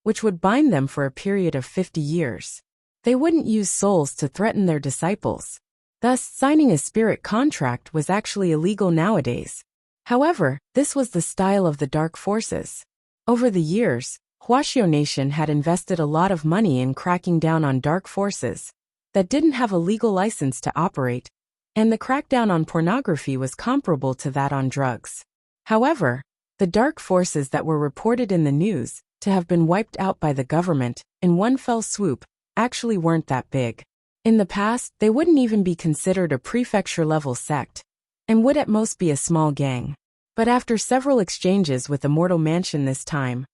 S1: which would bind them for a period of 50 years. They wouldn't use souls to threaten their disciples. Thus, signing a spirit contract was actually illegal nowadays. However, this was the style of the dark forces. Over the years, Huaxiao Nation had invested a lot of money in cracking down on dark forces that didn't have a legal license to operate, and the crackdown on pornography was comparable to that on drugs. However, the dark forces that were reported in the news to have been wiped out by the government in one fell swoop actually weren't that big. In the past, they wouldn't even be considered a prefecture-level sect, and would at most be a small gang. But after several exchanges with Immortal Mansion this time,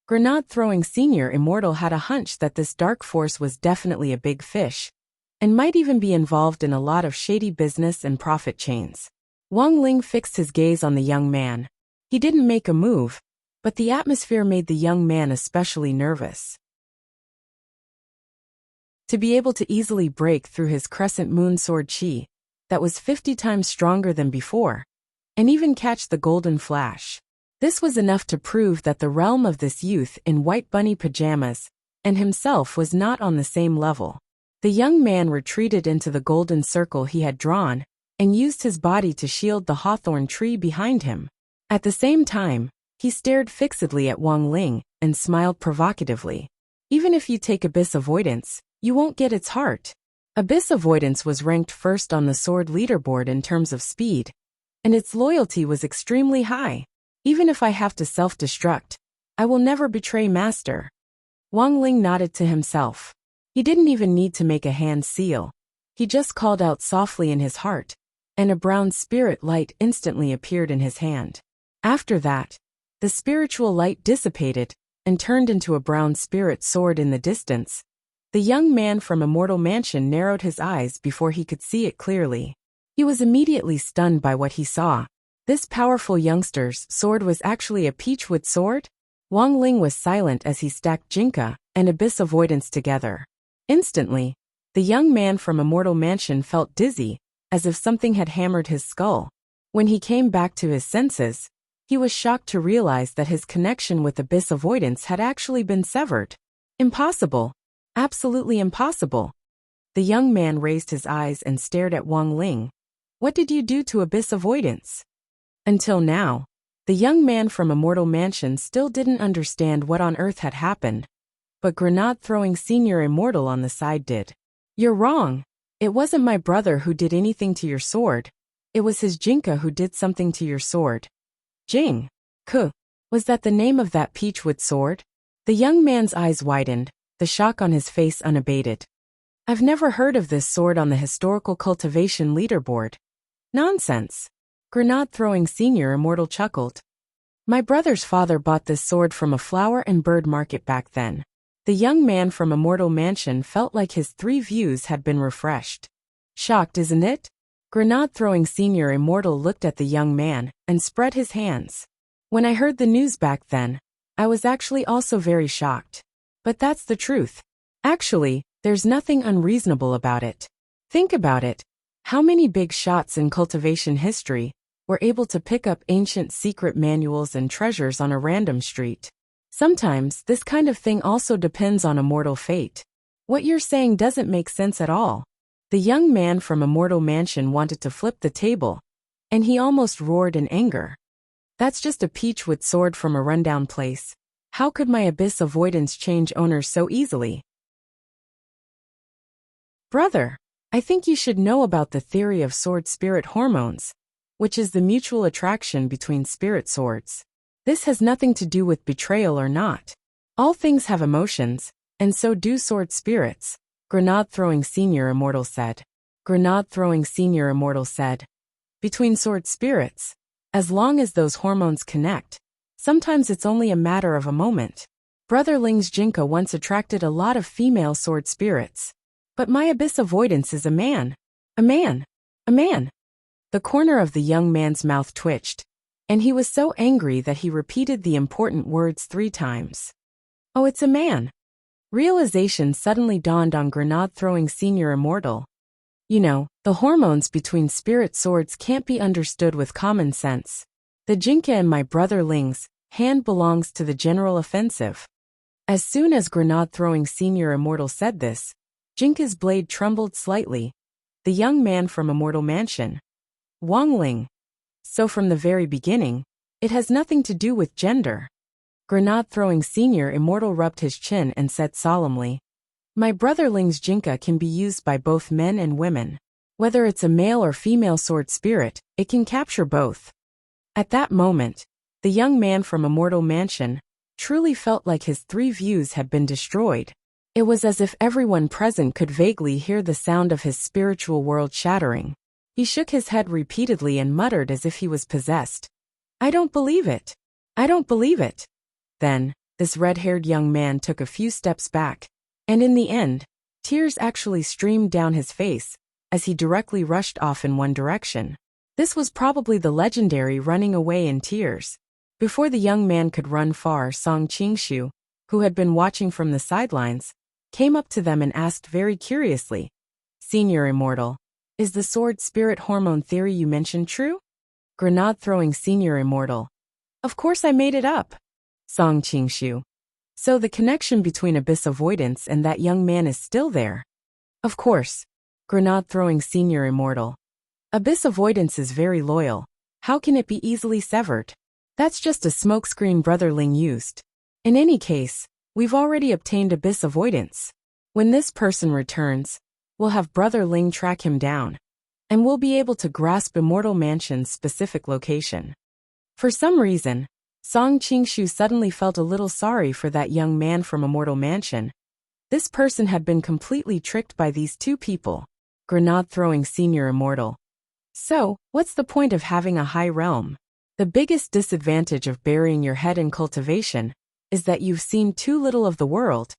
S1: Grenade-throwing Senior Immortal had a hunch that this dark force was definitely a big fish, and might even be involved in a lot of shady business and profit chains. Wang Ling fixed his gaze on the young man. He didn't make a move, but the atmosphere made the young man especially nervous. To be able to easily break through his crescent moon sword chi, that was 50 times stronger than before, and even catch the golden flash. This was enough to prove that the realm of this youth in white bunny pajamas and himself was not on the same level. The young man retreated into the golden circle he had drawn and used his body to shield the hawthorn tree behind him. At the same time, he stared fixedly at Wang Ling and smiled provocatively. Even if you take Abyss Avoidance, you won't get its heart. Abyss Avoidance was ranked first on the sword leaderboard in terms of speed, and its loyalty was extremely high. Even if I have to self-destruct, I will never betray Master. Wang Ling nodded to himself. He didn't even need to make a hand seal. He just called out softly in his heart, and a brown spirit light instantly appeared in his hand. After that, the spiritual light dissipated and turned into a brown spirit sword in the distance. The young man from Immortal Mansion narrowed his eyes before he could see it clearly. He was immediately stunned by what he saw. This powerful youngster's sword was actually a peachwood sword? Wang Ling was silent as he stacked Jinka and Abyss Avoidance together. Instantly, the young man from Immortal Mansion felt dizzy, as if something had hammered his skull. When he came back to his senses, he was shocked to realize that his connection with Abyss Avoidance had actually been severed. Impossible. Absolutely impossible. The young man raised his eyes and stared at Wang Ling. What did you do to Abyss Avoidance? Until now, the young man from Immortal Mansion still didn't understand what on earth had happened, but Grenade-throwing Senior Immortal on the side did. You're wrong. It wasn't my brother who did anything to your sword. It was his Jinka who did something to your sword. Jing. Kuh. Was that the name of that peachwood sword? The young man's eyes widened, the shock on his face unabated. I've never heard of this sword on the historical cultivation leaderboard. Nonsense. Grenade-throwing Senior Immortal chuckled. My brother's father bought this sword from a flower and bird market back then. The young man from Immortal Mansion felt like his 3 views had been refreshed. Shocked, isn't it? Grenade-throwing Senior Immortal looked at the young man and spread his hands. When I heard the news back then, I was actually also very shocked. But that's the truth. Actually, There's nothing unreasonable about it. Think about it. How many big shots in cultivation history were able to pick up ancient secret manuals and treasures on a random street? Sometimes, this kind of thing also depends on immortal fate. What you're saying doesn't make sense at all. The young man from Immortal Mansion wanted to flip the table, and he almost roared in anger. That's just a peachwood sword from a rundown place. How could my abyss avoidance change owners so easily? Brother, I think you should know about the theory of sword-spirit hormones, which is the mutual attraction between spirit swords. This has nothing to do with betrayal or not. All things have emotions, and so do sword spirits, Grenade-throwing Senior Immortal said. Grenade-throwing Senior Immortal said. Between sword spirits, as long as those hormones connect, sometimes it's only a matter of a moment. Brother Ling's Jinka once attracted a lot of female sword spirits. But my abyss avoidance is a man. A man. A man. The corner of the young man's mouth twitched, and he was so angry that he repeated the important words 3 times. Oh, it's a man. Realization suddenly dawned on Grenade-throwing Senior Immortal. You know, the hormones between spirit swords can't be understood with common sense. The Jinka in my brother Ling's hand belongs to the general offensive. As soon as Grenade-throwing Senior Immortal said this, Jinka's blade trembled slightly. The young man from Immortal Mansion. Wang Ling. So from the very beginning, it has nothing to do with gender. Grenade-throwing Senior Immortal rubbed his chin and said solemnly, my brother Ling's Jinka can be used by both men and women. Whether it's a male or female sword spirit, it can capture both. At that moment, the young man from Immortal Mansion truly felt like his 3 views had been destroyed. It was as if everyone present could vaguely hear the sound of his spiritual world shattering. He shook his head repeatedly and muttered as if he was possessed. I don't believe it. I don't believe it. Then, this red-haired young man took a few steps back, and in the end, tears actually streamed down his face, as he directly rushed off in one direction. This was probably the legendary running away in tears. Before the young man could run far, Song Qingshu, who had been watching from the sidelines, came up to them and asked very curiously, Senior Immortal, is the sword spirit hormone theory you mentioned true? Grenade-throwing Senior Immortal. Of course I made it up. Song Qingshu. So the connection between abyss avoidance and that young man is still there? Of course. Grenade-throwing Senior Immortal. Abyss avoidance is very loyal. How can it be easily severed? That's just a smokescreen Brother Ling used. In any case, we've already obtained abyss avoidance. When this person returns, we'll have Brother Ling track him down, and we'll be able to grasp Immortal Mansion's specific location. For some reason, Song Qingshu suddenly felt a little sorry for that young man from Immortal Mansion. This person had been completely tricked by these 2 people. Grenade-throwing Senior Immortal. So, what's the point of having a high realm? The biggest disadvantage of burying your head in cultivation is that you've seen too little of the world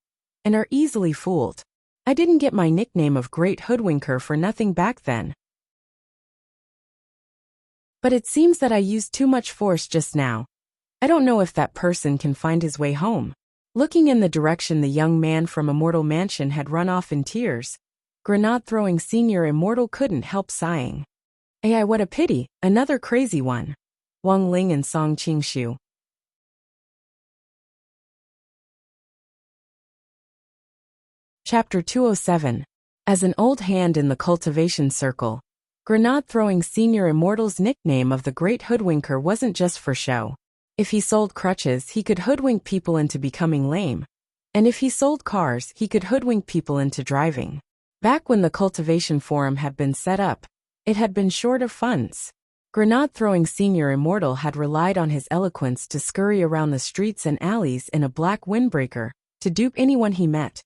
S1: and are easily fooled. I didn't get my nickname of Great Hoodwinker for nothing back then. But it seems that I used too much force just now. I don't know if that person can find his way home. Looking in the direction the young man from Immortal Mansion had run off in tears, Grenade-throwing Senior Immortal couldn't help sighing. Ai, what a pity, another crazy one. Wang Ling and Song Qingshu. Chapter 207. As an old hand in the cultivation circle, Grenade-throwing Senior Immortal's nickname of the Great Hoodwinker wasn't just for show. If he sold crutches, he could hoodwink people into becoming lame. And if he sold cars, he could hoodwink people into driving. Back when the Cultivation Forum had been set up, it had been short of funds. Grenade-throwing Senior Immortal had relied on his eloquence to scurry around the streets and alleys in a black windbreaker, to dupe anyone he met.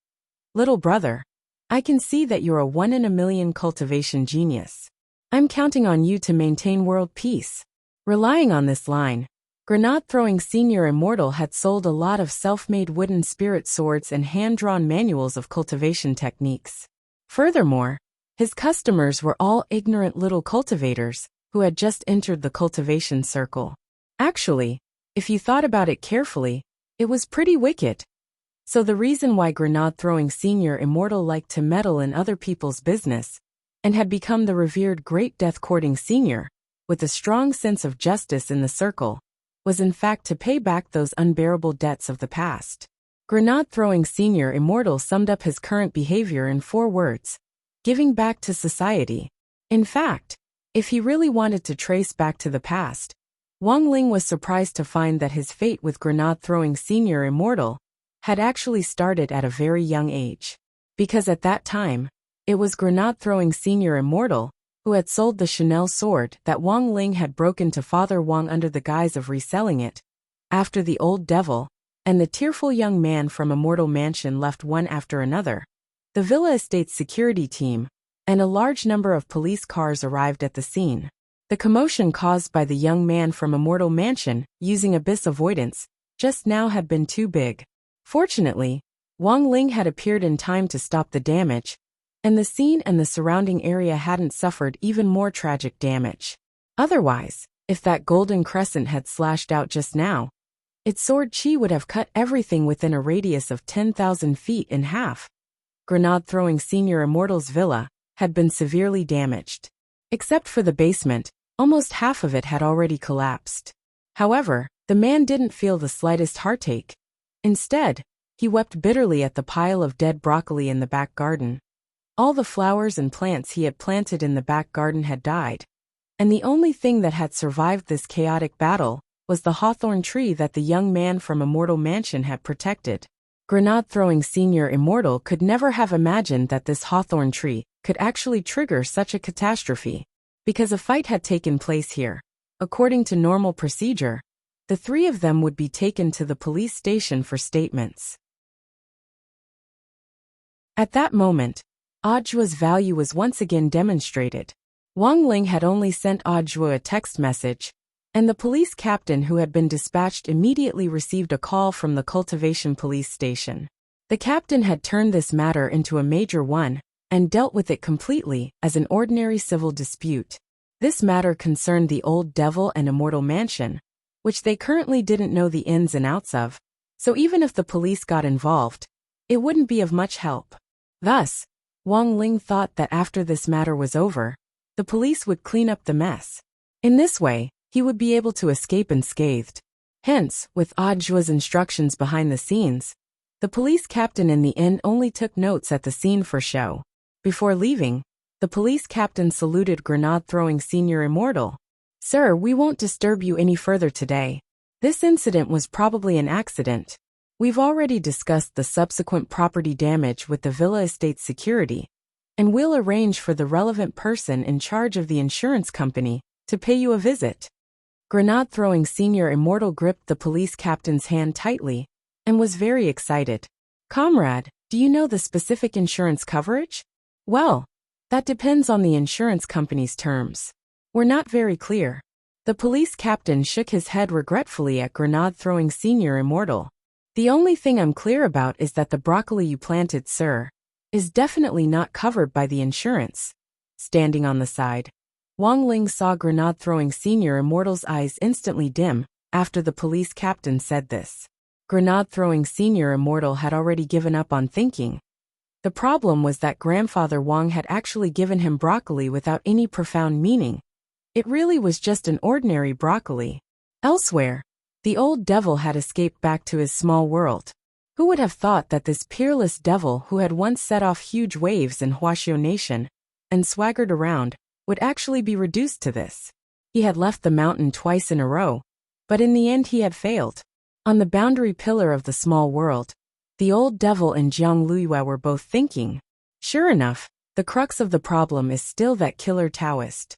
S1: Little brother, I can see that you're a 1 in a million cultivation genius. I'm counting on you to maintain world peace. Relying on this line, Grenade-throwing Senior Immortal had sold a lot of self-made wooden spirit swords and hand-drawn manuals of cultivation techniques. Furthermore, his customers were all ignorant little cultivators who had just entered the cultivation circle. Actually, if you thought about it carefully, it was pretty wicked. So the reason why Grenade-throwing Senior Immortal liked to meddle in other people's business, and had become the revered Great Death-courting Senior, with a strong sense of justice in the circle, was in fact to pay back those unbearable debts of the past. Grenade-throwing Senior Immortal summed up his current behavior in 4 words: giving back to society. In fact, if he really wanted to trace back to the past, Wang Ling was surprised to find that his fate with Grenade-throwing Senior Immortal had actually started at a very young age. Because at that time, it was Grenade-throwing Senior Immortal who had sold the Chanel sword that Wang Ling had broken to Father Wang under the guise of reselling it. After the old devil and the tearful young man from Immortal Mansion left one after another, the Villa Estate's security team and a large number of police cars arrived at the scene. The commotion caused by the young man from Immortal Mansion using abyss avoidance just now had been too big. Fortunately, Wang Ling had appeared in time to stop the damage, and the scene and the surrounding area hadn't suffered even more tragic damage. Otherwise, if that golden crescent had slashed out just now, its sword chi would have cut everything within a radius of 10,000 feet in half. Grenade-throwing Senior Immortal's villa had been severely damaged. Except for the basement, almost half of it had already collapsed. However, the man didn't feel the slightest heartache. Instead, he wept bitterly at the pile of dead broccoli in the back garden. All the flowers and plants he had planted in the back garden had died, and the only thing that had survived this chaotic battle was the hawthorn tree that the young man from Immortal Mansion had protected. Grenade-throwing Senior Immortal could never have imagined that this hawthorn tree could actually trigger such a catastrophe, because a fight had taken place here. According to normal procedure, the 3 of them would be taken to the police station for statements. At that moment, Ajua's value was once again demonstrated. Wang Ling had only sent Ajua a text message, and the police captain who had been dispatched immediately received a call from the Cultivation police station. The captain had turned this matter into a major one, and dealt with it completely as an ordinary civil dispute. This matter concerned the old devil and Immortal Mansion, which they currently didn't know the ins and outs of, so even if the police got involved, it wouldn't be of much help. Thus, Wang Ling thought that after this matter was over, the police would clean up the mess. In this way, he would be able to escape unscathed. Hence, with Ajua's instructions behind the scenes, the police captain in the end only took notes at the scene for show. Before leaving, the police captain saluted Grenade-throwing Senior Immortal. "Sir, we won't disturb you any further today. This incident was probably an accident. We've already discussed the subsequent property damage with the Villa Estate's security, and we'll arrange for the relevant person in charge of the insurance company to pay you a visit." Grenade-throwing Senior Immortal gripped the police captain's hand tightly and was very excited. "Comrade, do you know the specific insurance coverage?" "Well, that depends on the insurance company's terms. We're not very clear." The police captain shook his head regretfully at Grenade-throwing Senior Immortal. "The only thing I'm clear about is that the broccoli you planted, sir, is definitely not covered by the insurance." Standing on the side, Wang Ling saw Grenade-throwing Senior Immortal's eyes instantly dim after the police captain said this. Grenade-throwing Senior Immortal had already given up on thinking. The problem was that Grandfather Wang had actually given him broccoli without any profound meaning. It really was just an ordinary broccoli. Elsewhere, the old devil had escaped back to his small world. Who would have thought that this peerless devil who had once set off huge waves in Huaxiao Nation and swaggered around would actually be reduced to this? He had left the mountain twice in a row, but in the end he had failed. On the boundary pillar of the small world, the old devil and Jiang Luiyue were both thinking. Sure enough, the crux of the problem is still that killer Taoist.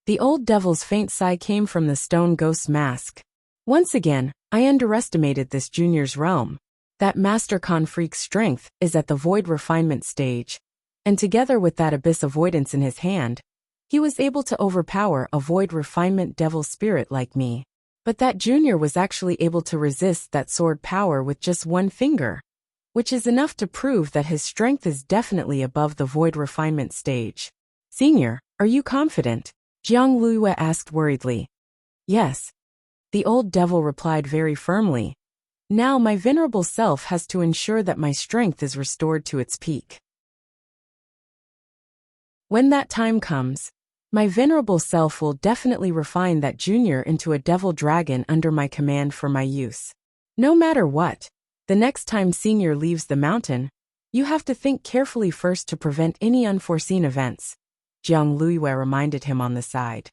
S1: The old devil's faint sigh came from the stone ghost's mask. "Once again, I underestimated this junior's realm. That Master Khan freak's strength is at the void refinement stage, and together with that abyss avoidance in his hand, he was able to overpower a void refinement devil spirit like me. But that junior was actually able to resist that sword power with just one finger, which is enough to prove that his strength is definitely above the void refinement stage." "Senior, are you confident?" Jiang Luiyue asked worriedly. "Yes." The old devil replied very firmly. Now my venerable self has to ensure that my strength is restored to its peak. When that time comes, my venerable self will definitely refine that junior into a devil dragon under my command for my use. No matter what, the next time senior leaves the mountain, you have to think carefully first to prevent any unforeseen events, Jiang Luiyue reminded him on the side.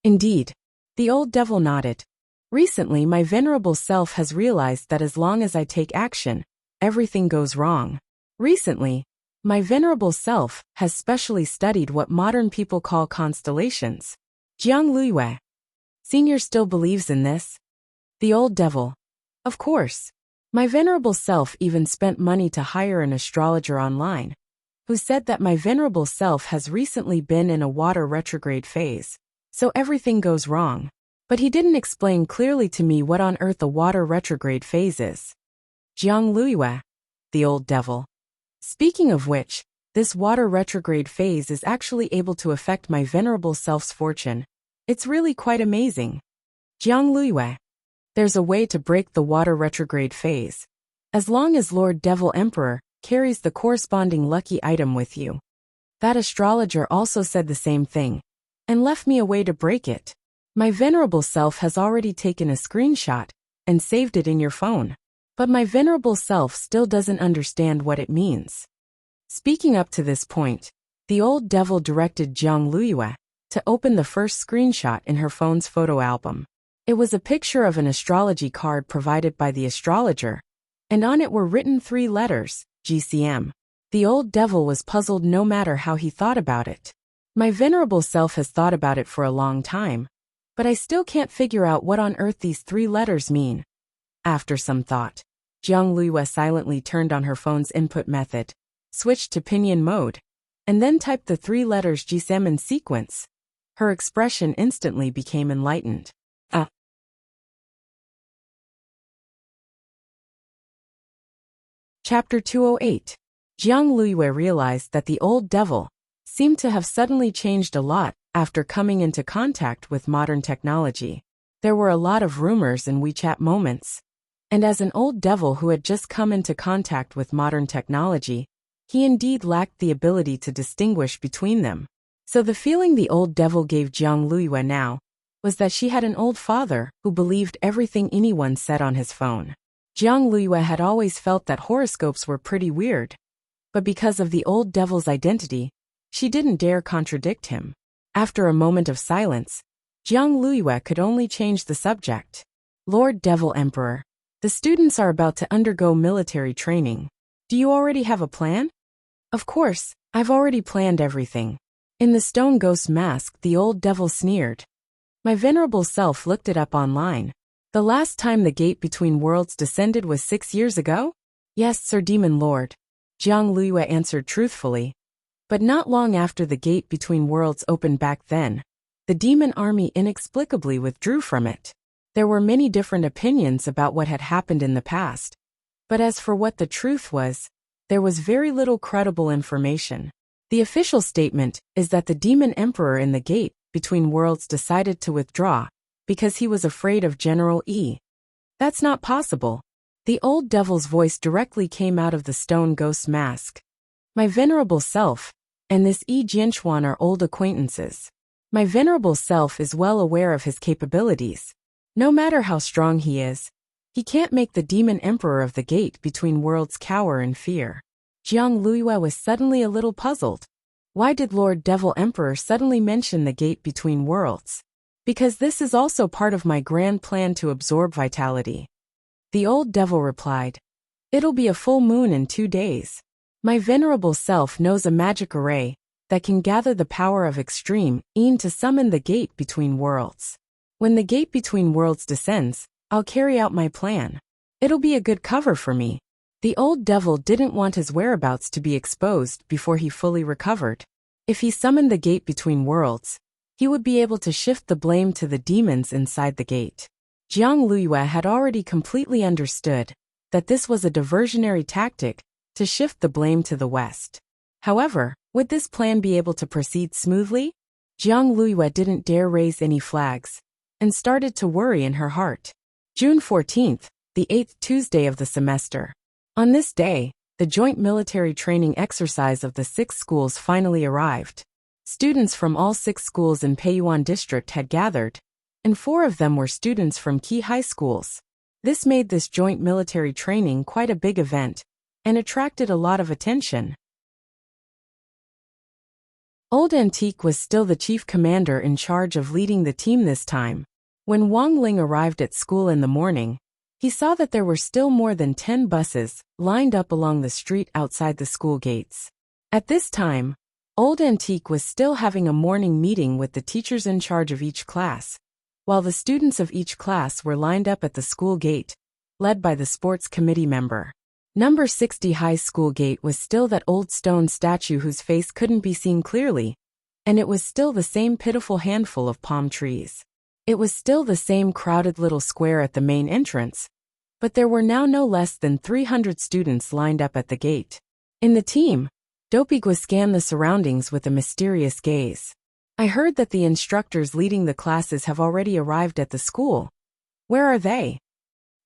S1: Indeed, the old devil nodded. Recently my venerable self has realized that as long as I take action, everything goes wrong. Recently, my venerable self has specially studied what modern people call constellations. Jiang Luiyue. Senior still believes in this? The old devil. Of course. My venerable self even spent money to hire an astrologer online, who said that my venerable self has recently been in a water retrograde phase, so everything goes wrong. But he didn't explain clearly to me what on earth a water retrograde phase is. Jiang Luiyue. The old devil. Speaking of which, this water retrograde phase is actually able to affect my venerable self's fortune. It's really quite amazing. Jiang Luiyue. There's a way to break the water retrograde phase. As long as Lord Devil Emperor carries the corresponding lucky item with you. That astrologer also said the same thing, and left me a way to break it. My venerable self has already taken a screenshot and saved it in your phone. But my venerable self still doesn't understand what it means. Speaking up to this point, the old devil directed Jiang Luiyue to open the first screenshot in her phone's photo album. It was a picture of an astrology card provided by the astrologer, and on it were written 3 letters, GCM. The old devil was puzzled no matter how he thought about it. My venerable self has thought about it for a long time, but I still can't figure out what on earth these 3 letters mean. After some thought, Jiang Luiyue silently turned on her phone's input method, switched to pinyin mode, and then typed the 3 letters GCM in sequence. Her expression instantly became enlightened. Chapter 208. Jiang Luiyue realized that the old devil seemed to have suddenly changed a lot after coming into contact with modern technology. There were a lot of rumors and WeChat moments, and as an old devil who had just come into contact with modern technology, he indeed lacked the ability to distinguish between them. So the feeling the old devil gave Jiang Luiyue now was that she had an old father who believed everything anyone said on his phone. Jiang Luiyue had always felt that horoscopes were pretty weird, but because of the old devil's identity, she didn't dare contradict him. After a moment of silence, Jiang Luiyue could only change the subject. Lord Devil Emperor, the students are about to undergo military training. Do you already have a plan? Of course, I've already planned everything. In the stone ghost mask, the old devil sneered. My venerable self looked it up online. The last time the gate between worlds descended was 6 years ago? Yes, Sir Demon Lord. Jiang Luiyue answered truthfully. But not long after the gate between worlds opened back then, the demon army inexplicably withdrew from it. There were many different opinions about what had happened in the past, but as for what the truth was, there was very little credible information. The official statement is that the demon emperor in the gate between worlds decided to withdraw because he was afraid of General E. That's not possible. The old devil's voice directly came out of the stone ghost mask. My venerable self and this E. Jianchuan are old acquaintances. My venerable self is well aware of his capabilities. No matter how strong he is, he can't make the demon emperor of the gate between worlds cower in fear. Jiang Luiyue was suddenly a little puzzled. Why did Lord Devil Emperor suddenly mention the gate between worlds? Because this is also part of my grand plan to absorb vitality. The old devil replied. It'll be a full moon in 2 days. My venerable self knows a magic array that can gather the power of extreme Yin to summon the gate between worlds. When the gate between worlds descends, I'll carry out my plan. It'll be a good cover for me. The old devil didn't want his whereabouts to be exposed before he fully recovered. If he summoned the gate between worlds, he would be able to shift the blame to the demons inside the gate. Jiang Luiyue had already completely understood that this was a diversionary tactic to shift the blame to the West. However, would this plan be able to proceed smoothly? Jiang Luiyue didn't dare raise any flags and started to worry in her heart. June 14th, the 8th Tuesday of the semester. On this day, the joint military training exercise of the 6 schools finally arrived. Students from all 6 schools in Peiyuan district had gathered, and 4 of them were students from key high schools. This made this joint military training quite a big event, and attracted a lot of attention. Old Antique was still the chief commander in charge of leading the team this time. When Wang Ling arrived at school in the morning, he saw that there were still more than 10 buses lined up along the street outside the school gates. At this time, Old Antique was still having a morning meeting with the teachers in charge of each class, while the students of each class were lined up at the school gate, led by the sports committee member. Number 60 high school gate was still that old stone statue whose face couldn't be seen clearly, and it was still the same pitiful handful of palm trees. It was still the same crowded little square at the main entrance, but there were now no less than 300 students lined up at the gate. In the team, Dopigwa scanned the surroundings with a mysterious gaze. I heard that the instructors leading the classes have already arrived at the school. Where are they?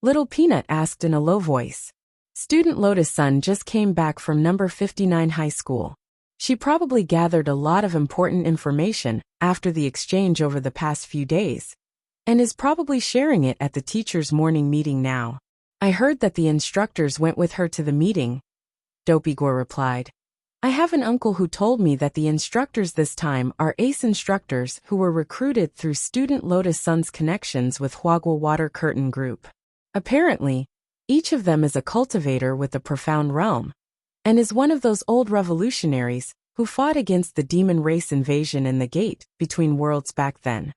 S1: Little Peanut asked in a low voice. Student Lotus Sun just came back from number 59 high school. She probably gathered a lot of important information after the exchange over the past few days, and is probably sharing it at the teachers' morning meeting now. I heard that the instructors went with her to the meeting, Dopigwa replied. I have an uncle who told me that the instructors this time are ace instructors who were recruited through Student Lotus Sun's connections with Huagua Water Curtain Group. Apparently, each of them is a cultivator with a profound realm, and is one of those old revolutionaries who fought against the demon race invasion in the gate between worlds back then.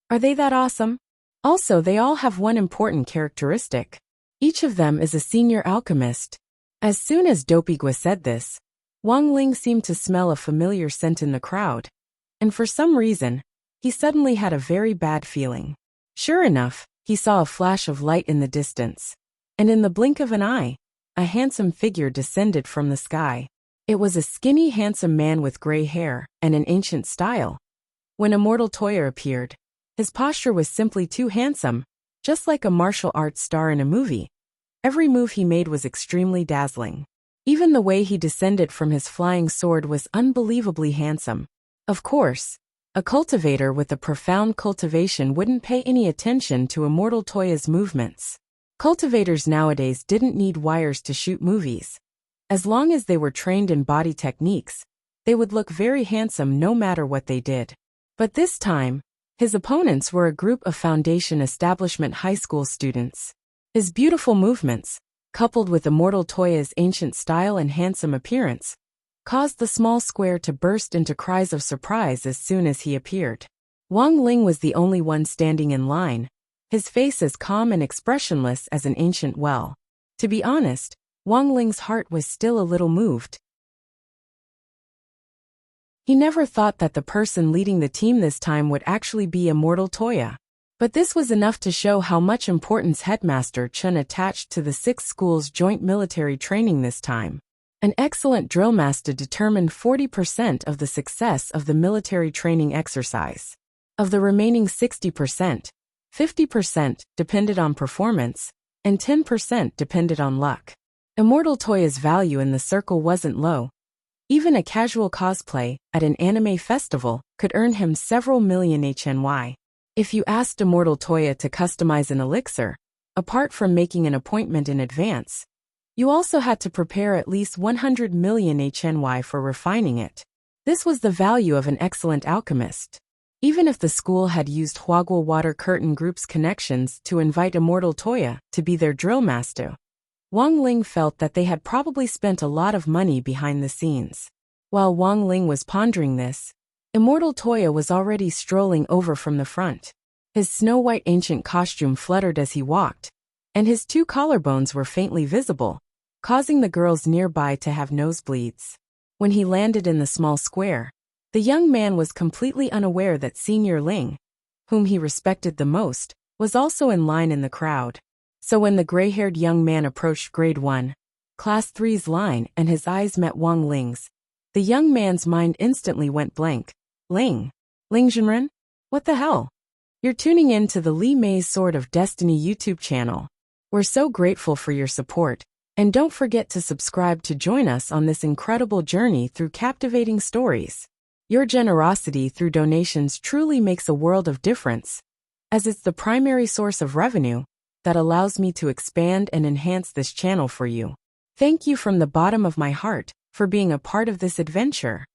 S1: Are they that awesome? Also, they all have one important characteristic. Each of them is a senior alchemist. As soon as Dopigwa said this, Wang Ling seemed to smell a familiar scent in the crowd, and for some reason, he suddenly had a very bad feeling. Sure enough, he saw a flash of light in the distance, and in the blink of an eye, a handsome figure descended from the sky. It was a skinny, handsome man with gray hair and an ancient style. When Immortal Toya appeared, his posture was simply too handsome, just like a martial arts star in a movie. Every move he made was extremely dazzling. Even the way he descended from his flying sword was unbelievably handsome. Of course, a cultivator with a profound cultivation wouldn't pay any attention to Immortal Toya's movements. Cultivators nowadays didn't need wires to shoot movies. As long as they were trained in body techniques, they would look very handsome no matter what they did. But this time, his opponents were a group of Foundation Establishment high school students. His beautiful movements, coupled with Immortal Toya's ancient style and handsome appearance, caused the small square to burst into cries of surprise as soon as he appeared. Wang Ling was the only one standing in line, his face as calm and expressionless as an ancient well. To be honest, Wang Ling's heart was still a little moved. He never thought that the person leading the team this time would actually be Immortal Toya. But this was enough to show how much importance Headmaster Chun attached to the 6 schools' joint military training this time. An excellent drill master determined 40% of the success of the military training exercise. Of the remaining 60%, 50% depended on performance, and 10% depended on luck. Immortal Toya's value in the circle wasn't low. Even a casual cosplay at an anime festival could earn him several million HNY. If you asked Immortal Toya to customize an elixir, apart from making an appointment in advance, you also had to prepare at least 100 million HNY for refining it. This was the value of an excellent alchemist. Even if the school had used Huagua Water Curtain Group's connections to invite Immortal Toya to be their drill master, Wang Ling felt that they had probably spent a lot of money behind the scenes. While Wang Ling was pondering this, Immortal Toya was already strolling over from the front. His snow-white ancient costume fluttered as he walked, and his 2 collarbones were faintly visible, causing the girls nearby to have nosebleeds. When he landed in the small square, the young man was completely unaware that Senior Ling, whom he respected the most, was also in line in the crowd. So when the gray-haired young man approached Grade 1, Class 3's line and his eyes met Wang Ling's, the young man's mind instantly went blank. Ling Jinren? What the hell? You're tuning in to the Li Mei's Sword of Destiny YouTube channel. We're so grateful for your support, and don't forget to subscribe to join us on this incredible journey through captivating stories. Your generosity through donations truly makes a world of difference, as it's the primary source of revenue that allows me to expand and enhance this channel for you. Thank you from the bottom of my heart for being a part of this adventure.